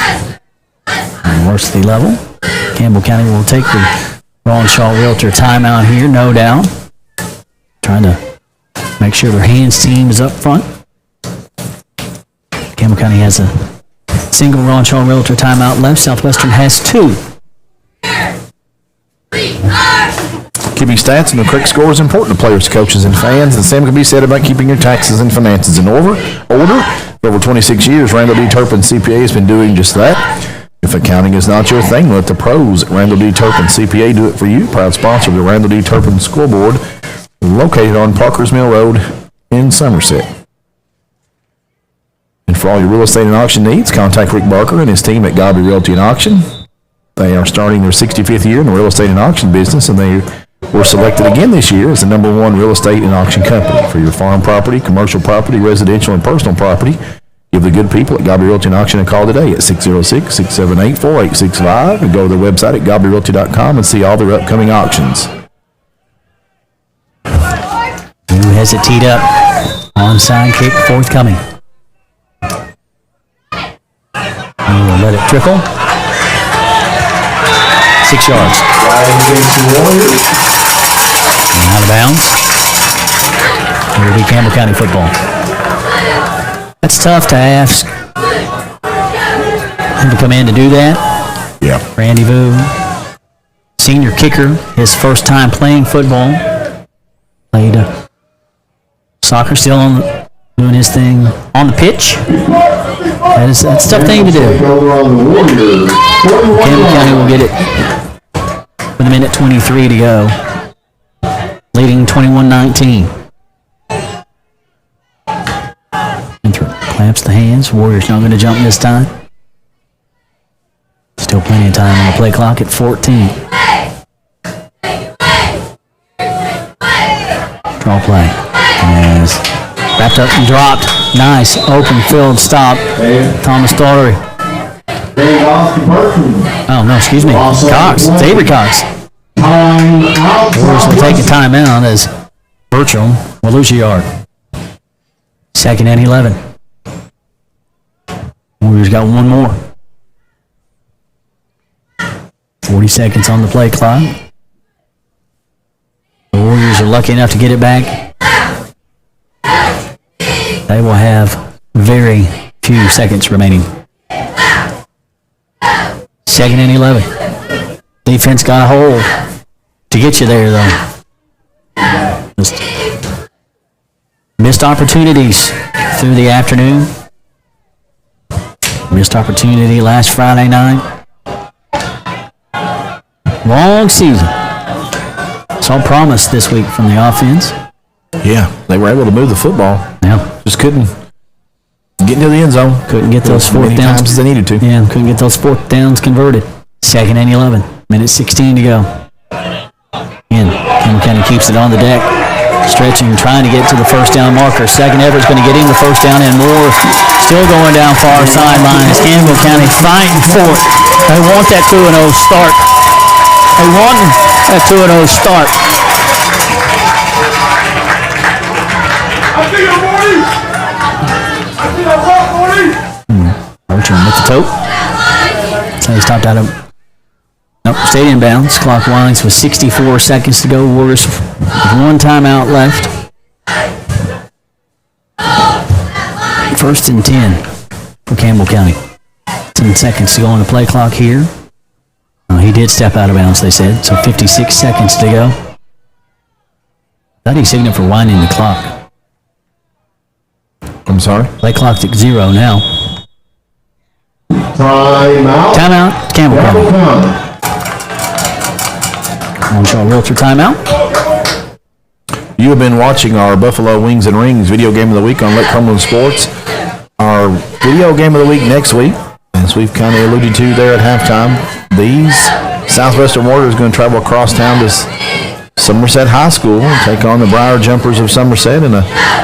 On varsity level, Campbell County will take the Ron Shaw Realtor timeout here, no doubt. Trying to make sure their hands team is up front. Campbell County has a single Ron Shaw Realtor timeout left. Southwestern has 2. Keeping stats and the correct score is important to players, coaches, and fans. The same can be said about keeping your taxes and finances in order. For over 26 years, Randall D. Turpin CPA has been doing just that. If accounting is not your thing, let the pros at Randall D. Turpin CPA do it for you. Proud sponsor of the Randall D. Turpin Scoreboard, located on Parkers Mill Road in Somerset. And for all your real estate and auction needs, contact Rick Barker and his team at Godby Realty and Auction. They are starting their 65th year in the real estate and auction business, and they were selected again this year as the #1 real estate and auction company. For your farm property, commercial property, residential, and personal property, give the good people at Godby Realty and Auction a call today at 606-678-4865 and go to their website at godbyrealty.com and see all their upcoming auctions. Who has it teed up? Onside kick forthcoming. And we'll let it trickle. 6 yards. And out of bounds. Here will be Campbell County football. That's tough to ask him to come in to do that. Yeah. Randy Vu, senior kicker, his first time playing football. Played soccer, still doing his thing on the pitch. That's a tough thing to do. Campbell County will get it with a minute 23 to go, leading 21-19. Clamps the hands. Warriors not going to jump this time. Still plenty of time on the play clock at 14. Draw play. As wrapped up and dropped. Nice open field stop. Thomas Daughtery. Oh, no, excuse me. Cox. It's Avery Cox. Warriors will take a timeout as Bertram will lose a yard. 2nd and 11. Warriors got one more. 40 seconds on the play clock. The Warriors are lucky enough to get it back. They will have very few seconds remaining. 2nd and 11. Defense got a hold to get you there, though. Just missed opportunities through the afternoon. Missed opportunity last Friday night. Long season. Saw promise this week from the offense. Yeah, they were able to move the football. Yeah. Just couldn't get into the end zone. Couldn't get those fourth downs as they needed to. Yeah, couldn't get those fourth downs converted. 2nd and 11. Minute 16 to go. Again, Campbell County keeps it on the deck. Stretching, trying to get to the first down marker. Second effort's going to get him the first down and more. Still going down far sideline. As Campbell County fighting for it. They want that 2-0 start. They want that 2-0 start. Bertram with the tote. So he stopped out of. Nope, stayed in bounds. Clock winds with 64 seconds to go. Warriors with one timeout left. 1st and 10 for Campbell County. 10 seconds to go on the play clock here. He did step out of bounds, they said, so 56 seconds to go. Thought he signaled for winding the clock. I'm sorry? Play clock's at 0 now. Timeout, Campbell County. Onshaw Realtor timeout. You have been watching our Buffalo Wings and Rings video game of the week on Lake Cumberland Sports. our video game of the week next week, as we've kind of alluded to there at halftime, these Southwestern Warriors are going to travel across town to Somerset High School and take on the Briar Jumpers of Somerset in a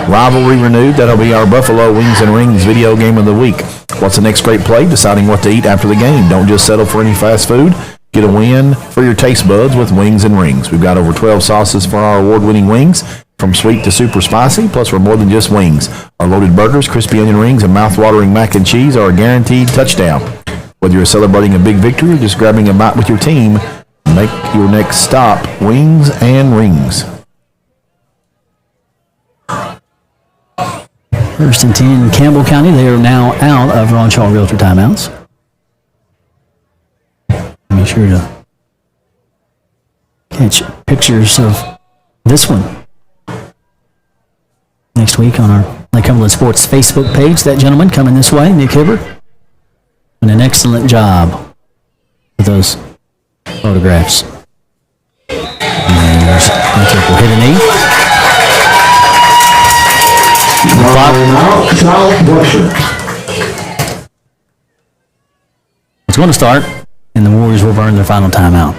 rivalry renewed. That'll be our Buffalo Wings and Rings video game of the week. What's the next great play? Deciding what to eat after the game. Don't just settle for any fast food. Get a win for your taste buds with Wings and Rings. We've got over 12 sauces for our award-winning wings, from sweet to super spicy, plus we're more than just wings. Our loaded burgers, crispy onion rings, and mouth-watering mac and cheese are a guaranteed touchdown. Whether you're celebrating a big victory or just grabbing a bite with your team, make your next stop Wings and Rings. First and 10, Campbell County. They are now out of Ron Shaw Realtor timeouts. Be sure to catch pictures of this one next week on our Lake Cumberland Sports Facebook page. That gentleman coming this way, Nick Hibbert, doing an excellent job with those photographs. And there's will hit a knee. It's going to start, and the Warriors will burn their final timeout.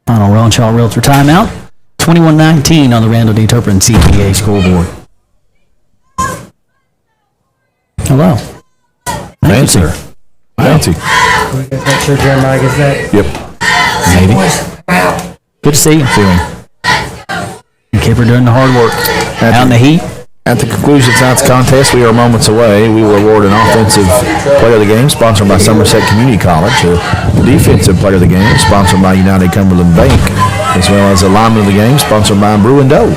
Final Ron Shaw Realtor timeout. 21-19 on the Randall D. Turpin CPA scoreboard. Hello. Thank you, sir. Fancy. Make sure Jeremiah gets that. Yep. Maybe. Good to see you. See you. Kipper doing the hard work. Out in the heat. At the conclusion of tonight's contest, we are moments away. We will award an offensive player of the game, sponsored by Somerset Community College, a defensive player of the game, sponsored by United Cumberland Bank, as well as a lineman of the game, sponsored by Brew and Doe.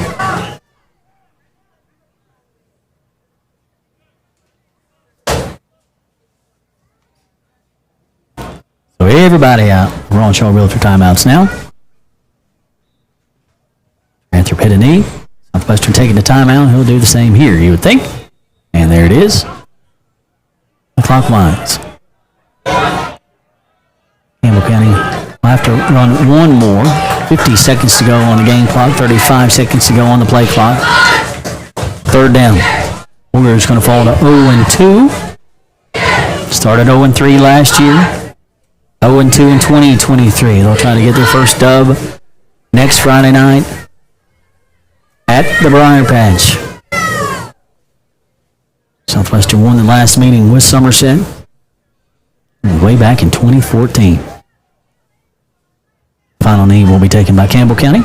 So everybody out. Ron Shaw Realtor timeouts now. Anthrop hit a knee. Southwestern taking the timeout. He'll do the same here, you would think. And there it is. The clock winds. Campbell County will have to run one more. 50 seconds to go on the game clock. 35 seconds to go on the play clock. Third down. Warriors going to fall to 0-2. Started 0-3 last year. 0-2 in 2023. They'll try to get their first dub next Friday night at the Briar Patch. Southwestern won the last meeting with Somerset way back in 2014. Final knee will be taken by Campbell County.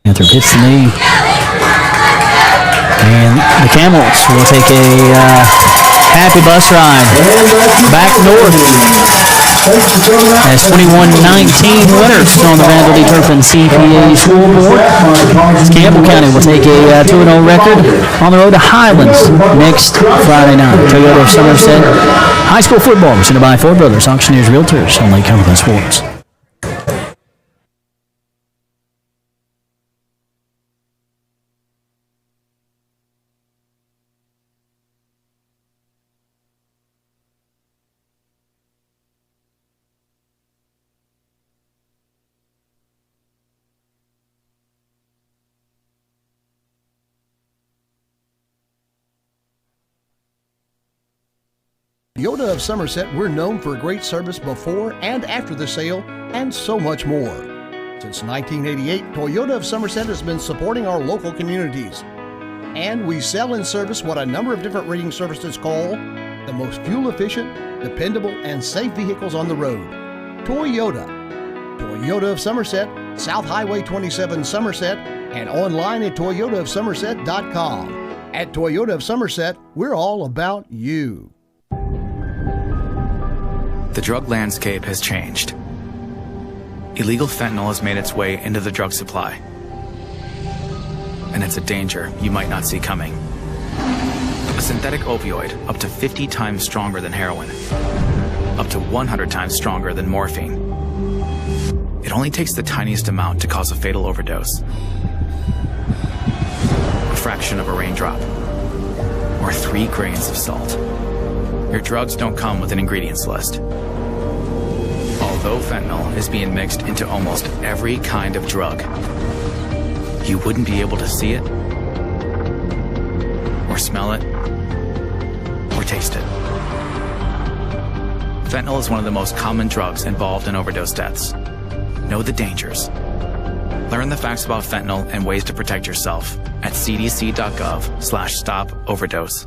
Anthrop hits the knee. And the Camels will take a happy bus ride back north as 21-19 winners on the Randall D. Turpin CPA scoreboard. Campbell County will take a 2-0 record on the road to Highlands next Friday night. Toyota of Somerset High School football presented by Ford Brothers Auctioneers Realtors on Lake Cumberland Sports. Toyota of Somerset, we're known for great service before and after the sale, and so much more. Since 1988, Toyota of Somerset has been supporting our local communities. And we sell and service what a number of different rating services call the most fuel-efficient, dependable, and safe vehicles on the road. Toyota. Toyota of Somerset, South Highway 27 Somerset, and online at toyotaofsomerset.com. At Toyota of Somerset, we're all about you. The drug landscape has changed. Illegal fentanyl has made its way into the drug supply. And it's a danger you might not see coming. A synthetic opioid up to 50 times stronger than heroin. Up to 100 times stronger than morphine. It only takes the tiniest amount to cause a fatal overdose. A fraction of a raindrop. Or 3 grains of salt. Your drugs don't come with an ingredients list. Although fentanyl is being mixed into almost every kind of drug, you wouldn't be able to see it, or smell it, or taste it. Fentanyl is one of the most common drugs involved in overdose deaths. Know the dangers. Learn the facts about fentanyl and ways to protect yourself at cdc.gov/stop-overdose.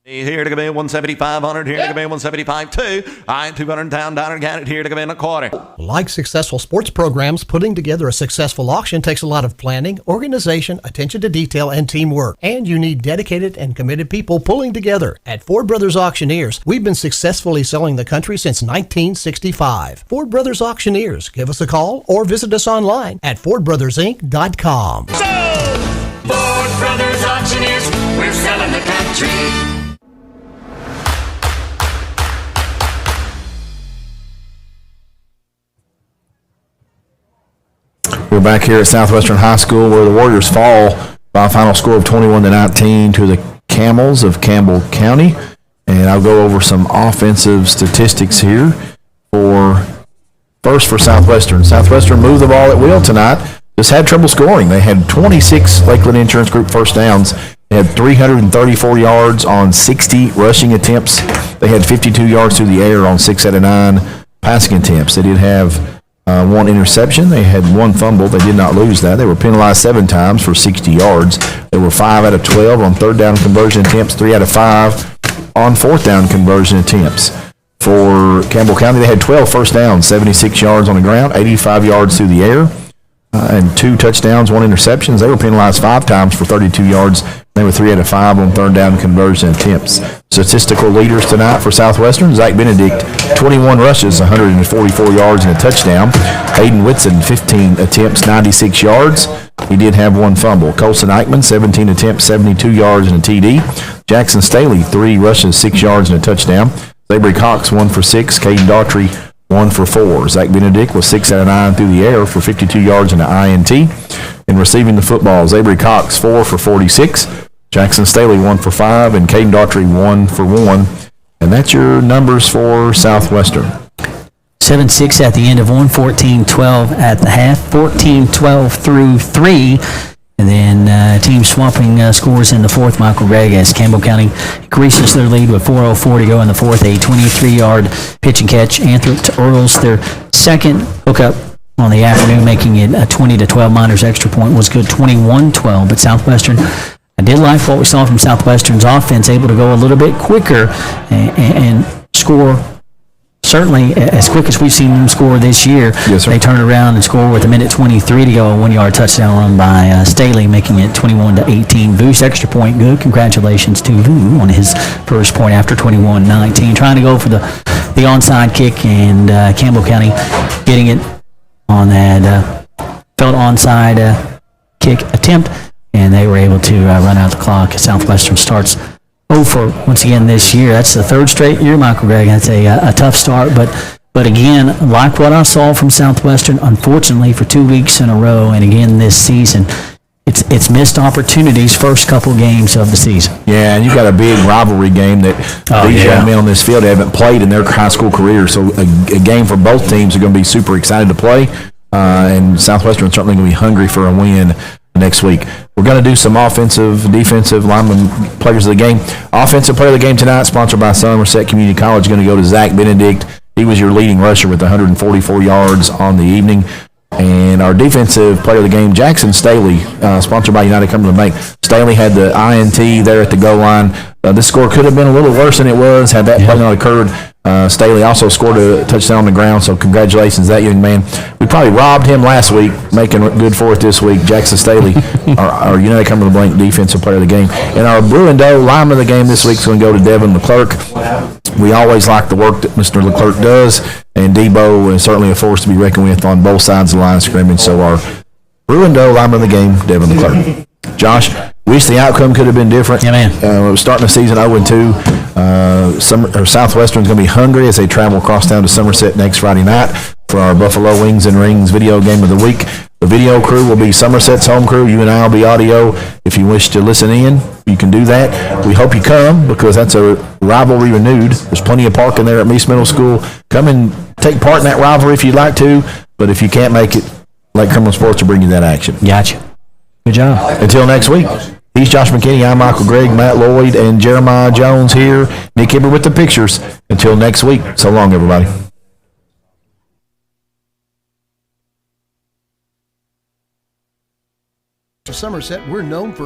Here to come in 175, here to come in 175, 2. I 200 pound dollar got it here to come in a quarter. Like successful sports programs, putting together a successful auction takes a lot of planning, organization, attention to detail, and teamwork. And you need dedicated and committed people pulling together. At Ford Brothers Auctioneers, we've been successfully selling the country since 1965. Ford Brothers Auctioneers. Give us a call or visit us online at FordBrothersInc.com. Ford Brothers Auctioneers, we're selling the country. We're back here at Southwestern High School where the Warriors fall by a final score of 21-19 to the Camels of Campbell County. And I'll go over some offensive statistics here for Southwestern. Southwestern moved the ball at will tonight. Just had trouble scoring. They had 26 Lakeland Insurance Group first downs. They had 334 yards on 60 rushing attempts. They had 52 yards through the air on 6 out of 9 passing attempts. They did have one interception. They had one fumble. They did not lose that. They were penalized 7 times for 60 yards. They were 5 out of 12 on third down conversion attempts, 3 out of 5 on fourth down conversion attempts. For Campbell County, they had 12 first downs, 76 yards on the ground, 85 yards through the air, and 2 touchdowns, 1 interception. They were penalized 5 times for 32 yards. They were 3 out of 5 on third down conversion attempts. Statistical leaders tonight for Southwestern: Zach Benedict, 21 rushes, 144 yards and a touchdown. Hayden Whitson, 15 attempts, 96 yards. He did have 1 fumble. Colson Eichmann, 17 attempts, 72 yards and a TD. Jackson Staley, 3 rushes, 6 yards and a touchdown. Zabry Cox, 1 for 6. Caden Daughtry, 1 for 4. Zach Benedict was 6 out of 9 through the air for 52 yards and an INT. In receiving the football, Zabry Cox, 4 for 46. Jackson Staley, 1 for 5. And Caden Daughtry, 1 for 1. And that's your numbers for Southwestern. 7-6 at the end of 1, 14-12 at the half, 14-12 through 3. And then team swapping scores in the fourth. Michael Gregg as Campbell County increases their lead with 4:04 to go in the fourth. A 23-yard pitch and catch. Anthrop Earls, their second hookup on the afternoon, making it a 20-12. Miners extra point was good, 21-12. But Southwestern, I did like what we saw from Southwestern's offense, able to go a little bit quicker and score. Certainly, as quick as we've seen them score this year, yes, sir. They turned around and scored with 1:23 to go. A 1-yard touchdown run by Staley, making it 21-18. Boost extra point good. Congratulations to Vu on his first point after 21-19. Trying to go for the onside kick, and Campbell County getting it on that felt onside kick attempt, and they were able to run out the clock. Southwestern starts for once again this year. That's the 3rd straight year, Michael Gregg. That's a tough start, but again, like what I saw from Southwestern, unfortunately for 2 weeks in a row, and again this season, it's missed opportunities first couple games of the season. Yeah, and you got a big rivalry game that these young men on this field haven't played in their high school career, so a game for both teams are going to be super excited to play, and Southwestern is certainly going to be hungry for a win next week. We're going to do some offensive, defensive lineman players of the game. Offensive player of the game tonight, sponsored by Somerset Community College, going to go to Zach Benedict. He was your leading rusher with 144 yards on the evening. And our defensive player of the game, Jackson Staley, sponsored by United Cumberland Bank. Staley had the INT there at the goal line. This score could have been a little worse than it was had that play not occurred. Staley also scored a touchdown on the ground, so congratulations to that young man. We probably robbed him last week, making it good for it this week. Jackson Staley, our United Cumberland Blank defensive player of the game. And our Bruin Doe lineman of the game this week is going to go to Devin Leclerc. We always like the work that Mr. Leclerc does, and Debo is certainly a force to be reckoned with on both sides of the line of scrimmage. So our Bruin Doe lineman of the game, Devin Leclerc. Josh, wish the outcome could have been different. Yeah, man. We're starting the season 0-2. Southwestern's going to be hungry as they travel across town to Somerset next Friday night for our Buffalo Wings and Rings video game of the week. The video crew will be Somerset's home crew. You and I will be audio. If you wish to listen in, you can do that. We hope you come because that's a rivalry renewed. There's plenty of parking there at Meese Middle School. Come and take part in that rivalry if you'd like to, but if you can't make it, Lake Cumberland Sports will bring you that action. Gotcha. Good job. Until next week. He's Josh McKinney. I'm Michael Gregg, Matt Lloyd, and Jeremiah Jones here. Nick Hibber with the pictures. Until next week. So long, everybody. To Somerset, we're known for